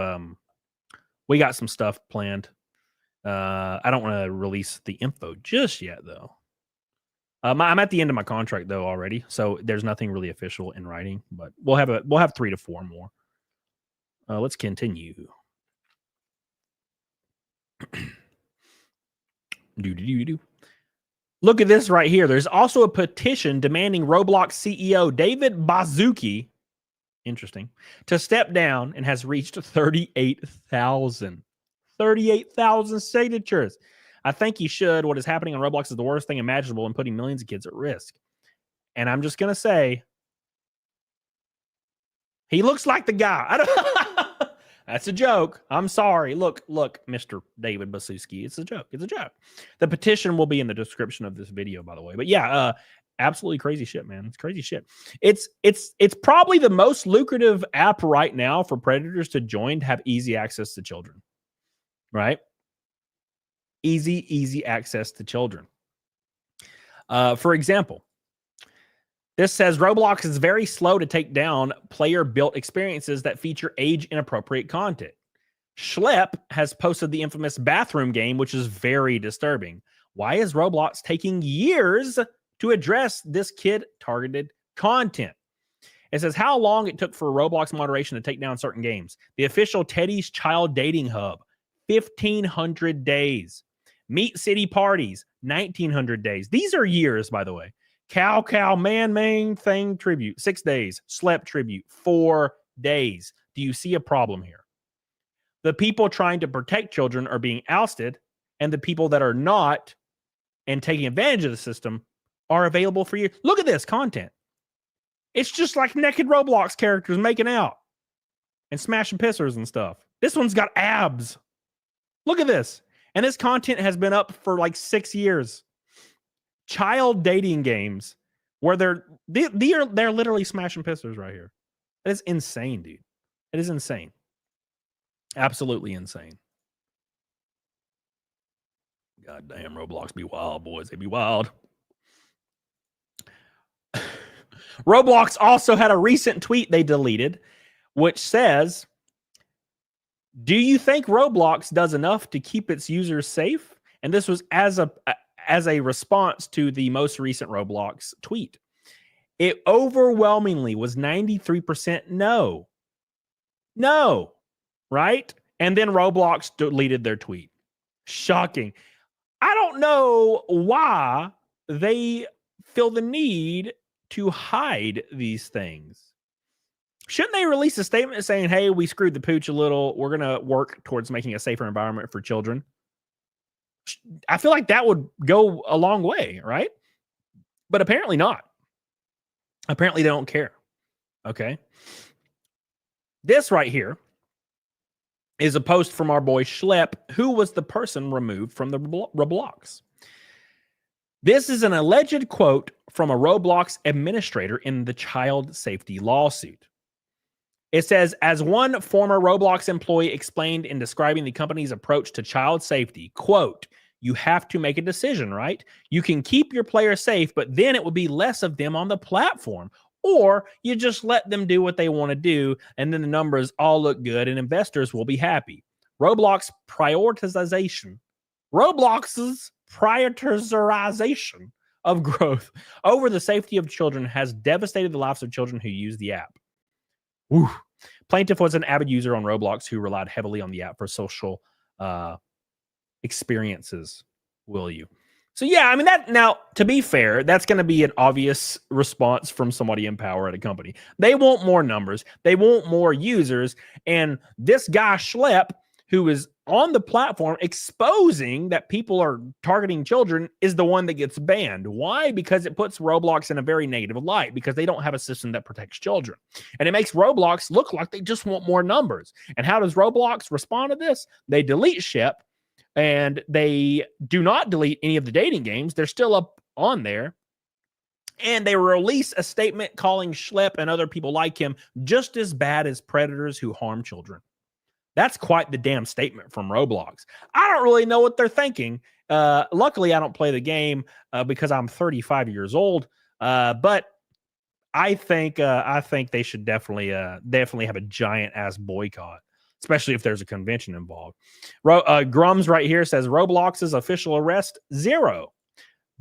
We got some stuff planned. I don't want to release the info just yet, though. I'm at the end of my contract though already, so there's nothing really official in writing. But we'll have 3 to 4 more. Let's continue. Look at this right here. There's also a petition demanding Roblox CEO David Baszucki interesting, to step down and has reached 38,000. 38,000 signatures. I think he should. What is happening on Roblox is the worst thing imaginable and putting millions of kids at risk. And I'm just going to say, he looks like the guy. That's a joke. I'm sorry. Look, Mr. David Basuski. It's a joke. It's a joke. The petition will be in the description of this video, by the way. But yeah, absolutely crazy shit, man. It's crazy shit. It's probably the most lucrative app right now for predators to join to have easy access to children. Right? Easy access to children. For example, this says Roblox is very slow to take down player-built experiences that feature age-inappropriate content. Schlep has posted the infamous bathroom game, which is very disturbing. Why is Roblox taking years to address this kid-targeted content? It says how long it took for Roblox moderation to take down certain games. The official Teddy's Child Dating Hub, 1,500 days. Meat City Parties, 1,900 days. These are years, by the way. Cow Man Thing Tribute, 6 days. Slep Tribute, 4 days. Do you see a problem here? The people trying to protect children are being ousted, and the people that are not and taking advantage of the system are available for you. Look at this content. It's just like naked Roblox characters making out and smashing pissers and stuff. This one's got abs. Look at this. And this content has been up for like 6 years. Child dating games where they're literally smashing pissers right here. That is insane, dude. It is insane. Absolutely insane. God damn, Roblox be wild, boys. They be wild. Roblox also had a recent tweet they deleted, which says, do you think Roblox does enough to keep its users safe? And this was as a response to the most recent Roblox tweet. It overwhelmingly was 93% no. No. Right? And then Roblox deleted their tweet. Shocking. I don't know why they feel the need to hide these things. Shouldn't they release a statement saying, hey, we screwed the pooch a little. We're going to work towards making a safer environment for children? I feel like that would go a long way, right? But apparently not. Apparently they don't care. Okay. This right here is a post from our boy Schlep, who was the person removed from the Roblox. This is an alleged quote from a Roblox administrator in the child safety lawsuit. It says, as one former Roblox employee explained in describing the company's approach to child safety, quote, you have to make a decision, right? You can keep your players safe, but then it will be less of them on the platform. Or you just let them do what they want to do, and then the numbers all look good and investors will be happy. Roblox's prioritization of growth over the safety of children has devastated the lives of children who use the app. Woo. Plaintiff was an avid user on Roblox who relied heavily on the app for social experiences, will you? So yeah, I mean, that now, to be fair, that's going to be an obvious response from somebody in power at a company. They want more numbers. They want more users. And this guy Schlep, who is on the platform exposing that people are targeting children, is the one that gets banned. Why? Because it puts Roblox in a very negative light, because they don't have a system that protects children. And it makes Roblox look like they just want more numbers. And how does Roblox respond to this? They delete Shep, and they do not delete any of the dating games. They're still up on there. And they release a statement calling Schlep and other people like him just as bad as predators who harm children. That's quite the damn statement from Roblox. I don't really know what they're thinking. Luckily, I don't play the game because I'm 35 years old. But I think they should definitely have a giant ass boycott, especially if there's a convention involved. Grums right here says Roblox's official arrest 0.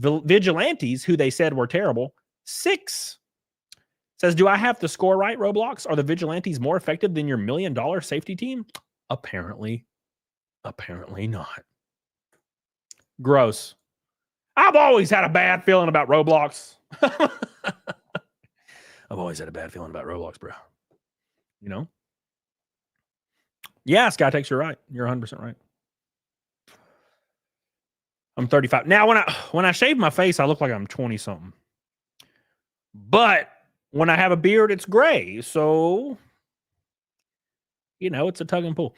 Vigilantes, who they said were terrible, 6. Says, do I have the score right, Roblox? Are the Vigilantes more effective than your $1 million safety team? Apparently not. Gross. I've always had a bad feeling about Roblox. I've always had a bad feeling about Roblox, bro. You know? Yeah, Skytex, you're right. You're 100% right. I'm 35. Now, when I shave my face, I look like I'm 20-something. But when I have a beard, it's gray. So, you know, it's a tug and pull.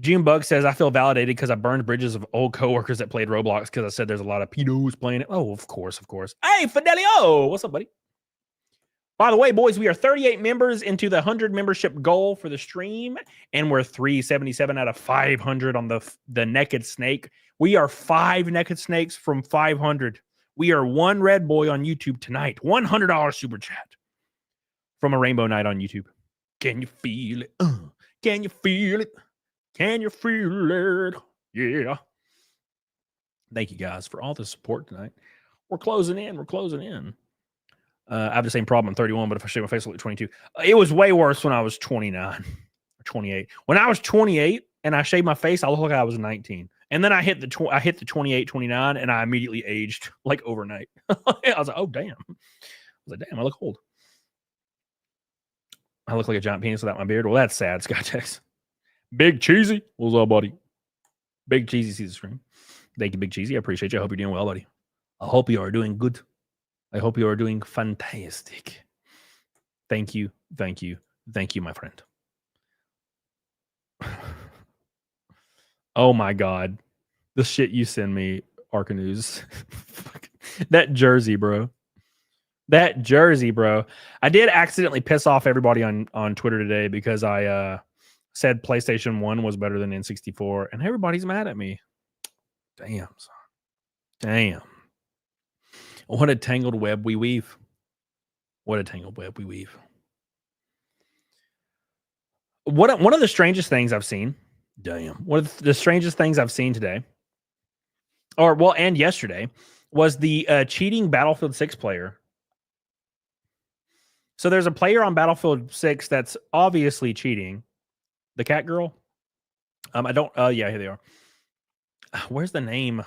Junebug says, I feel validated because I burned bridges of old coworkers that played Roblox because I said there's a lot of pedos playing it. Oh, of course, of course. Hey, Fidelio! What's up, buddy? By the way, boys, we are 38 members into the 100 membership goal for the stream, and we're 377 out of 500 on the Naked Snake. We are 5 Naked Snakes from 500. We are 1 red boy on YouTube tonight. $100 super chat from a Rainbow Night on YouTube. Can you feel it? Can you feel it? Can you feel it? Yeah. Thank you guys for all the support tonight. We're closing in. We're closing in. I have the same problem. I'm 31, but if I shave my face, I look 22. It was way worse when I was 29 or 28. When I was 28 and I shaved my face, I looked like I was 19. And then I hit the 28, 29, and I immediately aged like overnight. I was like, oh, damn. I was like, damn, I look old. I look like a giant penis without my beard. Well, that's sad, Skytex. Big Cheesy. What's up, buddy? Big Cheesy sees the stream. Thank you, Big Cheesy. I appreciate you. I hope you're doing well, buddy. I hope you are doing good. I hope you are doing fantastic. Thank you. Thank you. Thank you, my friend. Oh, my God. The shit you send me, Arcanews. That jersey, bro. That jersey, bro. I did accidentally piss off everybody on Twitter today because I said PlayStation 1 was better than N64, and everybody's mad at me. Damn, son. Damn. What a tangled web we weave. What a tangled web we weave. One of the strangest things I've seen, one of the strangest things I've seen today, and yesterday, was the cheating Battlefield 6 player. So there's a player on Battlefield 6 that's obviously cheating. The cat girl. Yeah, here they are. Where's the name?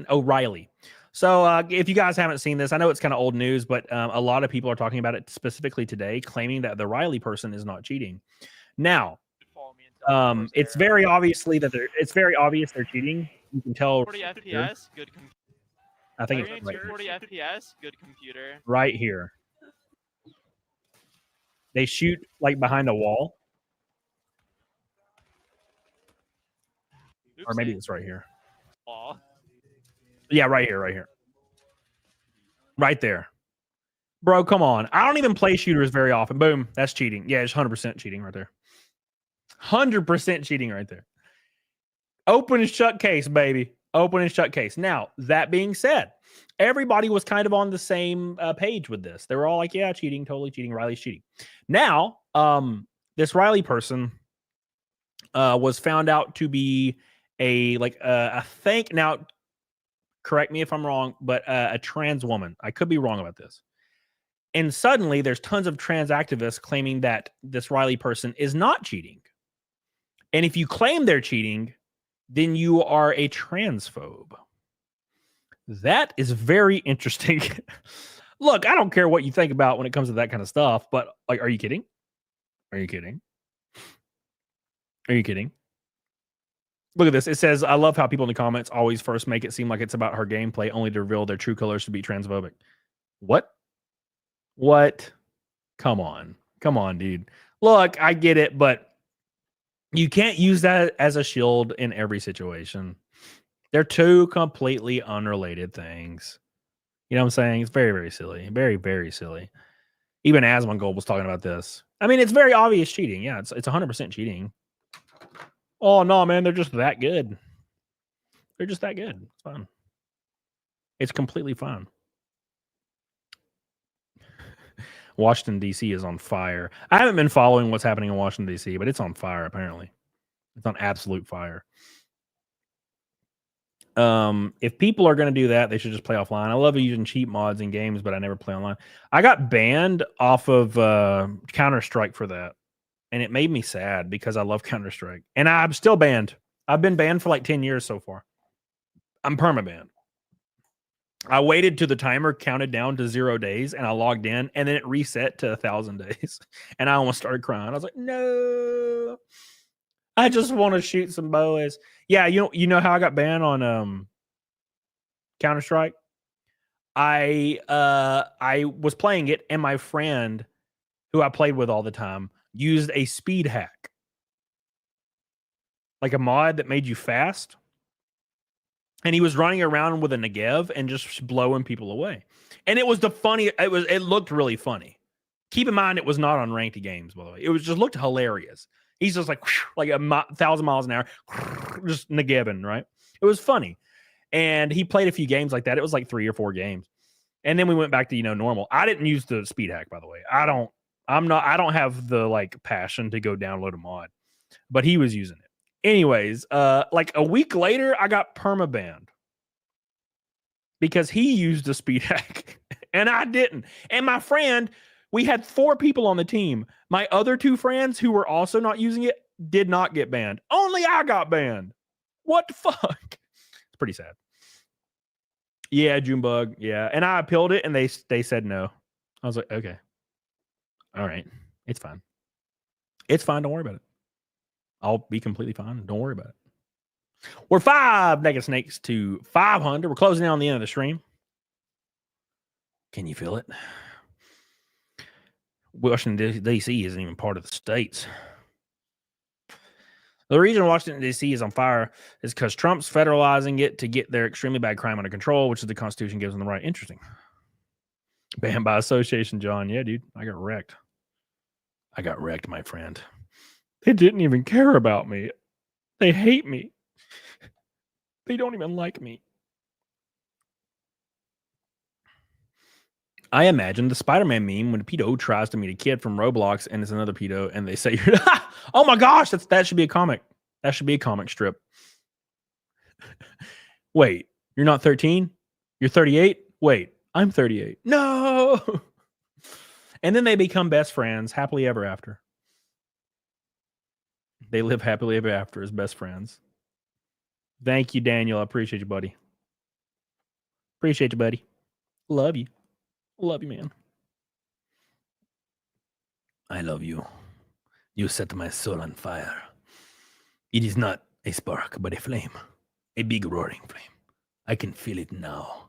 Riley. So if you guys haven't seen this, I know it's kind of old news, but a lot of people are talking about it specifically today, claiming that the Riley person is not cheating. Now, it's very obvious they're cheating. You can tell. 40 FPS, good computer. I think it's right 40 FPS, good computer. Right here. They shoot like behind a wall. Oopsie. Or maybe it's right here. Aw. Yeah, right here. Right there. Bro, come on. I don't even play shooters very often. Boom. That's cheating. Yeah, it's 100% cheating right there. 100% cheating right there. Open and shut case, baby. Open and shut case. Now, that being said, everybody was kind of on the same page with this. They were all like, yeah, cheating, totally cheating. Riley's cheating. Now, this Riley person was found out to be I think, now, correct me if I'm wrong, but a trans woman. I could be wrong about this. And suddenly there's tons of trans activists claiming that this Riley person is not cheating. And if you claim they're cheating, then you are a transphobe. That is very interesting. Look, I don't care what you think about when it comes to that kind of stuff, but like, are you kidding? Are you kidding? Are you kidding? Look at this. It says, I love how people in the comments always first make it seem like it's about her gameplay, only to reveal their true colors to be transphobic. What? Come on, dude. Look, I get it, but you can't use that as a shield in every situation. They're two completely unrelated things. You know what I'm saying? It's very, very silly. Very, very silly. Even Asmongold was talking about this. I mean, it's very obvious cheating. Yeah, it's 100% cheating. Oh, no, man, they're just that good. They're just that good. It's fine. It's completely fine. Washington, D.C. is on fire. I haven't been following what's happening in Washington, D.C., but it's on fire, apparently. It's on absolute fire. If people are going to do that, they should just play offline. I love using cheat mods in games, but I never play online. I got banned off of Counter-Strike for that. And it made me sad because I love Counter-Strike. And I'm still banned. I've been banned for like 10 years so far. I'm perma-banned. I waited till the timer counted down to 0 days, and I logged in, and then it reset to 1,000 days, and I almost started crying. I was like, no, I just want to shoot some boas. Yeah, you know how I got banned on Counter-Strike? I was playing it, and my friend, who I played with all the time, used a speed hack, like a mod that made you fast. And he was running around with a Negev and just blowing people away. And it was it looked really funny. Keep in mind, it was not on ranked games, by the way. It was just looked hilarious. He's just like 1,000 miles an hour, just Negeving, right? It was funny. And he played a few games like that. It was like 3 or 4 games. And then we went back to, normal. I didn't use the speed hack, by the way. I don't have the like passion to go download a mod, but he was using it. Anyways, like a week later, I got permabanned because he used a speed hack and I didn't. And my friend, we had 4 people on the team. My other 2 friends who were also not using it did not get banned. Only I got banned. What the fuck? It's pretty sad. Yeah, Junebug. Yeah. And I appealed it and they said no. I was like, okay. All right. It's fine. It's fine. Don't worry about it. I'll be completely fine. Don't worry about it. We're 5 naked snakes to 500. We're closing in on the end of the stream. Can you feel it? Washington, D.C. isn't even part of the states. The reason Washington, D.C. is on fire is because Trump's federalizing it to get their extremely bad crime under control, which is the Constitution gives them the right. Interesting. Banned by association, John. Yeah, dude. I got wrecked. My friend. They didn't even care about me. They hate me. They don't even like me. I imagine the Spider-Man meme when a pedo tries to meet a kid from Roblox and it's another pedo and they say, oh my gosh, that should be a comic. That should be a comic strip. Wait, you're not 13? You're 38? Wait, I'm 38. No. And then they become best friends, happily ever after. They live happily ever after as best friends. Thank you, Daniel. I appreciate you, buddy. Appreciate you, buddy. Love you. Love you, man. I love you. You set my soul on fire. It is not a spark, but a flame. A big roaring flame. I can feel it now.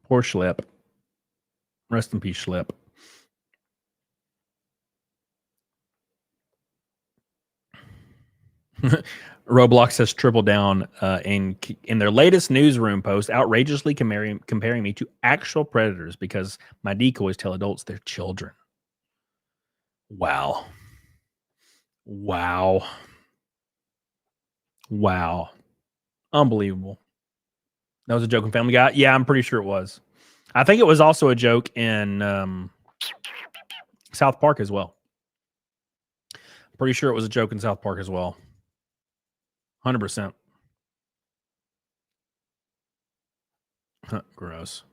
Poor Schlep. Rest in peace, Schlep. Roblox has tripled down in their latest newsroom post, outrageously comparing me to actual predators because my decoys tell adults they're children. Wow. Wow. Wow. Unbelievable. That was a joke in Family Guy? Yeah, I'm pretty sure it was. I think it was also a joke in South Park as well. Pretty sure it was a joke in South Park as well. 100%. Gross.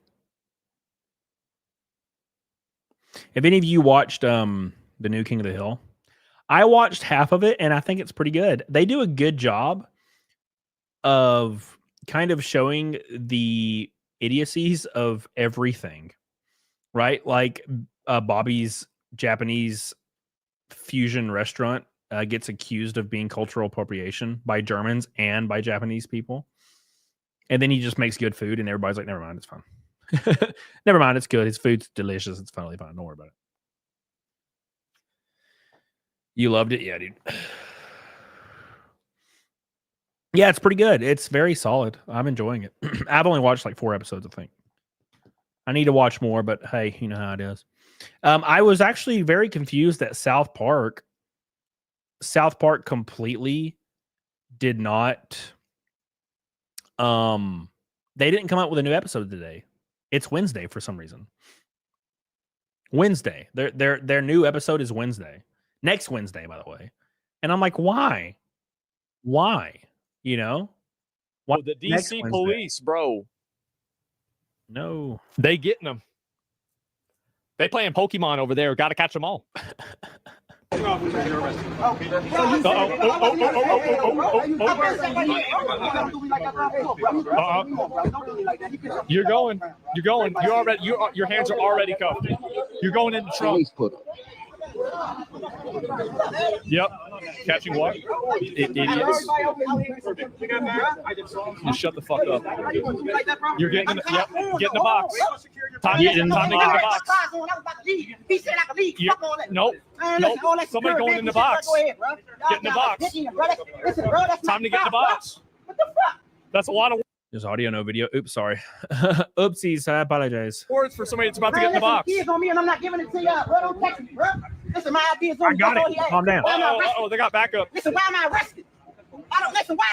Have any of you watched the new King of the Hill? I watched half of it, and I think it's pretty good. They do a good job of kind of showing the idiocies of everything, right? Like Bobby's Japanese fusion restaurant gets accused of being cultural appropriation by Germans and by Japanese people. And then he just makes good food, and everybody's like, never mind, it's fine. Never mind, it's good. His food's delicious. It's finally fine. Don't worry about it. You loved it? Yeah, dude. Yeah, it's pretty good. It's very solid. I'm enjoying it. I've only watched like 4 episodes, I think. I need to watch more, but hey, you know how it is. I was actually very confused that South Park completely did not. They didn't come out with a new episode today. It's Wednesday for some reason. Wednesday. Their new episode is Wednesday. Next Wednesday, by the way. And I'm like, why? Why? You know? Why the DC police, bro. No. They getting them. They playing Pokemon over there. Got to catch them all. You're going. You're already. Your hands are already cuffed. You're going in the trunk. Yep. Catching what? Idiots. You shut the fuck up. You're getting in the, yep, get in the box. Time to get in the box. Nope. Somebody going in the box. Get in the box. Time to get in the box. That's a lot of There's audio, no video. Oops, sorry. Oopsies, I apologize. words for somebody that's about to get in the box. On me and I'm not giving it to y'all, bro. Don't text me, bro. Listen, my ideas. I got it. Calm down. Oh, they got backup. Listen, why am I arrested? I don't listen. Why?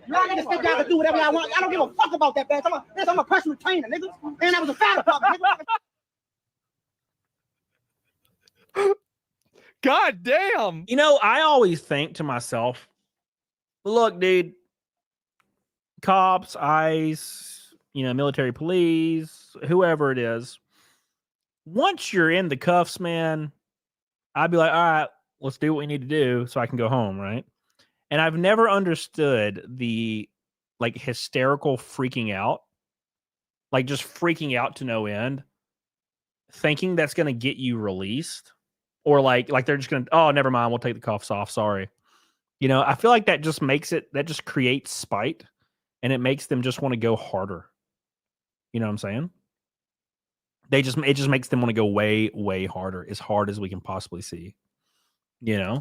Y'all niggas think y'all can do whatever y'all want. I don't give a fuck about that, bitch. I'm a personal trainer, nigga. And I was a fire department, nigga. God damn. You know, I always think to myself, look, dude, cops, ICE, military police, whoever it is, once you're in the cuffs, man, I'd be like, all right, let's do what we need to do so I can go home, right? And I've never understood the hysterical freaking out, just freaking out to no end, thinking that's going to get you released, or like they're just going to, oh, never mind, we'll take the cuffs off, sorry. I feel like that just creates spite, and it makes them just want to go harder. You know what I'm saying? It just makes them want to go way, way harder, as hard as we can possibly see. Yeah,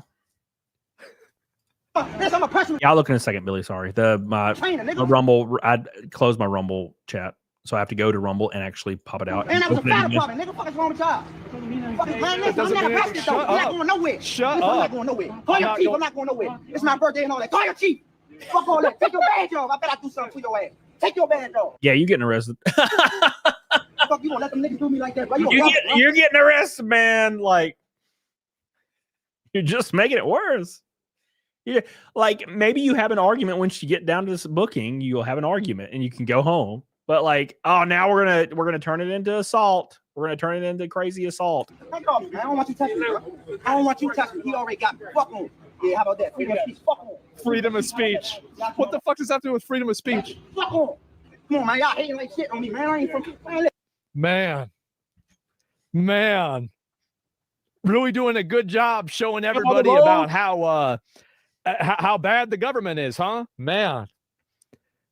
I'll look in a second, Billy. Sorry. My Rumble, I closed my Rumble chat, so I have to go to Rumble and actually pop it out. And I was a fire department, nigga. Fuck is wrong with y'all? Fucking plan this. I'm not arrested, though. I'm not going nowhere. Shut I'm not going nowhere. Call your chief. I'm not going nowhere. It's my birthday and all that. Call your chief. Fuck all that. Take your badge off. I bet I do something for your ass. Take your badge off. Yeah, you getting arrested. Fuck, you gonna let them niggas do me like that, bro? You're getting arrested, man. You're just making it worse. Yeah, maybe you have an argument once you get down to this booking. You'll have an argument and you can go home. But oh, now we're gonna turn it into assault. We're gonna turn it into crazy assault. Take off, man. I don't want you touching me, bro. I don't want you touching me. He already got me. Fuck on. Yeah, how about that? Freedom of speech. Fuck on. Freedom of speech. What the fuck does that have to do with freedom of speech? Fuck on. Come on, man. Y'all hating like shit on me, man. I ain't from. Man. Really doing a good job showing everybody about how bad the government is, huh? Man,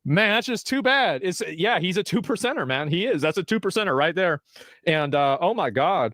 that's just too bad. He's a 2%er, man. He is. That's a 2%er right there. And oh my God.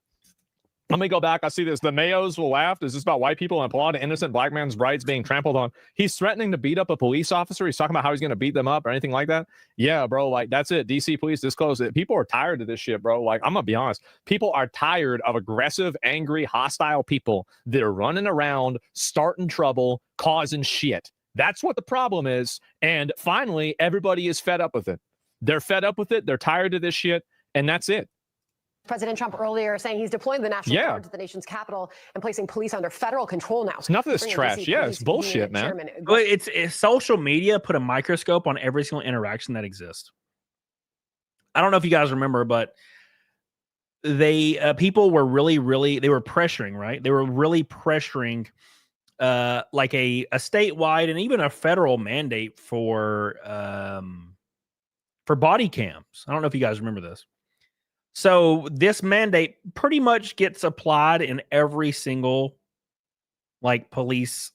Let me go back. I see this. The Mayos will laugh. Is this about white people and applaud an innocent black man's rights being trampled on? He's threatening to beat up a police officer. He's talking about how he's going to beat them up or anything like that. Yeah, bro. That's it. DC police disclose it. People are tired of this shit, bro. I'm going to be honest. People are tired of aggressive, angry, hostile people that are running around, starting trouble, causing shit. That's what the problem is. And finally, everybody is fed up with it. They're fed up with it. They're tired of this shit. And that's it. President Trump earlier saying he's deploying the National Guard to the nation's capital and placing police under federal control now. Enough of this trash. Yeah, it's bullshit, man. But it's social media put a microscope on every single interaction that exists. I don't know if you guys remember, but people were really they were pressuring, right? They were really pressuring a statewide and even a federal mandate for body cams. I don't know if you guys remember this. So this mandate pretty much gets applied in every single police,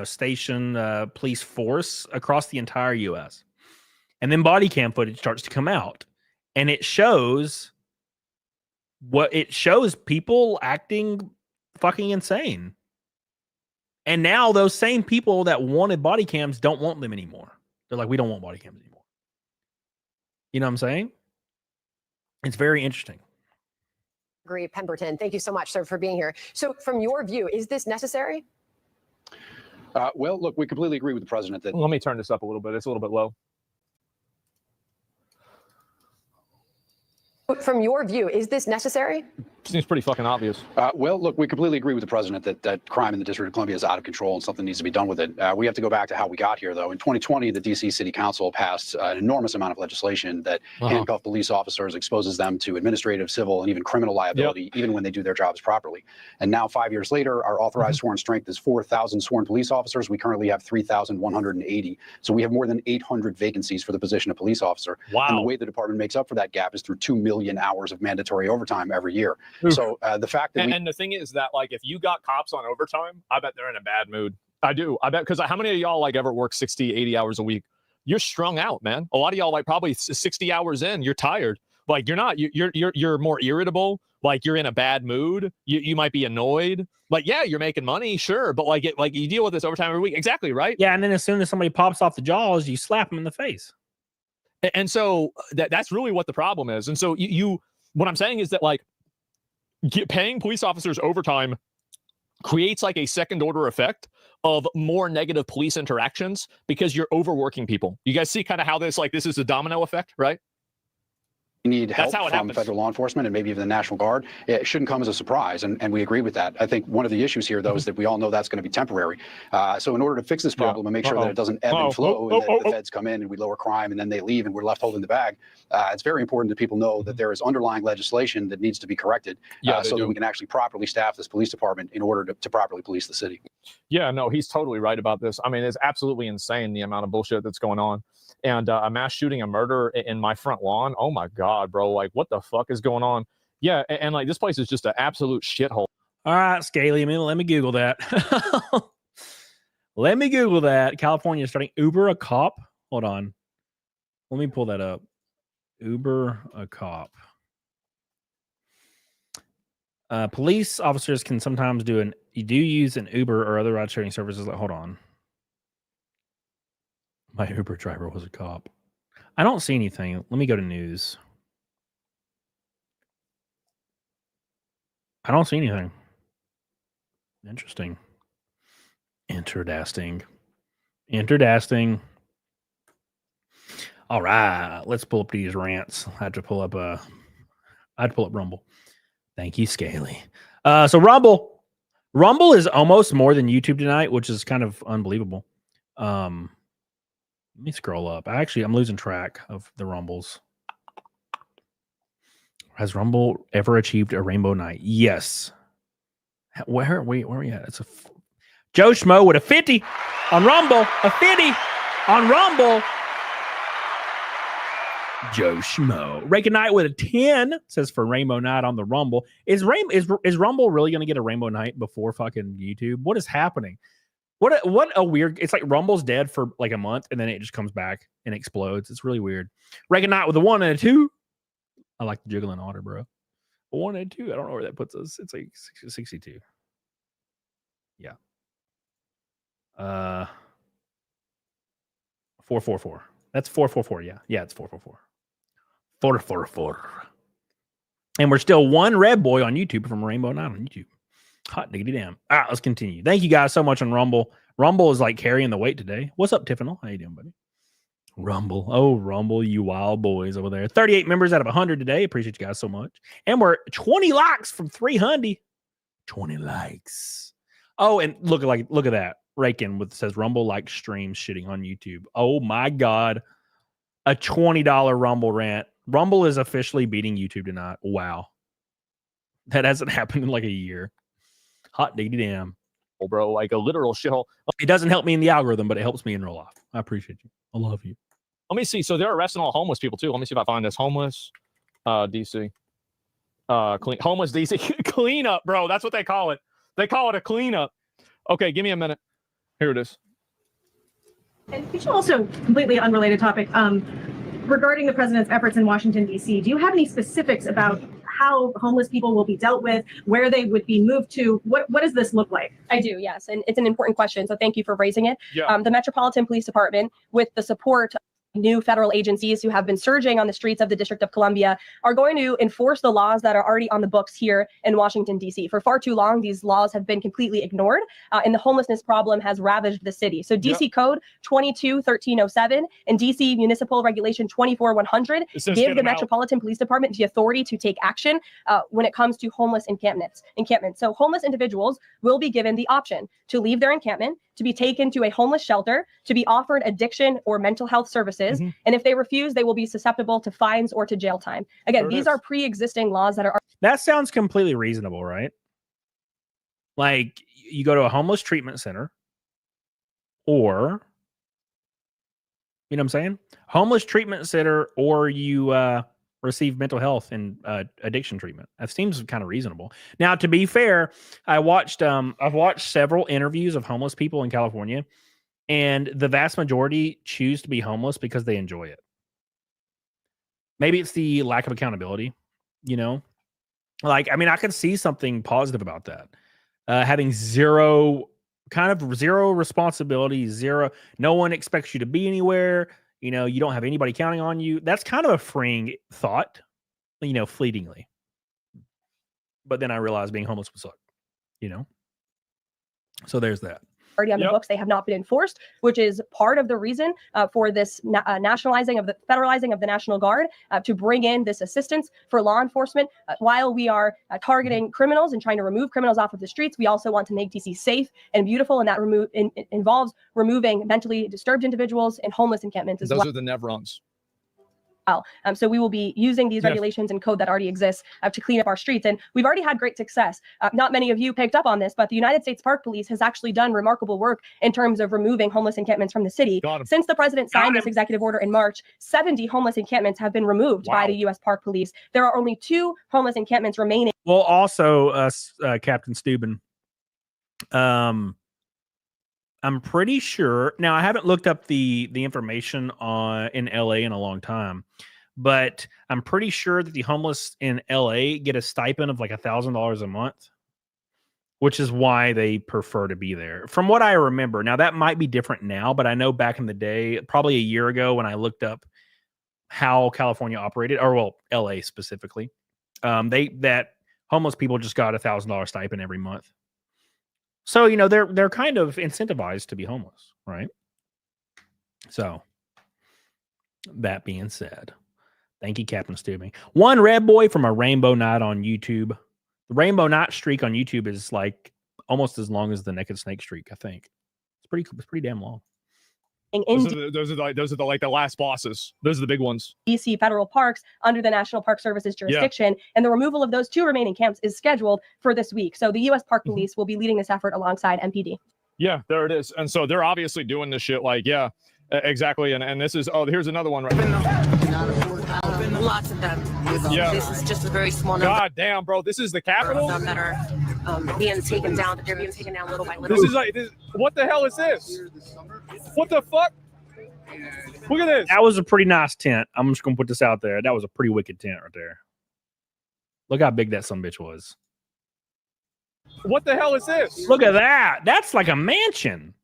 station, police force across the entire US. And then body cam footage starts to come out, and it shows people acting fucking insane. And now those same people that wanted body cams don't want them anymore. They're like, we don't want body cams anymore. You know what I'm saying? It's very interesting. Agree, Pemberton. Thank you so much, sir, for being here. So from your view, is this necessary? Well, look, we completely agree with the president that... Let me turn this up a little bit. It's a little bit low. But from your view, is this necessary? Seems pretty fucking obvious. Well, look, we completely agree with the president that crime in the District of Columbia is out of control and something needs to be done with it. We have to go back to how we got here, though. In 2020, the D.C. City Council passed an enormous amount of legislation that handcuff police officers, exposes them to administrative, civil, and even criminal liability, even when they do their jobs properly. And now, 5 years later, our authorized sworn strength is 4,000 sworn police officers. We currently have 3,180. So we have more than 800 vacancies for the position of police officer. Wow. And the way the department makes up for that gap is through 2 million hours of mandatory overtime every year. Oof. So the fact that and the thing is that, like, if you got cops on overtime, I bet they're in a bad mood. I do. I bet, because how many of y'all like ever work 60, 80 hours a week? You're strung out, man. A lot of y'all, like, probably 60 hours in, you're tired. Like, you're not. You're more irritable. Like, you're in a bad mood. You might be annoyed. Like, yeah, you're making money, sure, but like you deal with this overtime every week. Exactly, right? Yeah, and then as soon as somebody pops off the jaws, you slap them in the face. And so that's really what the problem is. And so what I'm saying is that, like, paying police officers overtime creates like a second order effect of more negative police interactions because you're overworking people. You guys see kind of how this is a domino effect, right? You need help from happens. federal law enforcement and maybe even the National Guard. It shouldn't come as a surprise, and we agree with that. I think one of the issues here, though, is that we all know that's going to be temporary. So in order to fix this problem and make sure that it doesn't ebb and flow, and that the feds come in and we lower crime and then they leave and we're left holding the bag, it's very important that people know that there is underlying legislation that needs to be corrected so that we can actually properly staff this police department in order to properly police the city. Yeah, no, he's totally right about this. I mean, it's absolutely insane the amount of bullshit that's going on. And a mass shooting, a murder in my front lawn. Oh my God, bro. Like, what the fuck is going on? Yeah. And like, this place is just an absolute shithole. All right, Scaly. Let me Google that. Let me Google that. California starting Uber a cop. Hold on. Let me pull that up. Uber a cop. Police officers can sometimes use an Uber or other ride sharing services. Hold on. My Uber driver was a cop. I don't see anything. Let me go to news. I don't see anything. Interesting. Interdasting. All right, let's pull up these rants. I had to pull up Rumble. Thank you, Scaly. So Rumble is almost more than YouTube tonight, which is kind of unbelievable. Let me scroll up. I'm losing track of the Rumbles. Has Rumble ever achieved a rainbow night? Yes. Where are we at? It's Joe Schmo with a 50 on Rumble. A 50 on Rumble. Joe Schmo. Reagan Knight with a 10 says for Rainbow Night on the Rumble. Is Rumble really going to get a Rainbow Night before fucking YouTube? What is happening? What a weird. It's like Rumble's dead for like a month and then it just comes back and explodes. It's really weird. Reagan Knight with a 1 and a 2. I like the jiggling otter, bro. A 1 and a 2. I don't know where that puts us. It's like 62. Yeah. 444. That's 444. Yeah, it's 444. 444. And we're still one red boy on YouTube from Rainbow Night on YouTube. Hot diggity damn. All right, let's continue. Thank you guys so much on Rumble. Rumble is like carrying the weight today. What's up, Tiffany? How you doing, buddy? Rumble. Oh, Rumble, you wild boys over there. 38 members out of 100 today. Appreciate you guys so much. And we're 20 likes from 300. 20 likes. Oh, and look at that. Rakin says Rumble like streams shitting on YouTube. Oh my God. A $20 Rumble rant. Rumble is officially beating YouTube tonight. Wow. That hasn't happened in like a year. Hot diggity damn. Oh, bro, like a literal shithole. It doesn't help me in the algorithm, but it helps me in real life. I appreciate you. I love you. Let me see. So they're arresting all homeless people too. Let me see if I find this. Homeless DC. Homeless DC. Cleanup, bro. That's what they call it. They call it a cleanup. Okay, give me a minute. Here it is. And could you also, completely unrelated topic, regarding the president's efforts in Washington, D.C., do you have any specifics about how homeless people will be dealt with, where they would be moved to? What does this look like? I do, yes. And it's an important question. So thank you for raising it. Yeah. The Metropolitan Police Department, with the support new federal agencies who have been surging on the streets of the District of Columbia are going to enforce the laws that are already on the books here in Washington, D.C. For far too long, these laws have been completely ignored, and the homelessness problem has ravaged the city. So D.C. Code 22-1307 and D.C. Municipal Regulation 24-100 give the Metropolitan Police Department the authority to take action when it comes to homeless encampments. So homeless individuals will be given the option to leave their encampment, to be taken to a homeless shelter, to be offered addiction or mental health services. And if they refuse, they will be susceptible to fines or to jail time. Again, these are pre-existing laws that are. That sounds completely reasonable, right? Like you go to a homeless treatment center, or, you know what I'm saying? Homeless treatment center, or you receive mental health and addiction treatment. That seems kind of reasonable. Now, to be fair, I've watched several interviews of homeless people in California, and the vast majority choose to be homeless because they enjoy it. Maybe it's the lack of accountability, you know? Like, I mean, I can see something positive about that. Having zero responsibility, no one expects you to be anywhere. You know, you don't have anybody counting on you. That's kind of a freeing thought, you know, fleetingly. But then I realized being homeless would suck, you know? So there's that. Already on the books, they have not been enforced, which is part of the reason for this federalizing of the National Guard to bring in this assistance for law enforcement. While we are targeting criminals and trying to remove criminals off of the streets, we also want to make DC safe and beautiful, and that involves removing mentally disturbed individuals and homeless encampments as well. Those are the Nevrons. So we will be using these regulations and code that already exists to clean up our streets. And we've already had great success. Not many of you picked up on this, but the United States Park Police has actually done remarkable work in terms of removing homeless encampments from the city. Since the president signed this executive order in March, 70 homeless encampments have been removed by the U.S. Park Police. There are only 2 homeless encampments remaining. Well, also, Captain Steuben, I'm pretty sure. Now, I haven't looked up the information in LA in a long time, but I'm pretty sure that the homeless in LA get a stipend of like $1,000 a month, which is why they prefer to be there. From what I remember, now that might be different now, but I know back in the day, probably a year ago, when I looked up how California operated, or well, LA specifically, that homeless people just got $1,000 stipend every month. So, you know, they're kind of incentivized to be homeless, right? So, that being said, thank you, Captain Stubing. One red boy from a rainbow night on YouTube. The rainbow night streak on YouTube is like almost as long as the naked snake streak, I think. It's pretty damn long. Those are like the last bosses. Those are the big ones. DC federal parks under the National Park Service's jurisdiction, and the removal of those 2 remaining camps is scheduled for this week. So the U.S. Park Police will be leading this effort alongside MPD. Yeah, there it is. And so they're obviously doing this shit like, exactly. And this is, here's another one right here. Lots of them. Yeah. This is just a very small number. God damn, bro. This is the Capitol? Of them that are being taken down. They're being taken down little by little. This is like, what the hell is this? What the fuck? Look at this. That was a pretty nice tent. I'm just going to put this out there. That was a pretty wicked tent right there. Look how big that son bitch was. What the hell is this? Look at that. That's like a mansion.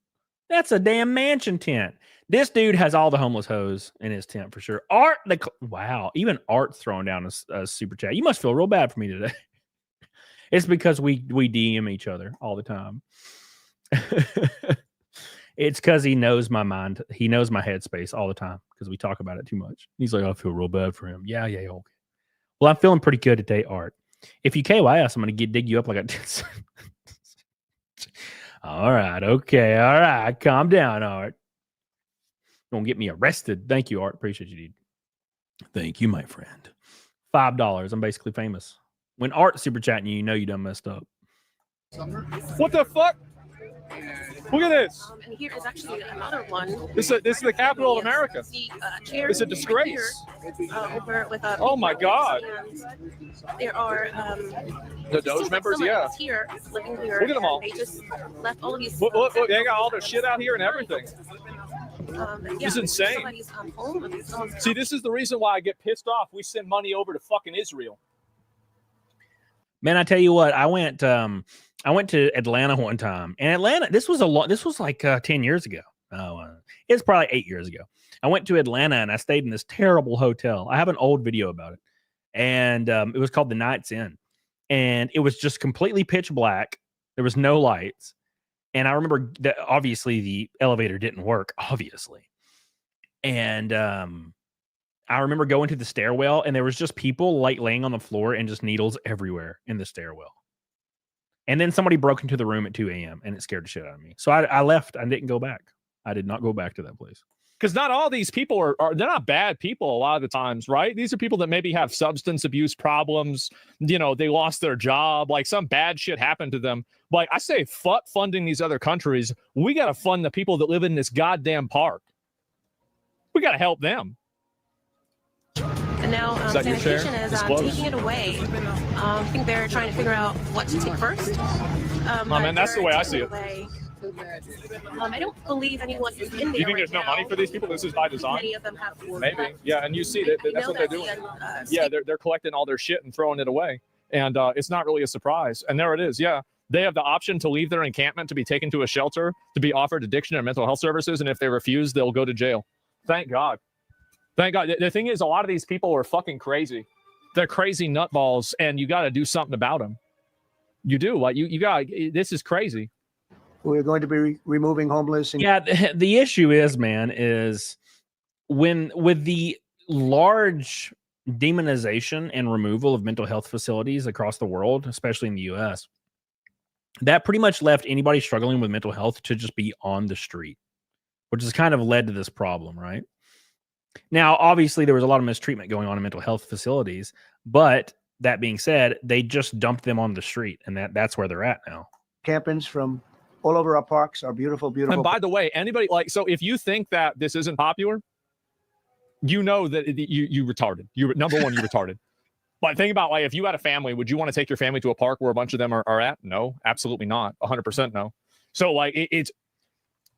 That's a damn mansion tent. This dude has all the homeless hoes in his tent for sure. Art, wow. Even Art's throwing down a super chat. You must feel real bad for me today. It's because we DM each other all the time. It's because he knows my mind. He knows my headspace all the time because we talk about it too much. He's like, I feel real bad for him. Yeah, okay. Well, I'm feeling pretty good today, Art. If you KYS, I'm going to dig you up like a... All right. Okay. All right. Calm down, Art. Don't get me arrested. Thank you, Art. Appreciate you, dude. Thank you, my friend. $5. I'm basically famous. When Art super chatting you, you know you done messed up. What the fuck? Look at this. And here is actually another one. This is the capital of America. It's a disgrace. Oh my God. There are the Doge members, here living here. Look at them all. They just left all of these. Look, they got all their shit out here and everything. This is insane. See, this is the reason why I get pissed off. We send money over to fucking Israel. Man, I tell you what, I went to Atlanta one time, and Atlanta, this was like 10 years ago. It's probably 8 years ago. I went to Atlanta and I stayed in this terrible hotel. I have an old video about it. And it was called the Night's Inn. And it was just completely pitch black. There was no lights. And I remember that obviously the elevator didn't work, obviously. And I remember going to the stairwell and there was just people like laying on the floor and just needles everywhere in the stairwell. And then somebody broke into the room at 2 a.m. and it scared the shit out of me. So I left. I didn't go back. I did not go back to that place. Because not all these people are they're not bad people a lot of the times, right? These are people that maybe have substance abuse problems. You know, they lost their job, like some bad shit happened to them. Like I say, fuck funding these other countries. We got to fund the people that live in this goddamn park. We got to help them. And now sanitation is taking it away. I think they're trying to figure out what to take first. Man, that's the way I see it. I don't believe anyone is in there. Do you think there's no money for these people? This is by design. Many of them have. Maybe, yeah. And you see that that's what they're doing. Yeah, they're collecting all their shit and throwing it away, and it's not really a surprise. And there it is. Yeah, they have the option to leave their encampment, to be taken to a shelter, to be offered addiction or mental health services, and if they refuse, they'll go to jail. Thank God. Thank God. The thing is, a lot of these people are fucking crazy. They're crazy nutballs, and you got to do something about them. You do. Like you got. This is crazy. We're going to be removing homeless. Yeah, the issue is, man, is with the large demonization and removal of mental health facilities across the world, especially in the U.S., that pretty much left anybody struggling with mental health to just be on the street, which has kind of led to this problem, right? Now, obviously, there was a lot of mistreatment going on in mental health facilities, but that being said, they just dumped them on the street, and that's where they're at now. Campings from all over our parks are beautiful, beautiful. And by the way, anybody so if you think that this isn't popular, you know that you retarded. Number one, you retarded. But think about, like, if you had a family, would you want to take your family to a park where a bunch of them are at? No, absolutely not. 100% no. So like it's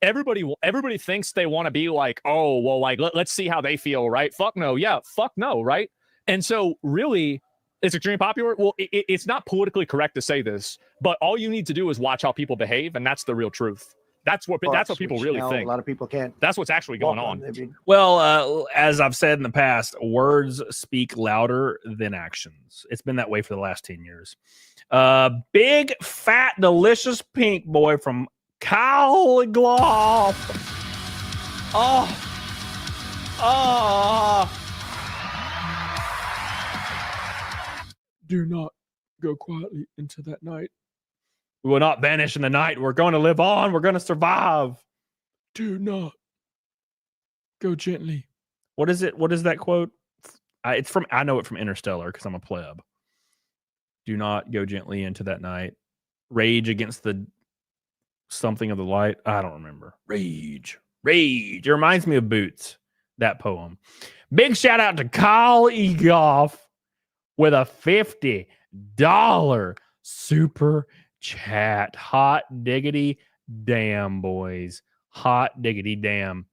everybody thinks they want to be like, oh, well, like let's see how they feel, right? Fuck no. Yeah, fuck no, right? And so really, it's extremely popular. Well, it's not politically correct to say this, but all you need to do is watch how people behave, and that's the real truth. That's what people really think. A lot of people can't. That's what's actually going on. Well, as I've said in the past, words speak louder than actions. It's been that way for the last 10 years. Big, fat, delicious pink boy from Kyle Gloff. Do not go quietly into that night. We will not vanish in the night. We're going to live on. We're going to survive. Do not go gently. What is it? What is that quote? I know it from Interstellar because I'm a pleb. Do not go gently into that night. Rage against the something of the light. I don't remember. Rage. It reminds me of Boots, that poem. Big shout out to Kyle Egoff with a $50 super chat. Hot diggity damn, boys. Hot diggity damn.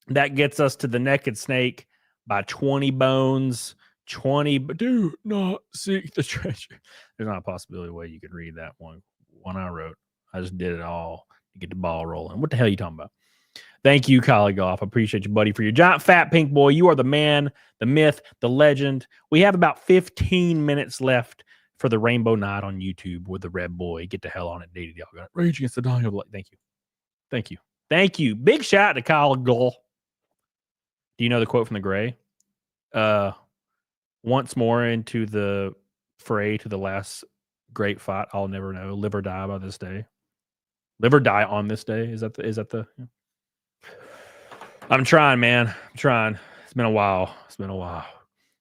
That gets us to the Naked Snake by 20 bones. 20. Do not seek the treasure. There's not a possibility way you could read that one I wrote. I just did it all to get the ball rolling. What the hell are you talking about? Thank you, Kyle Goff. I appreciate you, buddy, for your giant fat pink boy. You are the man, the myth, the legend. We have about 15 minutes left for the Rainbow Night on YouTube with the red boy. Get the hell on it, Diddy Dog. Rage against the dying of light. Thank you. Thank you. Thank you. Big shout out to Kyle Goff. Do you know the quote from the Gray? Once more into the fray to the last great fight, I'll never know. Live or die by this day. Live or die on this day. Is that the? Yeah. I'm trying, man. I'm trying. It's been a while.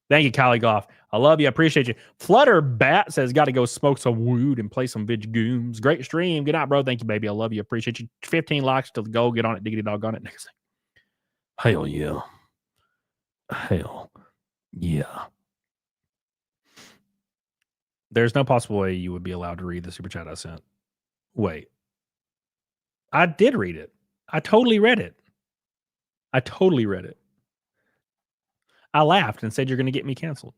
Thank you, Kylie Goff. I love you. I appreciate you. Flutter Bat says, got to go smoke some wood and play some Vig Gooms. Great stream. Good night, bro. Thank you, baby. I love you. Appreciate you. 15 likes to go. Get on it. Diggity dog on it. Next thing. Hell yeah. Hell yeah. There's no possible way you would be allowed to read the super chat I sent. Wait. I did read it. I totally read it. I laughed and said you're going to get me canceled.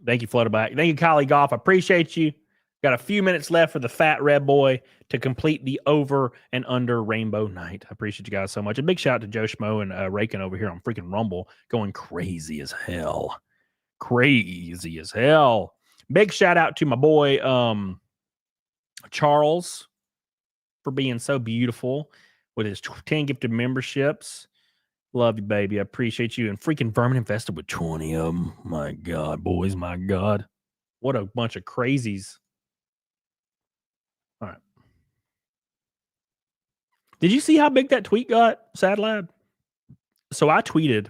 Thank you, Flutterback. Thank you, Kylie Goff. I appreciate you. Got a few minutes left for the fat red boy to complete the over and under rainbow night. I appreciate you guys so much. A big shout out to Joe Schmo and Rakin over here on freaking Rumble, going crazy as hell. Crazy as hell. Big shout out to my boy Charles for being so beautiful with his 10 gifted memberships. Love you, baby. I appreciate you. And freaking Vermin Infested with 20 of them. My God, boys, my God. What a bunch of crazies. All right. Did you see how big that tweet got, Sad Lad? So I tweeted,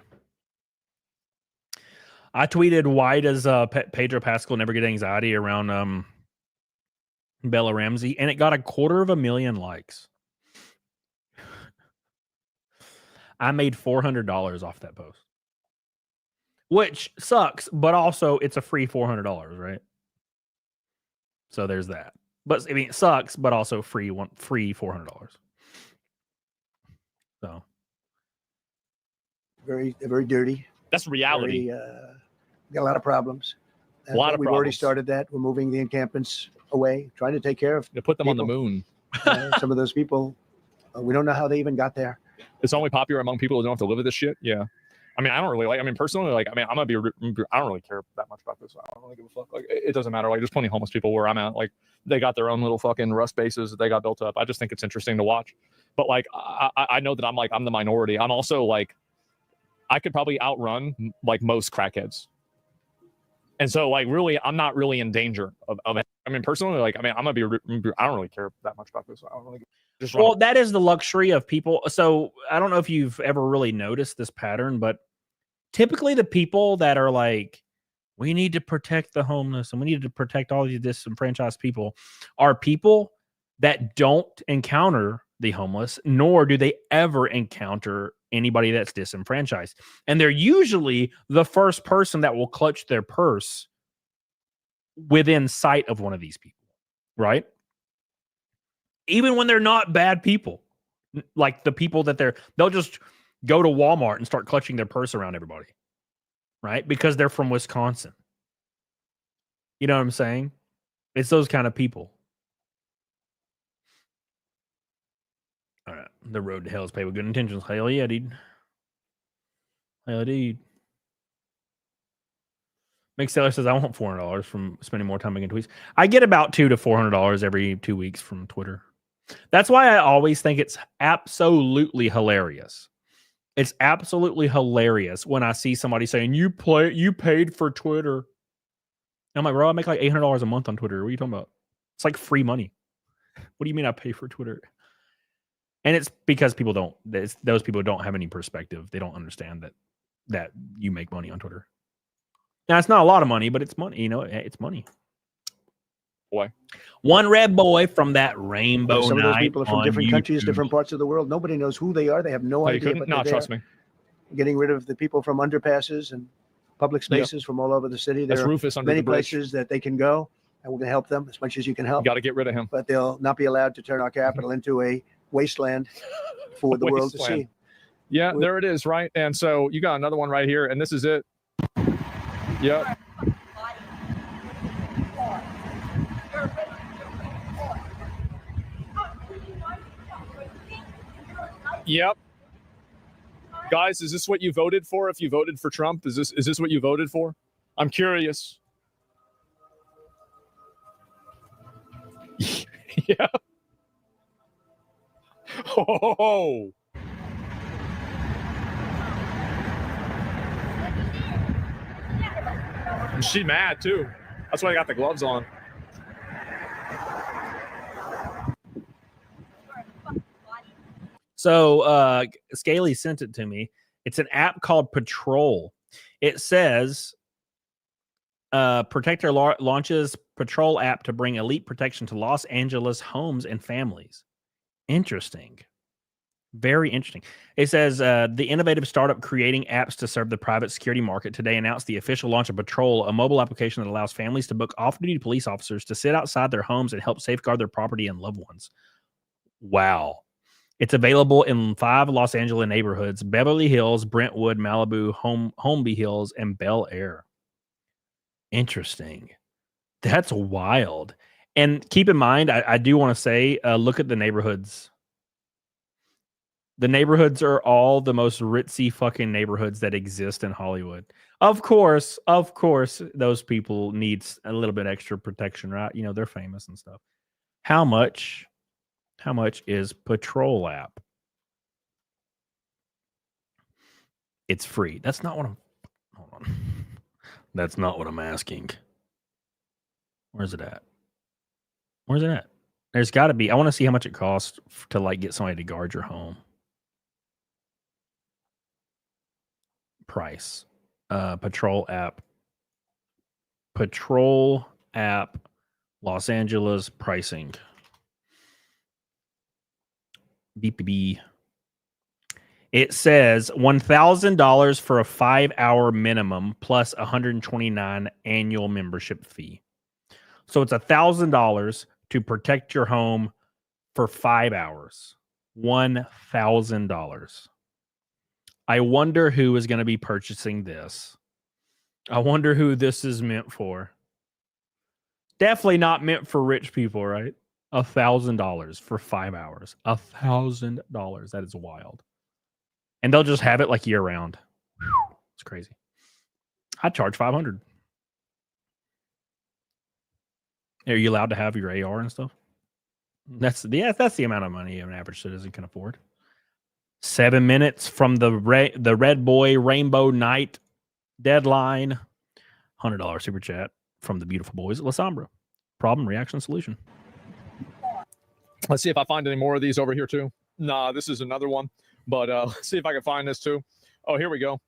why does Pedro Pascal never get anxiety around Bella Ramsey? And it got 250,000 likes. I made $400 off that post, which sucks, but also it's a free $400, right? So there's that. But I mean, it sucks, but also free $400. So They're very dirty. That's reality. Got a lot of problems. A lot of we've already started that. We're moving the encampments away, trying to take care of. To put them on the moon. Some of those people, we don't know how they even got there. It's only popular among people who don't have to live with this shit. Yeah. I mean, I don't really like, personally, like, I'm going to be, I don't really care that much about this. I don't really give a fuck. Like, it doesn't matter. Like, there's plenty of homeless people where I'm at. Like, they got their own little fucking rust bases that they got built up. I just think it's interesting to watch. But, like, I know that I'm the minority. I'm also, like, I could probably outrun, like, most crackheads. And so, like, really, I'm not really in danger of it. I mean, personally, like, I'm going to be, I don't really care that much about this. I don't really just well, that is the luxury of people. So I don't know if you've ever really noticed this pattern, but typically the people that are like, we need to protect the homeless and we need to protect all these disenfranchised people are people that don't encounter the homeless, nor do they ever encounter anybody that's disenfranchised. And they're usually the first person that will clutch their purse within sight of one of these people, right? Even when they're not bad people, like the people that they'll just go to Walmart and start clutching their purse around everybody, right? Because they're from Wisconsin. You know what I'm saying? It's those kind of people. All right. The road to hell is paved with good intentions. Hell yeah, dude. Hell, dude. Mick Sailor says, I want $400 from spending more time making tweets. I get about $200 to $400 every 2 weeks from Twitter. That's why I always think it's absolutely hilarious. It's absolutely hilarious when I see somebody saying, you paid for Twitter. And I'm like, bro, I make like $800 a month on Twitter. What are you talking about? It's like free money. What do you mean I pay for Twitter? And it's because those people don't have any perspective. They don't understand that you make money on Twitter. Now, it's not a lot of money, but it's money. You know, it's money. Boy. One red boy from that rainbow Some night of those people are from different countries, YouTube. different parts of the world. Nobody knows who they are. They have no idea. But No, they're trust there. me. Getting rid of the people from underpasses and public spaces from all over the city. That's There Rufus are under many the bridge. places that they can go, and we're going to help them as much as you can help. Got to get rid of him. But they'll not be allowed to turn our capital into a wasteland for the world to Wasteland. see. Yeah, there it is, right? And so you got another one right here, and this is it. Yep. Yep. Guys, is this what you voted for if you voted for Trump? Is this what you voted for? I'm curious. Yeah. Oh. She's mad too. That's why I got the gloves on. So Scaly sent it to me. It's an app called Patrol. It says Protector launches Patrol app to bring elite protection to Los Angeles homes and families. Interesting. Very interesting. It says the innovative startup creating apps to serve the private security market today announced the official launch of Patrol, a mobile application that allows families to book off-duty police officers to sit outside their homes and help safeguard their property and loved ones. Wow. It's available in 5 Los Angeles neighborhoods: Beverly Hills, Brentwood, Malibu, Holmby Hills, and Bel Air. Interesting. That's wild. And keep in mind, I do want to say, look at the neighborhoods. The neighborhoods are all the most ritzy fucking neighborhoods that exist in Hollywood. Of course, those people need a little bit extra protection, right? You know, they're famous and stuff. How much is Patrol app? It's free. That's not what I'm... Hold on. That's not what I'm asking. Where's it at? Where's it at? There's got to be... I want to see how much it costs to, like, get somebody to guard your home. Price. Patrol app. Patrol app. Los Angeles pricing. BPB. It says $1,000 for a 5-hour minimum plus $129 annual membership fee. So it's $1,000 to protect your home for 5 hours. $1,000. I wonder who is going to be purchasing this. I wonder who this is meant for. Definitely not meant for rich people, right? $1,000 for 5 hours. $1,000. That is wild. And they'll just have it like year round. Whew, it's crazy. I'd charge $500. Are you allowed to have your AR and stuff? That's the amount of money an average citizen can afford. 7 minutes from the Red Boy Rainbow Night deadline. $100 super chat from the beautiful boys at La Sombra. Problem, reaction, solution. Let's see if I find any more of these over here too. Nah, this is another one. But let's see if I can find this too. Oh, here we go.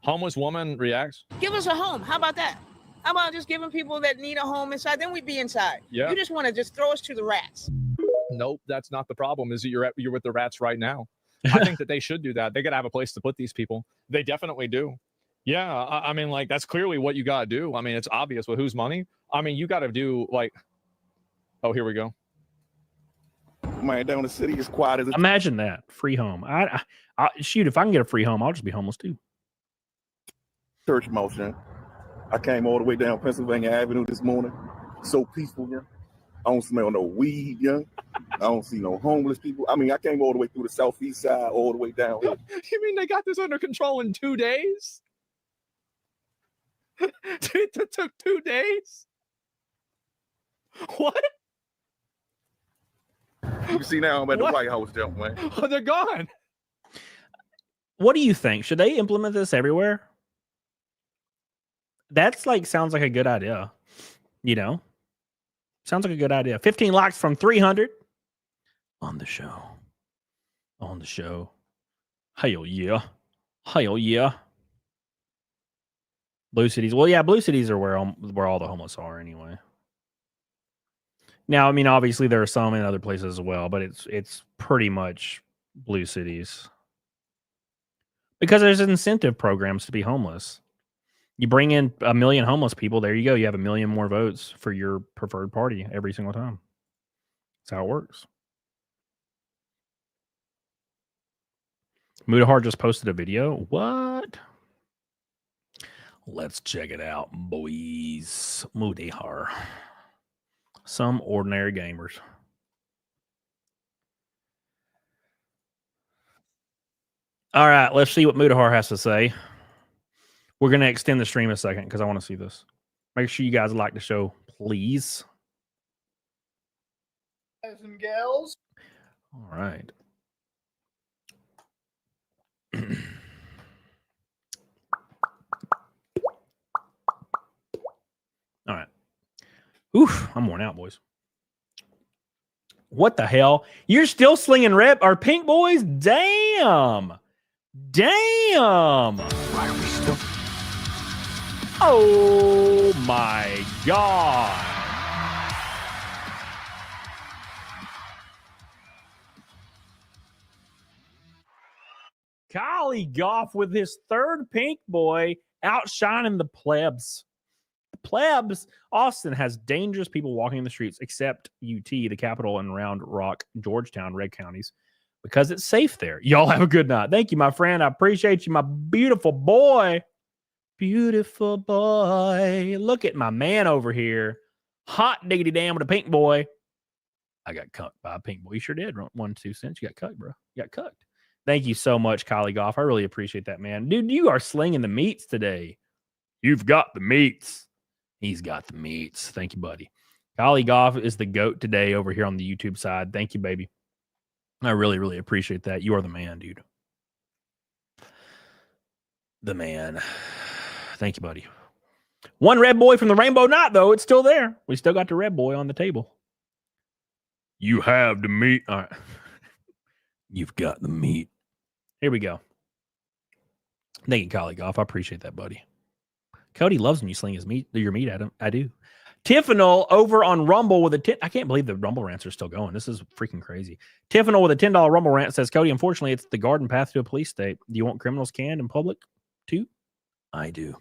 Homeless woman reacts. Give us a home. How about that? How about just giving people that need a home inside? Then we'd be inside. Yeah. You just want to just throw us to the rats. Nope, that's not the problem. Is that you're with the rats right now? I think that they should do that. They gotta have a place to put these people. They definitely do. Yeah, I mean, like that's clearly what you gotta do. I mean, it's obvious with whose money. I mean, you gotta do like. Oh, here we go. Man, down the city is quiet as a... Imagine that free home. I shoot, if I can get a free home, I'll just be homeless too. Church motion. I came all the way down Pennsylvania Avenue this morning. So peaceful, yeah. I don't smell no weed, yeah. I don't see no homeless people. I mean, I came all the way through the southeast side, all the way down here. You mean they got this under control in 2 days? It took 2 days? What? You can see now I'm at the White House, gentlemen. Oh, they're gone. What do you think? Should they implement this everywhere? That's like sounds like a good idea. You know? Sounds like a good idea. 15 likes from 300 on the show. On the show. Hell yeah. Hell yeah. Blue cities. Well, yeah, blue cities are where all the homeless are anyway. Now, I mean, obviously there are some in other places as well, but it's pretty much blue cities. Because there's incentive programs to be homeless. You bring in 1 million homeless people, there you go. You have 1 million more votes for your preferred party every single time. That's how it works. Mudahar just posted a video. What? Let's check it out, boys. Mudahar. Some ordinary gamers. All right, let's see what Mudahar has to say. We're going to extend the stream a second because I want to see this. Make sure you guys like the show, please. Guys and gals. All right. All right. Oof, I'm worn out, boys. What the hell? You're still slinging red or pink, boys? Damn. Damn. Why are we still... Oh my God. Golly Goff with his third pink boy outshining the plebs. The plebs. Austin has dangerous people walking in the streets, except UT, the capital, and Round Rock, Georgetown, Red counties, because it's safe there. Y'all have a good night. Thank you, my friend. I appreciate you, my beautiful boy. Beautiful boy. Look at my man over here. Hot diggity damn with a pink boy. I got cucked by a pink boy. You sure did. 1 2 cents. You got cucked, bro. You got cucked. Thank you so much, Kylie Goff. I really appreciate that, man. Dude, you are slinging the meats today. You've got the meats. He's got the meats. Thank you, buddy. Kylie Goff is the GOAT today over here on the YouTube side. Thank you, baby. I really, really appreciate that. You are the man, dude. The man. Thank you, buddy. One red boy from the Rainbow Knot, though. It's still there. We still got the red boy on the table. You have the meat. All right. You've got the meat. Here we go. Thank you, Kylie Goff. I appreciate that, buddy. Cody loves when you sling your meat at him. I do. Tiffanel over on Rumble with a 10. I can't believe the Rumble rants are still going. This is freaking crazy. Tiffanel with a $10 Rumble rant says, Cody, unfortunately, it's the garden path to a police state. Do you want criminals canned in public too? I do.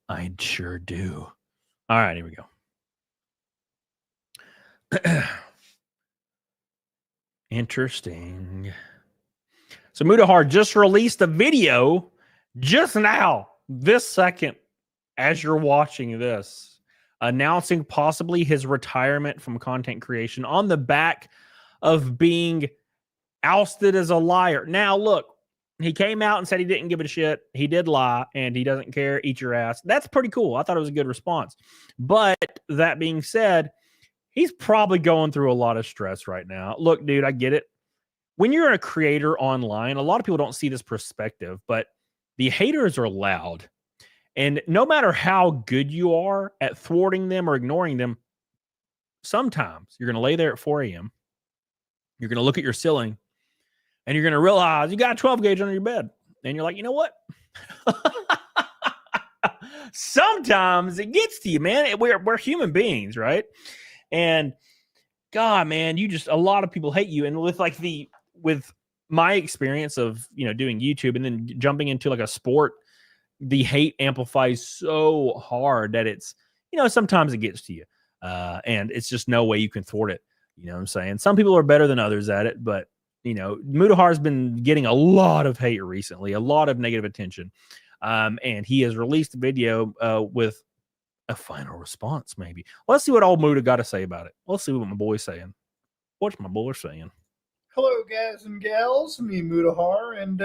I sure do. All right, here we go. Interesting. So Mudahar just released a video just now, this second, as you're watching this, announcing possibly his retirement from content creation on the back of being ousted as a liar. Now, look, he came out and said he didn't give a shit. He did lie, and he doesn't care. Eat your ass. That's pretty cool. I thought it was a good response. But that being said, he's probably going through a lot of stress right now. Look, dude, I get it. When you're a creator online, a lot of people don't see this perspective, but the haters are loud. And no matter how good you are at thwarting them or ignoring them, sometimes you're going to lay there at 4 a.m. You're going to look at your ceiling and you're going to realize you got a 12 gauge under your bed. And you're like, you know what? Sometimes it gets to you, man. We're human beings, right? And God, man, a lot of people hate you. And with my experience of, doing YouTube and then jumping into like a sport, the hate amplifies so hard that it's, sometimes it gets to you. And it's just no way you can thwart it. You know what I'm saying? Some people are better than others at it, but Mudahar's been getting a lot of hate recently, a lot of negative attention. And he has released a video with a final response, maybe. Let's see what old Muda got to say about it. Let's see what my boy's saying. What's my boy saying? Hello, guys and gals. Me, Mudahar. And,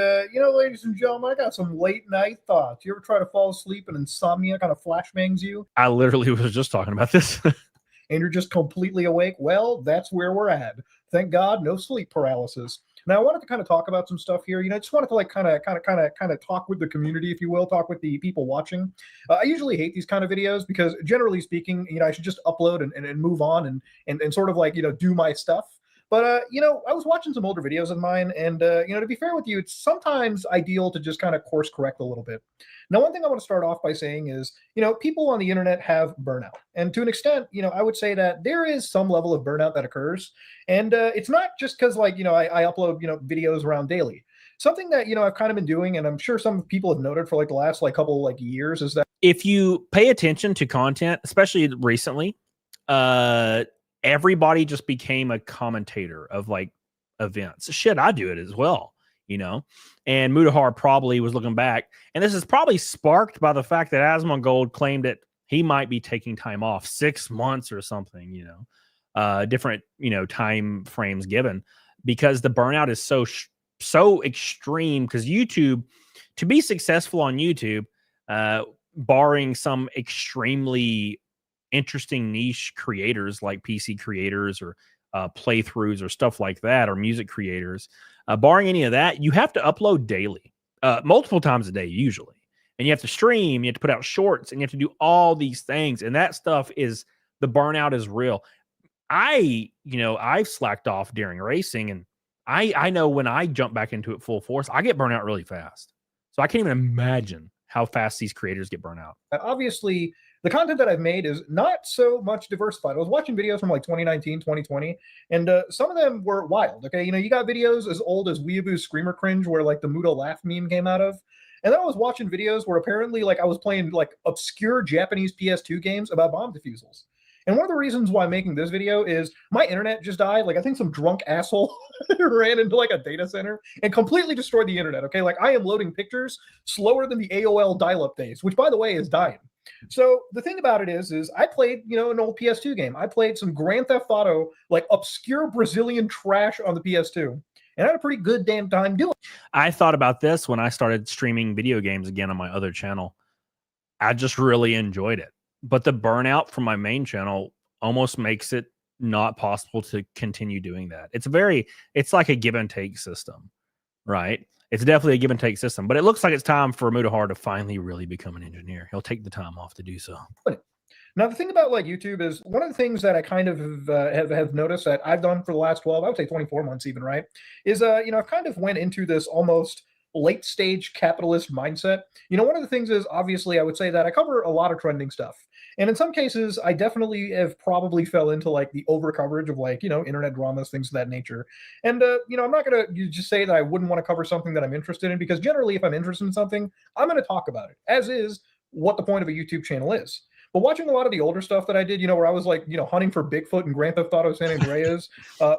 ladies and gentlemen, I got some late night thoughts. You ever try to fall asleep and insomnia kind of flashbangs you? I literally was just talking about this. And you're just completely awake? Well, that's where we're at. Thank God, no sleep paralysis. Now, I wanted to kind of talk about some stuff here. I just wanted to kind of talk with the community, if you will, talk with the people watching. I usually hate these kind of videos because, generally speaking, I should just upload and move on and sort of do my stuff. But, I was watching some older videos of mine, and, to be fair with you, it's sometimes ideal to just kind of course correct a little bit. Now, one thing I want to start off by saying is, people on the internet have burnout. And to an extent, I would say that there is some level of burnout that occurs. And it's not just because, I upload, videos around daily. Something that, I've kind of been doing, and I'm sure some people have noted for the last couple years, is that if you pay attention to content, especially recently, everybody just became a commentator of events. Shit, I do it as well, and Mudahar probably was looking back, and this is probably sparked by the fact that Asmongold claimed that he might be taking time off 6 months or something, different, time frames given, because the burnout is so extreme. Because YouTube, to be successful on YouTube, barring some extremely interesting niche creators like PC creators or playthroughs or stuff like that, or music creators, barring any of that, you have to upload daily, multiple times a day usually, and you have to stream, you have to put out shorts, and you have to do all these things, and that stuff is, the burnout is real. I've slacked off during racing, and I know when I jump back into it full force, I get burnt out really fast. So I can't even imagine how fast these creators get burnt out. Obviously, the content that I've made is not so much diversified. I was watching videos from 2019, 2020, and some of them were wild. Okay, you got videos as old as Weeaboo's Screamer Cringe, where the Muda laugh meme came out of. And then I was watching videos where apparently I was playing obscure Japanese PS2 games about bomb defusals. And one of the reasons why I'm making this video is my internet just died. I think some drunk asshole ran into a data center and completely destroyed the internet. Okay, I am loading pictures slower than the AOL dial-up days, which, by the way, is dying. So the thing about it is I played, an old PS2 game. I played some Grand Theft Auto, like obscure Brazilian trash on the PS2, and I had a pretty good damn time doing it. I thought about this when I started streaming video games again on my other channel. I just really enjoyed it. But the burnout from my main channel almost makes it not possible to continue doing that. It's like a give and take system, right? It's definitely a give and take system, but it looks like it's time for Mutahar to finally really become an engineer. He'll take the time off to do so. Now, the thing about like YouTube is one of the things that I kind of have noticed that I've done for the last 12, I would say 24 months even, right? Is, I've kind of went into this almost late stage capitalist mindset. One of the things is obviously I would say that I cover a lot of trending stuff. And in some cases, I definitely have probably fell into like the over coverage of like, internet dramas, things of that nature. And, I'm not going to just say that I wouldn't want to cover something that I'm interested in, because generally if I'm interested in something, I'm going to talk about it, as is what the point of a YouTube channel is. But watching a lot of the older stuff that I did, where I was like, hunting for Bigfoot and Grand Theft Auto San Andreas,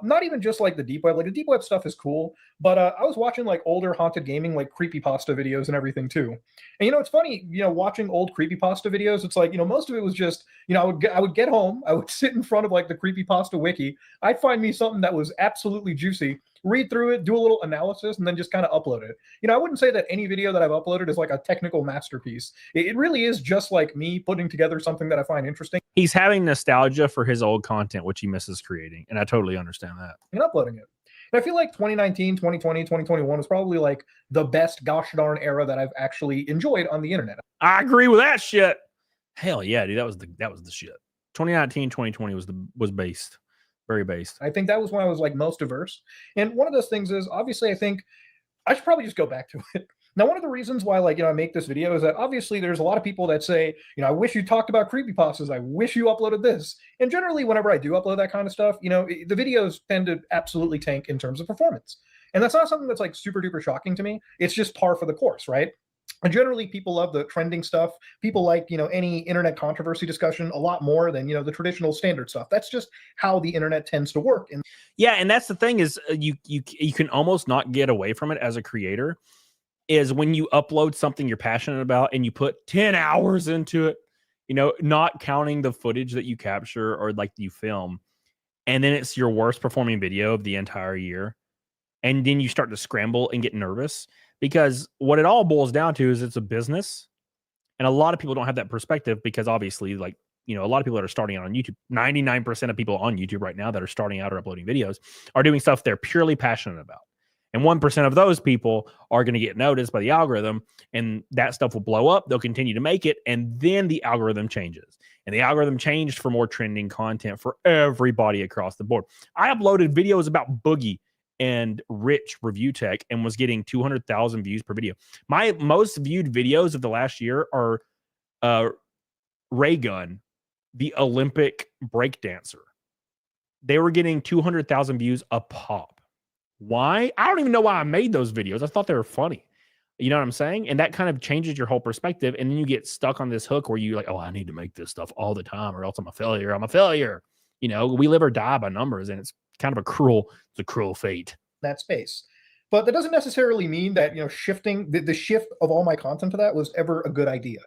not even just like the deep web, like the deep web stuff is cool, but I was watching like older haunted gaming, like creepypasta videos and everything too. And it's funny, watching old creepypasta videos, it's like, most of it was just, I would get home, I would sit in front of like the creepypasta wiki, I'd find me something that was absolutely juicy, read through it, do a little analysis, and then just kind of upload it. I wouldn't say that any video that I've uploaded is like a technical masterpiece. It really is just like me putting together something that I find interesting. He's having nostalgia for his old content, which he misses creating. And I totally understand that. And uploading it. And I feel like 2019, 2020, 2021 was probably like the best gosh darn era that I've actually enjoyed on the internet. I agree with that shit. Hell yeah, dude. That was the shit. 2019, 2020 was based. Very based. I think that was when I was like most diverse. And one of those things is obviously I think I should probably just go back to it. Now, one of the reasons why I make this video is that obviously there's a lot of people that say, I wish you talked about creepypastas. I wish you uploaded this. And generally, whenever I do upload that kind of stuff, the videos tend to absolutely tank in terms of performance. And that's not something that's like super duper shocking to me. It's just par for the course, right? And generally, people love the trending stuff. People like, any internet controversy discussion a lot more than, the traditional standard stuff. That's just how the internet tends to work. And yeah, and that's the thing is you can almost not get away from it as a creator, is when you upload something you're passionate about and you put 10 hours into it, not counting the footage that you capture or like you film, and then it's your worst performing video of the entire year. And then you start to scramble and get nervous, because what it all boils down to is it's a business. And a lot of people don't have that perspective, because obviously, like, a lot of people that are starting out on YouTube, 99% of people on YouTube right now that are starting out or uploading videos are doing stuff they're purely passionate about. And 1% of those people are going to get noticed by the algorithm, and that stuff will blow up. They'll continue to make it, and then the algorithm changes. And the algorithm changed for more trending content for everybody across the board. I uploaded videos about Boogie and Rich Review Tech and was getting 200,000 views per video. My most viewed videos of the last year are Ray Gun, the Olympic breakdancer. They were getting 200,000 views a pop. Why? I don't even know why I made those videos. I thought they were funny. You know what I'm saying? And that kind of changes your whole perspective. And then you get stuck on this hook where you like, oh, I need to make this stuff all the time or else I'm a failure. I'm a failure. We live or die by numbers, and it's kind of a cruel fate. That space. But that doesn't necessarily mean that, shifting the shift of all my content to that was ever a good idea.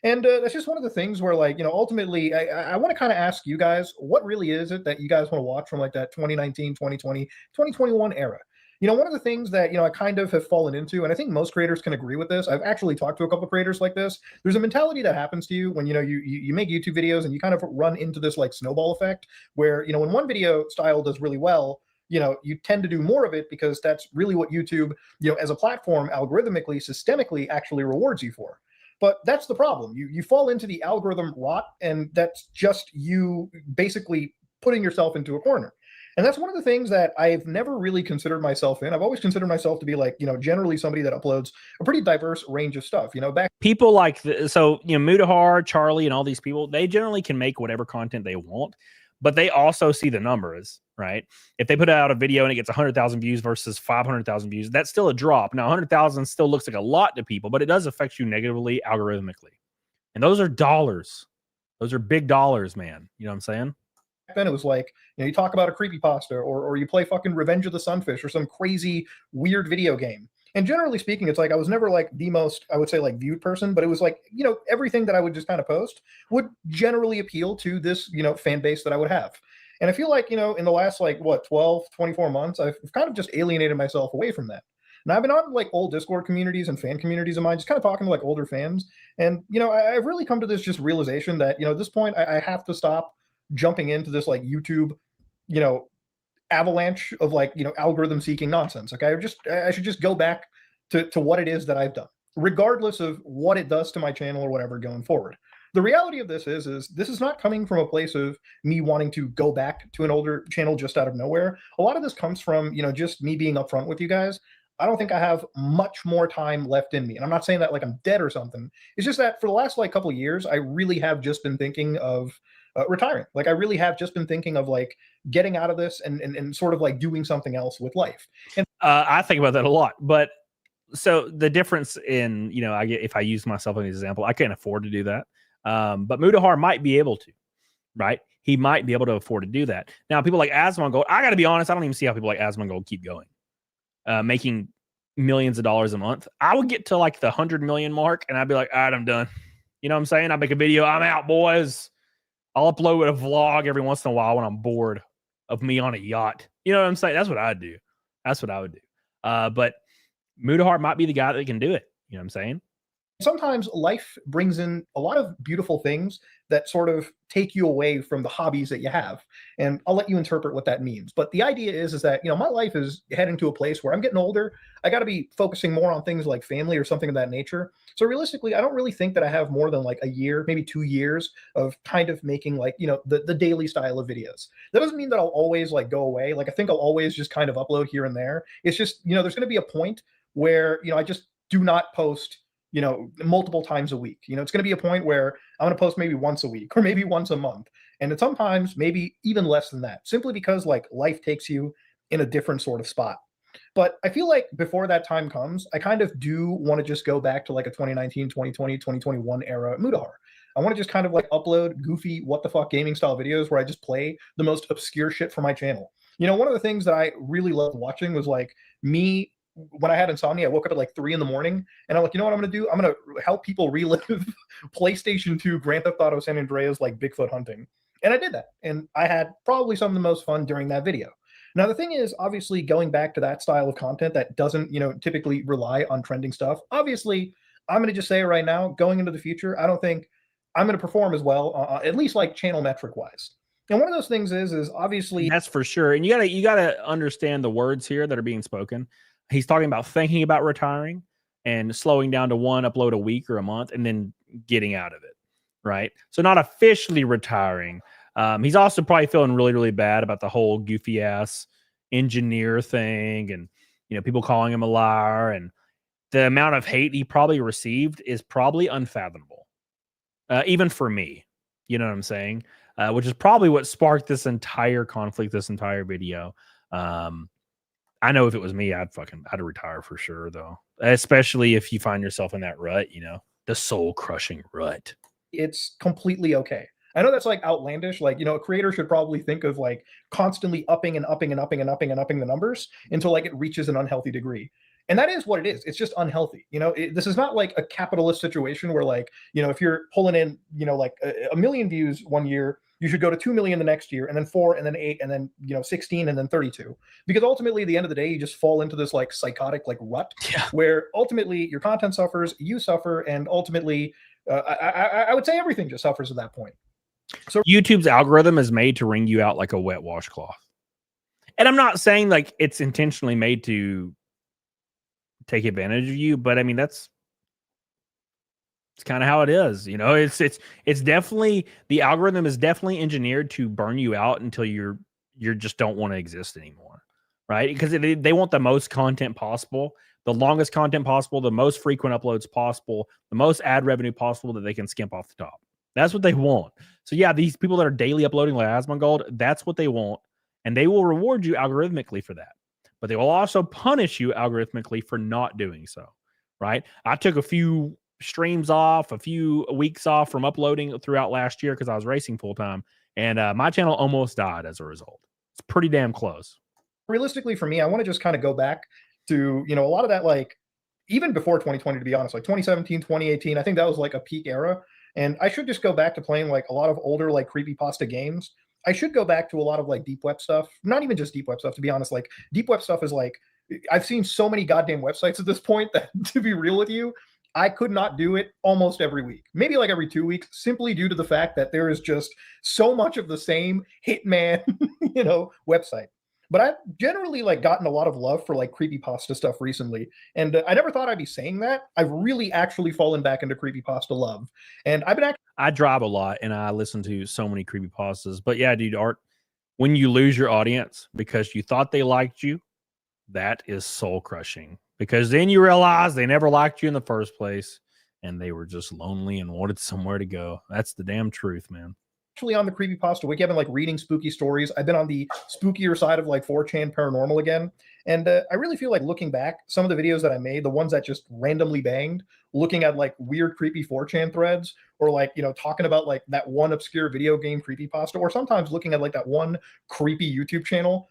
And that's just one of the things where, like, ultimately, I want to kind of ask you guys, what really is it that you guys want to watch from like that 2019, 2020, 2021 era? One of the things that, I kind of have fallen into, and I think most creators can agree with this. I've actually talked to a couple of creators like this. There's a mentality that happens to you when, you make YouTube videos and you kind of run into this like snowball effect where, when one video style does really well, you tend to do more of it because that's really what YouTube, as a platform, algorithmically, systemically actually rewards you for. But that's the problem. You fall into the algorithm rot, and that's just you basically putting yourself into a corner. And that's one of the things that I've never really considered myself in. I've always considered myself to be like, generally somebody that uploads a pretty diverse range of stuff. People like Mutahar, Charlie, and all these people, they generally can make whatever content they want, but they also see the numbers, right? If they put out a video and it gets 100,000 views versus 500,000 views, that's still a drop. Now, 100,000 still looks like a lot to people, but it does affect you negatively algorithmically. And those are dollars. Those are big dollars, man. You know what I'm saying? Then it was like, you talk about a creepypasta or you play fucking Revenge of the Sunfish or some crazy weird video game. And generally speaking, it's like I was never like the most, I would say, like viewed person, but it was like, you know, everything that I would just kind of post would generally appeal to this, you know, fan base that I would have. And I feel like, you know, in the last like what 12, 24 months, I've kind of just alienated myself away from that. And I've been on like old Discord communities and fan communities of mine, just kind of talking to like older fans. And, you know, I've really come to this just realization that, you know, at this point, I have to stop jumping into this like YouTube, you know, avalanche of like, you know, algorithm seeking nonsense. Okay. I should just go back to what it is that I've done, regardless of what it does to my channel or whatever going forward. The reality of this is this is not coming from a place of me wanting to go back to an older channel just out of nowhere. A lot of this comes from, you know, just me being upfront with you guys. I don't think I have much more time left in me. And I'm not saying that like I'm dead or something. It's just that for the last like couple of years, I really have just been thinking of retiring. Like I really have just been thinking of like getting out of this and sort of like doing something else with life. And I think about that a lot, but so the difference in, you know, if I use myself as an example, I can't afford to do that. But Mudahar might be able to, right? He might be able to afford to do that. Now, people like Asmongold, I got to be honest, I don't even see how people like Asmongold keep going, making millions of dollars a month. I would get to like the 100 million mark and I'd be like, all right, I'm done. You know what I'm saying? I make a video, I'm out, boys. I'll upload a vlog every once in a while when I'm bored of me on a yacht. You know what I'm saying? That's what I'd do. That's what I would do. But Mudahar might be the guy that can do it. You know what I'm saying? Sometimes life brings in a lot of beautiful things that sort of take you away from the hobbies that you have. And I'll let you interpret what that means. But the idea is that, you know, my life is heading to a place where I'm getting older. I got to be focusing more on things like family or something of that nature. So realistically, I don't really think that I have more than like a year, maybe 2 years of kind of making like, you know, the daily style of videos. That doesn't mean that I'll always like go away. Like I think I'll always just kind of upload here and there. It's just, you know, there's going to be a point where, you know, I just do not post, you know, multiple times a week. You know, it's going to be a point where I'm going to post maybe once a week or maybe once a month. And it's sometimes maybe even less than that, simply because like life takes you in a different sort of spot. But I feel like before that time comes, I kind of do want to just go back to like a 2019, 2020, 2021 era Mudahar. I want to just kind of like upload goofy, what the fuck gaming style videos where I just play the most obscure shit for my channel. You know, one of the things that I really loved watching was like me when I had insomnia. I woke up at like 3 in the morning and I'm like, you know what I'm going to do? I'm going to help people relive PlayStation 2 Grand Theft Auto San Andreas, like Bigfoot hunting. And I did that. And I had probably some of the most fun during that video. Now, the thing is, obviously, going back to that style of content that doesn't, you know, typically rely on trending stuff. Obviously, I'm going to just say it right now, going into the future, I don't think I'm going to perform as well, at least like channel metric wise. And one of those things is obviously that's for sure. And you gotta understand the words here that are being spoken. He's talking about thinking about retiring and slowing down to one upload a week or a month and then getting out of it, right? So not officially retiring. He's also probably feeling really, really bad about the whole goofy ass engineer thing and, you know, people calling him a liar, and the amount of hate he probably received is probably unfathomable, even for me. You know what I'm saying? Which is probably what sparked this entire conflict, this entire video. I know if it was me, I'd retire for sure, though. Especially if you find yourself in that rut, you know, the soul crushing rut. It's completely okay. I know that's like outlandish. Like, you know, a creator should probably think of like constantly upping and upping and upping and upping and upping the numbers until like it reaches an unhealthy degree. And that is what it is. It's just unhealthy. You know, this is not like a capitalist situation where like, you know, if you're pulling in, you know, like a million views one year, you should go to 2 million the next year, and then 4, and then 8, and then, you know, 16, and then 32. Because ultimately, at the end of the day, you just fall into this like psychotic like rut where ultimately your content suffers, you suffer, and ultimately, I would say everything just suffers at that point. So YouTube's algorithm is made to wring you out like a wet washcloth. And I'm not saying like it's intentionally made to take advantage of you, but I mean, it's kind of how it is. You know, it's definitely, the algorithm is definitely engineered to burn you out until you're just don't want to exist anymore, right? Because they want the most content possible, the longest content possible, the most frequent uploads possible, the most ad revenue possible that they can skimp off the top. That's what they want. So yeah, these people that are daily uploading like Asmongold, that's what they want, and they will reward you algorithmically for that. But they will also punish you algorithmically for not doing so, right? I took a few streams off, a few weeks off from uploading throughout last year because I was racing full time, and my channel almost died as a result. It's pretty damn close. Realistically, for me, I want to just kind of go back to, you know, a lot of that like even before 2020, to be honest, like 2017, 2018, I think that was like a peak era. And I should just go back to playing like a lot of older like creepypasta games. I should go back to a lot of like deep web stuff. Not even just deep web stuff, to be honest. Like deep web stuff is like, I've seen so many goddamn websites at this point that, to be real with you, I could not do it almost every week, maybe like every 2 weeks, simply due to the fact that there is just so much of the same hitman, website. But I've generally like gotten a lot of love for like creepypasta stuff recently. And I never thought I'd be saying that. I've really actually fallen back into creepypasta love. And I've been I drive a lot and I listen to so many creepypastas. But yeah, dude, Art, when you lose your audience because you thought they liked you, that is soul crushing. Because then you realize they never liked you in the first place and they were just lonely and wanted somewhere to go. That's the damn truth, man. Actually on the creepypasta wiki. I've been like reading spooky stories. I've been on the spookier side of like 4chan paranormal again. And I really feel like looking back, some of the videos that I made, the ones that just randomly banged, looking at like weird, creepy 4chan threads, or like, talking about like that one obscure video game creepypasta, or sometimes looking at like that one creepy YouTube channel,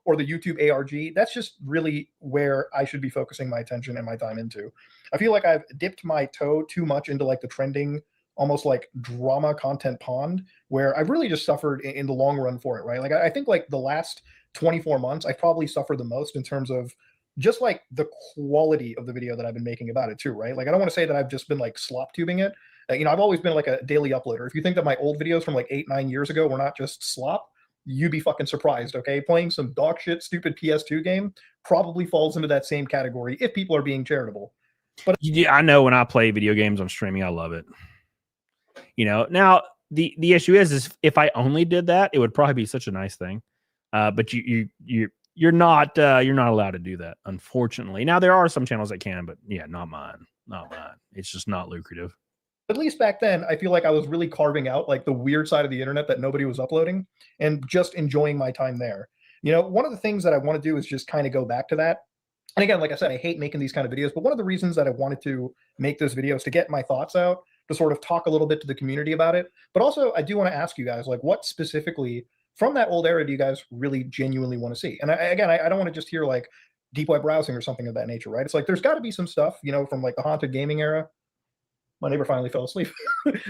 or the YouTube ARG. That's just really where I should be focusing my attention and my time into. I feel like I've dipped my toe too much into like the trending, almost like drama content pond, where I've really just suffered in the long run for it, right? Like I think like the last 24 months, I probably suffered the most in terms of just like the quality of the video that I've been making about it too, right? Like I don't want to say that I've just been like slop tubing it. I've always been like a daily uploader. If you think that my old videos from like 8-9 years ago were not just slop, you'd be fucking surprised, okay? Playing some dog shit, stupid PS2 game probably falls into that same category if people are being charitable. But yeah, I know when I play video games on streaming, I love it. Now the issue is if I only did that, it would probably be such a nice thing. But you're not allowed to do that, unfortunately. Now there are some channels that can, but yeah, not mine. It's just not lucrative. At least back then, I feel like I was really carving out like the weird side of the internet that nobody was uploading and just enjoying my time there. One of the things that I want to do is just kind of go back to that. And again, like I said, I hate making these kind of videos, but one of the reasons that I wanted to make this video is to get my thoughts out, to sort of talk a little bit to the community about it. But also, I do want to ask you guys, like, what specifically from that old era do you guys really genuinely want to see? And I don't want to just hear like deep web browsing or something of that nature, right? It's like there's got to be some stuff, from like the haunted gaming era. My neighbor finally fell asleep.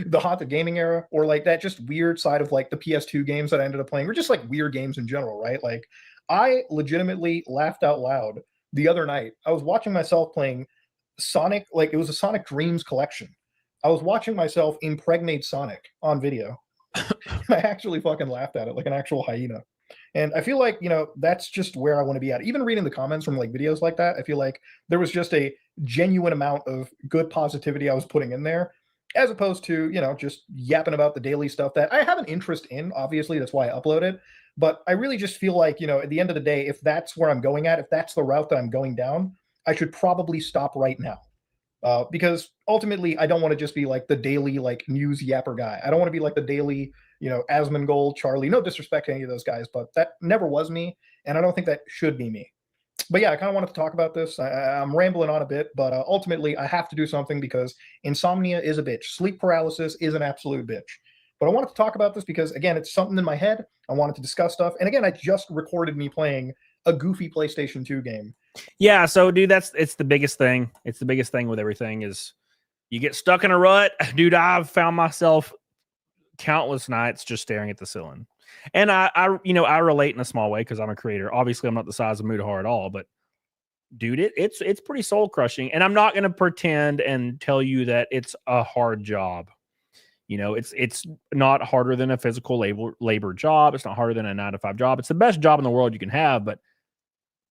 The haunted gaming era, or like that just weird side of like the PS2 games that I ended up playing, or just like weird games in general, right? Like I legitimately laughed out loud the other night. I was watching myself playing Sonic, like it was a Sonic Dreams collection. I was watching myself impregnate Sonic on video. I actually fucking laughed at it like an actual hyena. And I feel like, that's just where I want to be at. Even reading the comments from like videos like that, I feel like there was just a genuine amount of good positivity I was putting in there, as opposed to, just yapping about the daily stuff that I have an interest in. Obviously, that's why I upload it. But I really just feel like, at the end of the day, if that's where I'm going at, if that's the route that I'm going down, I should probably stop right now. Because ultimately, I don't want to just be like the daily like news yapper guy. I don't want to be like the daily, Asmongold, Charlie. No disrespect to any of those guys, but that never was me, and I don't think that should be me. But yeah, I kind of wanted to talk about this. I'm rambling on a bit, but ultimately, I have to do something because insomnia is a bitch. Sleep paralysis is an absolute bitch. But I wanted to talk about this because, again, it's something in my head. I wanted to discuss stuff. And again, I just recorded me playing a goofy PlayStation 2 game. Yeah, so dude, it's the biggest thing. It's the biggest thing with everything is you get stuck in a rut. Dude, I've found myself countless nights just staring at the ceiling. And I relate in a small way because I'm a creator. Obviously, I'm not the size of Mudahar at all, but dude, it's pretty soul crushing. And I'm not going to pretend and tell you that it's a hard job. It's not harder than a physical labor job. It's not harder than a 9-to-5 job. It's the best job in the world you can have, but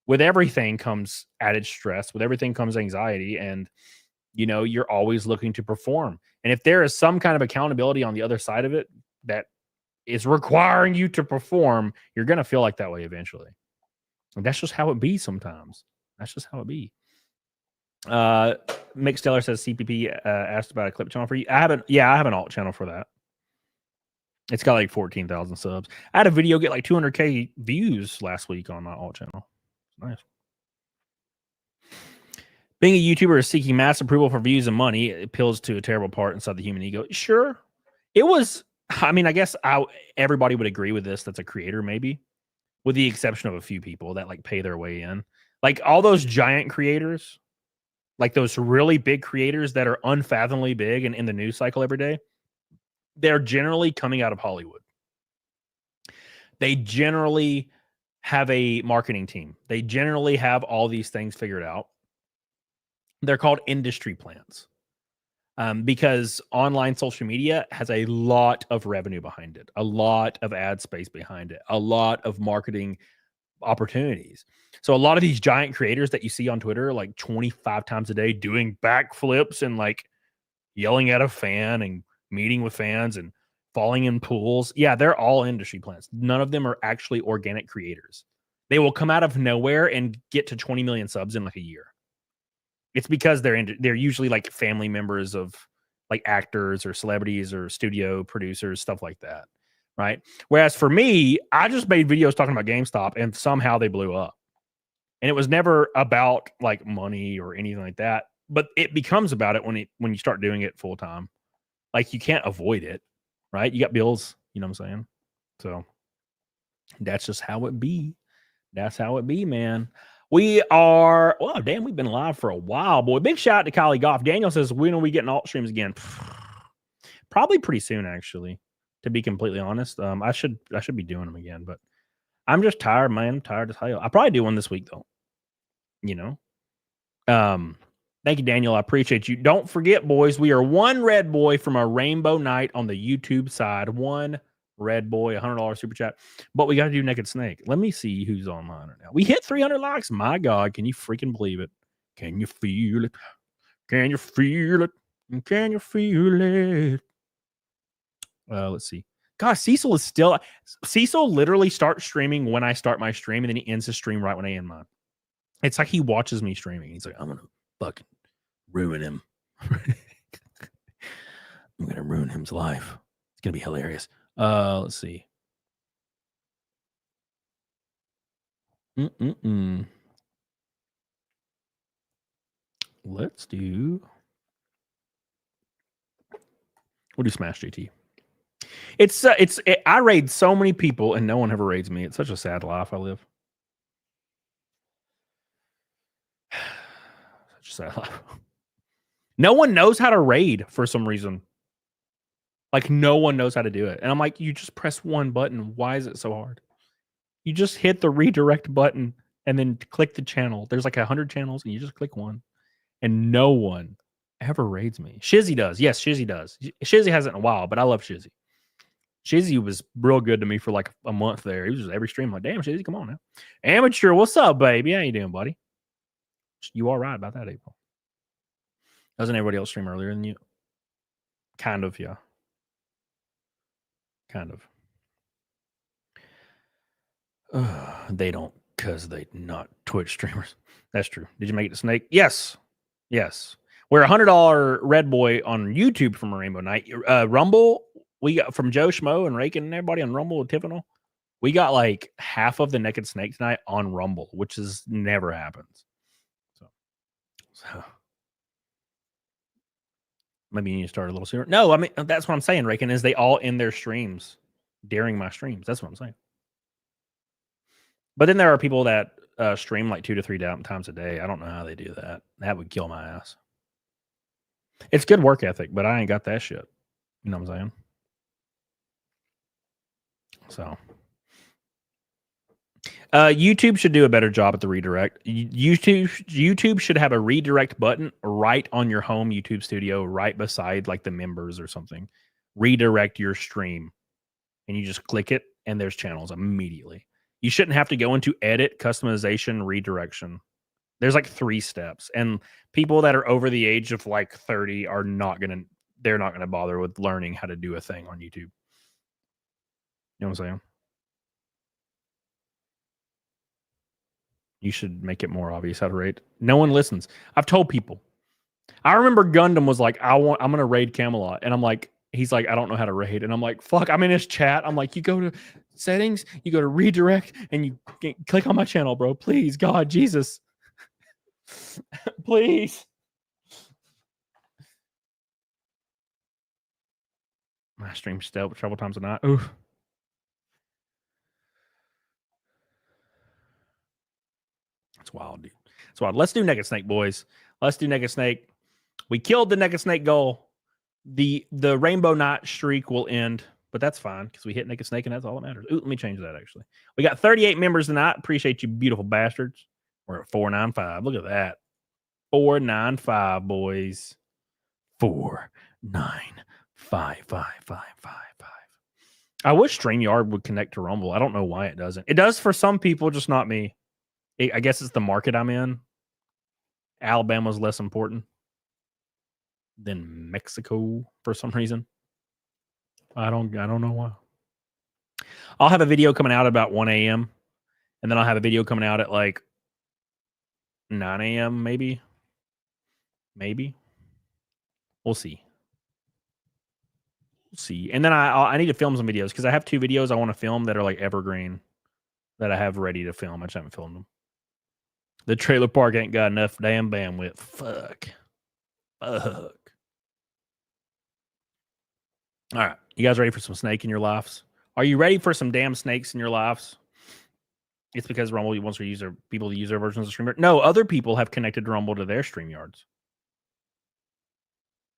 with everything comes added stress. With everything comes anxiety, and you're always looking to perform. And if there is some kind of accountability on the other side of it that is requiring you to perform, you're going to feel like that way eventually. And that's just how it be sometimes. That's just how it be. Mick Stellar says CPP asked about a clip channel for you. I have an alt channel for that. It's got like 14,000 subs. I had a video get like 200K views last week on my alt channel. Nice. Being a YouTuber is seeking mass approval for views and money. It appeals to a terrible part inside the human ego. Sure. It was, I mean, I guess everybody would agree with this. That's a creator, maybe, with the exception of a few people that like pay their way in. Like all those giant creators, like those really big creators that are unfathomably big and in the news cycle every day, they're generally coming out of Hollywood. They generally have a marketing team. They generally have all these things figured out. They're called industry plans. Because online social media has a lot of revenue behind it, a lot of ad space behind it, a lot of marketing opportunities. So a lot of these giant creators that you see on Twitter, like 25 times a day, doing backflips and like yelling at a fan and meeting with fans and falling in pools. Yeah, they're all industry plans. None of them are actually organic creators. They will come out of nowhere and get to 20 million subs in like a year. It's because they're usually like family members of like actors or celebrities or studio producers, stuff like that, right? Whereas for me, I just made videos talking about GameStop and somehow they blew up. And it was never about like money or anything like that, but it becomes about it when you start doing it full time. Like you can't avoid it, right? You got bills, you know what I'm saying? So that's just how it be. That's how it be, man. We are, well, damn, we've been live for a while, boy. Big shout out to Kylie Goff. Daniel says, when are we getting alt streams again? Probably pretty soon, actually, to be completely honest. I should be doing them again, but I'm just tired, man. I'm tired as hell. I'll probably do one this week, though. You know? Thank you, Daniel. I appreciate you. Don't forget, boys, we are one red boy from a rainbow night on the YouTube side. One red boy, $100 super chat. But we got to do Naked Snake. Let me see who's online right now. We hit 300 likes. My God, can you freaking believe it? Can you feel it? Can you feel it? Can you feel it? Let's see. God, Cecil is still. Cecil literally starts streaming when I start my stream, and then he ends his stream right when I end mine. It's like he watches me streaming. He's like, I'm gonna fucking ruin him. I'm gonna ruin him's life. It's gonna be hilarious. Let's see. Let's do. We'll do Smash JT. I raid so many people and no one ever raids me. It's such a sad life I live. Such a sad life. No one knows how to raid for some reason. Like no one knows how to do it. And I'm like, you just press one button. Why is it so hard? You just hit the redirect button and then click the channel. There's like 100 channels and you just click one. And no one ever raids me. Shizzy does. Yes, Shizzy does. Shizzy hasn't in a while, but I love Shizzy. Shizzy was real good to me for like a month there. He was just every stream like, damn, Shizzy, come on now. Amateur, what's up, baby? How you doing, buddy? You all right about that, April? Doesn't everybody else stream earlier than you? Kind of, yeah. Kind of. They don't, because they're not Twitch streamers. That's true. Did you make it to Snake? Yes. Yes. We're $100 red boy on YouTube from a Rainbow Night. Rumble, we got from Joe Schmo and Rakin and everybody on Rumble and Tiffany. We got like half of the Naked Snake tonight on Rumble, which is never happens. So maybe you need to start a little sooner. No, I mean, that's what I'm saying, Rakin, is they all end their streams during my streams. That's what I'm saying. But then there are people that stream like 2 to 3 times a day. I don't know how they do that. That would kill my ass. It's good work ethic, but I ain't got that shit. You know what I'm saying? So YouTube should do a better job at the redirect. YouTube should have a redirect button right on your home YouTube studio, right beside like the members or something. Redirect your stream. And you just click it and there's channels immediately. You shouldn't have to go into edit, customization, redirection. There's like 3 steps. And people that are over the age of like 30 are not going to bother with learning how to do a thing on YouTube. You know what I'm saying? You should make it more obvious how to raid. No one listens. I've told people. I remember Gundam was like, I'm going to raid Camelot. And I'm like, he's like, I don't know how to raid. And I'm like, fuck, I'm in his chat. I'm like, you go to settings, you go to redirect, and you click on my channel, bro. Please, God, Jesus. Please. My stream still several times a night. Oof. It's wild, dude. It's wild. Let's do Naked Snake, boys. Let's do Naked Snake. We killed the Naked Snake goal. The Rainbow Night streak will end, but that's fine because we hit Naked Snake and that's all that matters. Ooh, let me change that actually. We got 38 members tonight. Appreciate you, beautiful bastards. We're at 495. Look at that. 495, boys. 4955555. I wish StreamYard would connect to Rumble. I don't know why it doesn't. It does for some people, just not me. I guess it's the market I'm in. Alabama's less important than Mexico for some reason. I don't know why. I'll have a video coming out at about 1 a.m. and then I'll have a video coming out at like 9 a.m. maybe. We'll see. And then I need to film some videos because I have 2 videos I want to film that are like evergreen that I have ready to film. I just haven't filmed them. The trailer park ain't got enough damn bandwidth. Fuck. All right. You guys ready for some snake in your lives? Are you ready for some damn snakes in your lives? It's because Rumble wants people to use their versions of StreamYard. No, other people have connected Rumble to their StreamYards.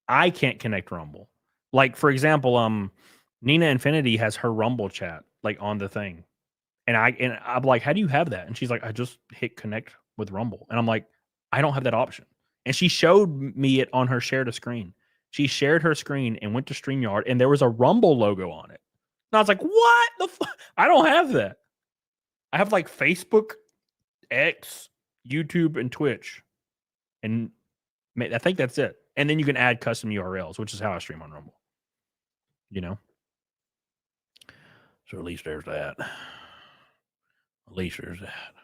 I can't connect Rumble. Like, for example, Nina Infinity has her Rumble chat like on the thing. And I'm like, how do you have that? And she's like, I just hit connect with Rumble. And I'm like, I don't have that option. And she showed me it on her share to screen. She shared her screen and went to StreamYard and there was a Rumble logo on it. And I was like, what the fuck? I don't have that. I have like Facebook, X, YouTube, and Twitch. And I think that's it. And then you can add custom URLs, which is how I stream on Rumble. You know? So at least there's that. At least there's that.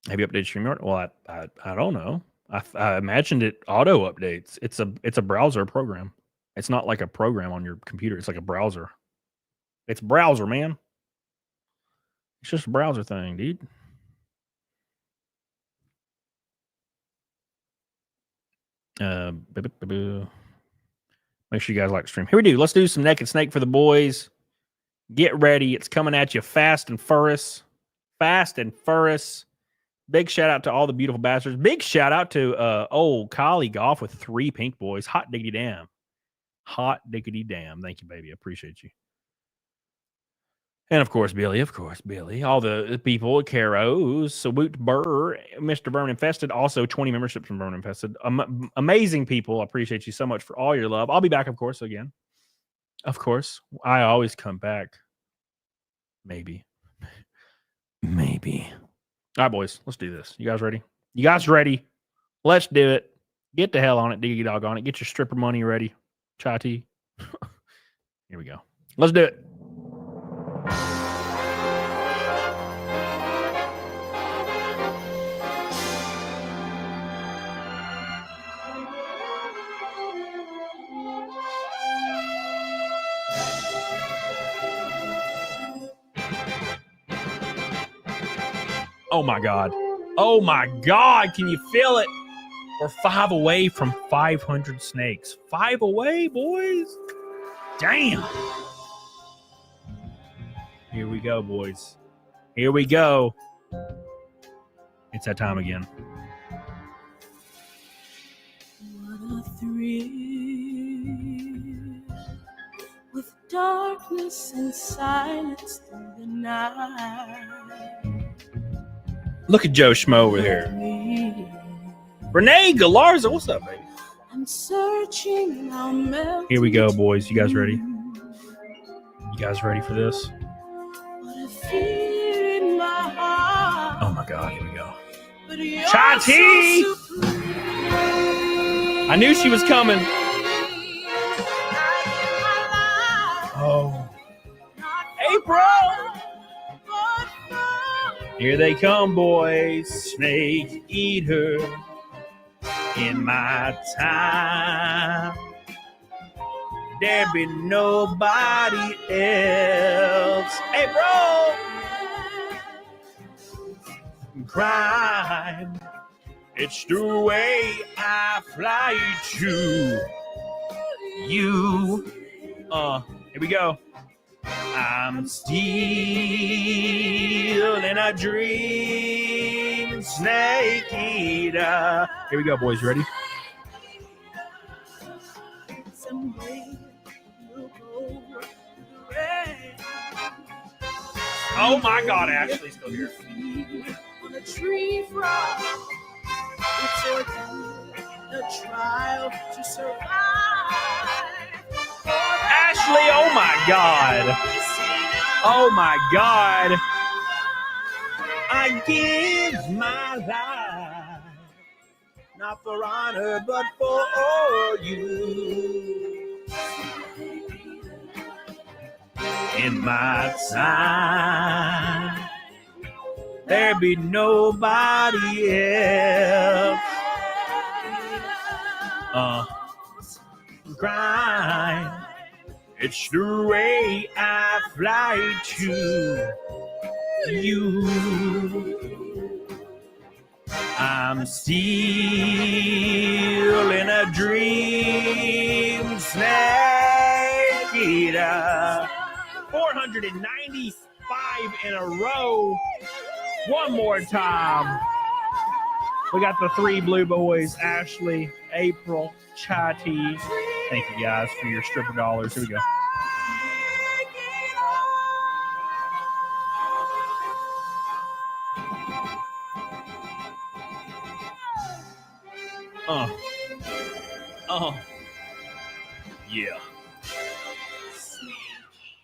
Have you updated StreamYard? Well, I don't know. I imagined it auto updates. It's a browser program. It's not like a program on your computer. It's like a browser. It's browser, man. It's just a browser thing, dude. Make sure you guys like the stream. Here we do. Let's do some Naked Snake for the boys. Get ready. It's coming at you fast and furious. Fast and furious. Big shout out to all the beautiful bastards. Big shout out to old Collie Golf with 3 pink boys. Hot diggity damn. Hot diggity damn. Thank you, baby. I appreciate you. And of course, Billy. All the people, Caros, Sawoot Burr, Mr. Burn Infested. Also, 20 memberships from Burn Infested. Amazing people. I appreciate you so much for all your love. I'll be back, of course, again. Of course. I always come back. Maybe. All right, boys. Let's do this. You guys ready? Let's do it. Get the hell on it. Diggy dog on it. Get your stripper money ready. Chai tea. Here we go. Let's do it. Oh my God. Can you feel it? We're 5 away from 500 snakes. 5 away, boys. Damn. Here we go, boys. Here we go. It's that time again. What a thrill with darkness and silence through the night. Look at Joe Schmo over here. Renee Galarza, what's up, baby? I'm searching now. Here we go, boys. You guys ready? You guys ready for this? Oh my God, here we go. Chai tea! I knew she was coming. Oh. April! Here they come, boys. Snake eater. In my time, there be nobody else. April! Crime, it's the way I fly to you. Here we go. I'm stealing in a dream, snake eater. Here we go, boys. You ready? Oh my God, Ashley's still here. On a tree frog, it's a trial to survive. Ashley, oh my God. Oh my God. I give my life, not for honor, but for you. In my time, there be nobody else. Grind. It's the way I fly to you. I'm still in a dream, snake eater. 495 in a row. One more time. We got the three blue boys, Ashley, April, Chati. Thank you guys for your stripper dollars. Here we go. Yeah.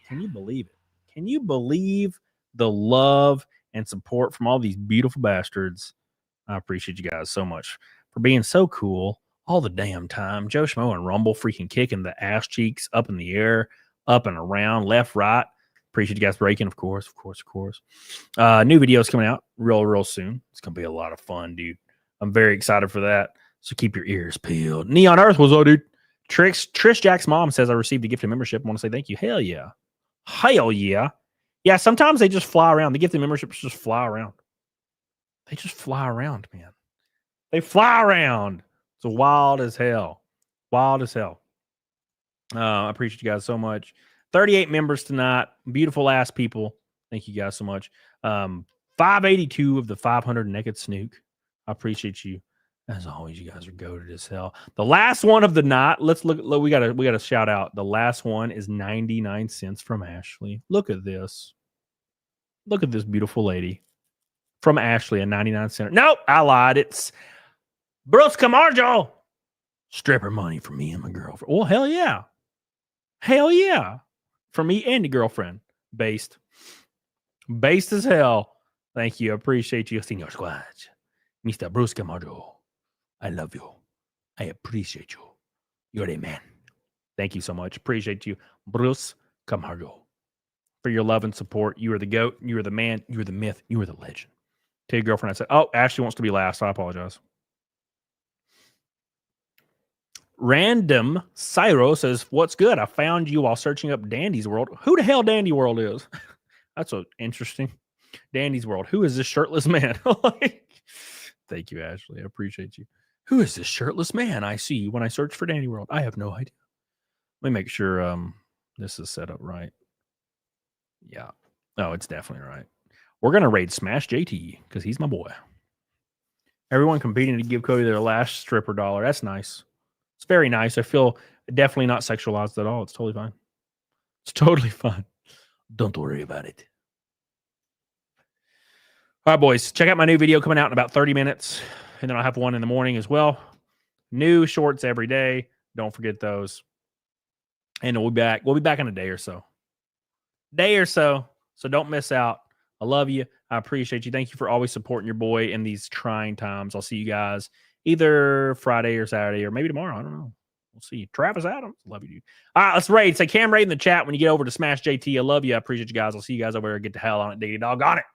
Can you believe it? Can you believe the love and support from all these beautiful bastards? I appreciate you guys so much for being so cool all the damn time. Joe Schmo and Rumble freaking kicking the ass cheeks up in the air, up and around, left, right. Appreciate you guys breaking, of course. New videos coming out real soon. It's going to be a lot of fun, dude. I'm very excited for that. So keep your ears peeled. Neon Earth, what's up, dude? Trish Jack's mom says I received a gifted membership. I want to say thank you. Hell yeah. Hell yeah. Yeah, sometimes they just fly around. The gifted memberships just fly around. They just fly around, man. They fly around. It's wild as hell. Wild as hell. I appreciate you guys so much. 38 members tonight. Beautiful ass people. Thank you guys so much. 582 of the 500 naked snook. I appreciate you. As always, you guys are goated as hell. The last one of the night. Let's look. We gotta shout out. The last one is 99 cents from Ashley. Look at this. Look at this beautiful lady. From Ashley, a 99 cent. Nope, I lied. It's Bruce Camargo. Stripper money for me and my girlfriend. Well, hell yeah. Hell yeah. For me and the girlfriend. Based as hell. Thank you. I appreciate you, Senor Squad. Mr. Bruce Camargo. I love you. I appreciate you. You're a man. Thank you so much. Appreciate you, Bruce Camargo, for your love and support. You are the GOAT. You are the man. You are the myth. You are the legend. Tell your girlfriend I said, oh, Ashley wants to be last. I apologize. Random Cyro says, what's good? I found you while searching up Dandy's World. Who the hell Dandy World is? That's so interesting. Dandy's World. Who is this shirtless man? Thank you, Ashley. I appreciate you. Who is this shirtless man I see when I search for Dandy World? I have no idea. Let me make sure this is set up right. Yeah. No, it's definitely right. We're going to raid Smash JT because he's my boy. Everyone competing to give Cody their last stripper dollar. That's nice. It's very nice. I feel definitely not sexualized at all. It's totally fine. It's totally fine. Don't worry about it. All right, boys. Check out my new video coming out in about 30 minutes. And then I'll have one in the morning as well. New shorts every day. Don't forget those. And we'll be back. We'll be back in a day or so. So don't miss out. I love you. I appreciate you. Thank you for always supporting your boy in these trying times. I'll see you guys either Friday or Saturday or maybe tomorrow. I don't know. We'll see. Travis Adams. Love you, dude. All right, let's raid. Say Cam raid in the chat when you get over to Smash JT. I love you. I appreciate you guys. I'll see you guys over there. Get the hell on it. Diggy dog on it.